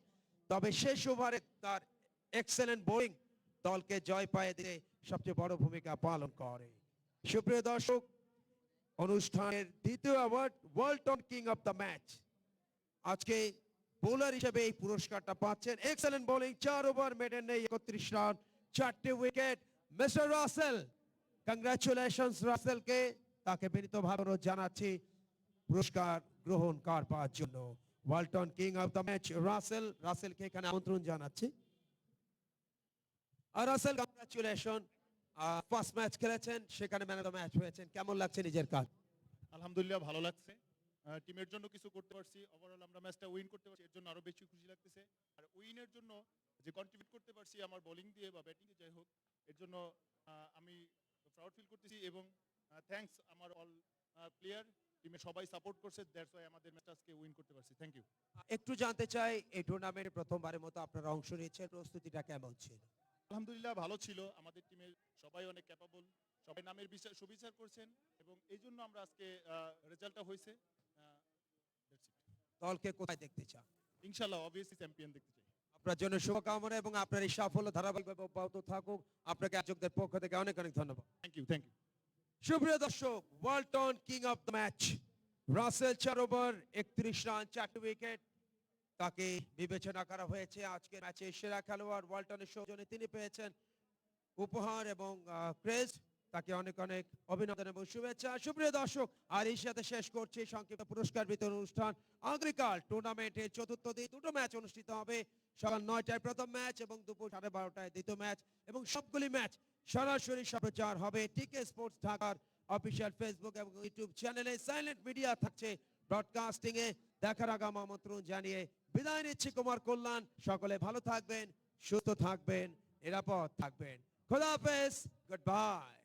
তবে শেষ ওভারে তার এক্সেলেন্ট বোলিং দলকে জয় পাইয়ে দিতে সবচেয়ে বড় ভূমিকা পালন করে। সুপ্রিয় দর্শক, অনুষ্ঠানের দ্বিতীয় award Walton king of the match, আজকে বোলার হিসেবে এই পুরস্কারটা পাচ্ছেন। এক্সেলেন্ট বোলিং, 4 ওভার মেডেন নেই, 31 রান, 4টে উইকেট। মিস্টার রাসেল, কংগ্রাচুলেশনস রাসেলকে, তাকে বিনীতভাবে অনুরোধ জানাচ্ছি পুরস্কার গ্রহণ করবার জন্য। Walton king of the match রাসেলকে এখানে আমন্ত্রণ জানাচ্ছি। আর রাসেল, কংগ্রাচুলেশন, ফার্স্ট ম্যাচ খেলেছেন, সেখানে ম্যান অফ দ্য ম্যাচ হয়েছেন, কেমন লাগছে নিজের কাজ? আলহামদুলিল্লাহ ভালো লাগছে। টিমের জন্য কিছু করতে পারছি, ওভারঅল আমরা ম্যাচটা উইন করতে পারছি, এর জন্য আরো বেশি খুশি লাগতেছে। আর উইনের জন্য যে কন্ট্রিবিউট করতে পারছি আমার বোলিং দিয়ে বা ব্যাটিং দিয়ে, যাই হোক, এর জন্য আমি প্রাউড ফিল করতেছি। এবং থ্যাঙ্কস আমার অল প্লেয়ার, টিমে সবাই সাপোর্ট করছে, দ্যাটস ওয়াই আমাদের ম্যাচটা আজকে উইন করতে পারছি। Thank you. একটু জানতে চাই, এই টুর্নামেন্টে প্রথমবারের মতো আপনারা অংশ নিয়েছেন, প্রস্তুতিটা কেমন ছিল? আলহামদুলিল্লাহ ভালো ছিল, আমাদের টিমের সবাই অনেক ক্যাপাবল, সবাই নামের সুবিচার করছেন এবং এই জন্য আমরা আজকে রেজাল্টটা হয়েছে। দলকে কোথায় দেখতে চান? ইনশাআল্লাহ অবভিয়াসলি চ্যাম্পিয়ন দেখতে চাই। আপনার জন্য শুভকামনা এবং আপনার এই সাফল্য ধারাবাহিকভাবে অব্যাহত থাকুক। আপনাকে আয়োজকদের পক্ষ থেকে অনেক অনেক ধন্যবাদ। Thank you, thank you. সুপ্রিয় দর্শক, Walton king of the match Rasel, 4 over 31 run, 4টি উইকেট, তাকে বিবেচনা করা হয়েছে আজকের ম্যাচে সেরা খেলোয়াড়। ওয়ালটনের সৌজন্যে তিনি পেয়েছেন উপহার এবং ক্রেজ, তাকে অনেক অনেক অভিনন্দন এবং শুভেচ্ছা। সুপ্রিয় দর্শক, আর এই সাথে শেষ করছি সংক্ষিপ্ত পুরস্কার বিতরণ অনুষ্ঠান। আগামীকাল টুর্নামেন্টের চতুর্থ দিন 2টো ম্যাচ অনুষ্ঠিত হবে, সকাল 9টায় প্রথম ম্যাচ এবং দুপুর 12:30টায় দ্বিতীয় ম্যাচ, এবং সবগুলি ম্যাচ সরাসরি সম্প্রচার হবে টিকে স্পোর্টস ঢাকার অফিসিয়াল ফেসবুক এবং ইউটিউব চ্যানেলে। সাইলেন্ট মিডিয়া থাকছে ব্রডকাস্টিং এ। দেখার আগাম আমন্ত্রণ জানিয়ে বিদায় নিচ্ছি কুমার কল্যাণ। সকলে ভালো থাকবেন, সুস্থ থাকবেন, নিরাপদ থাকবেন। খোদা হাফেজ, গুড বাই।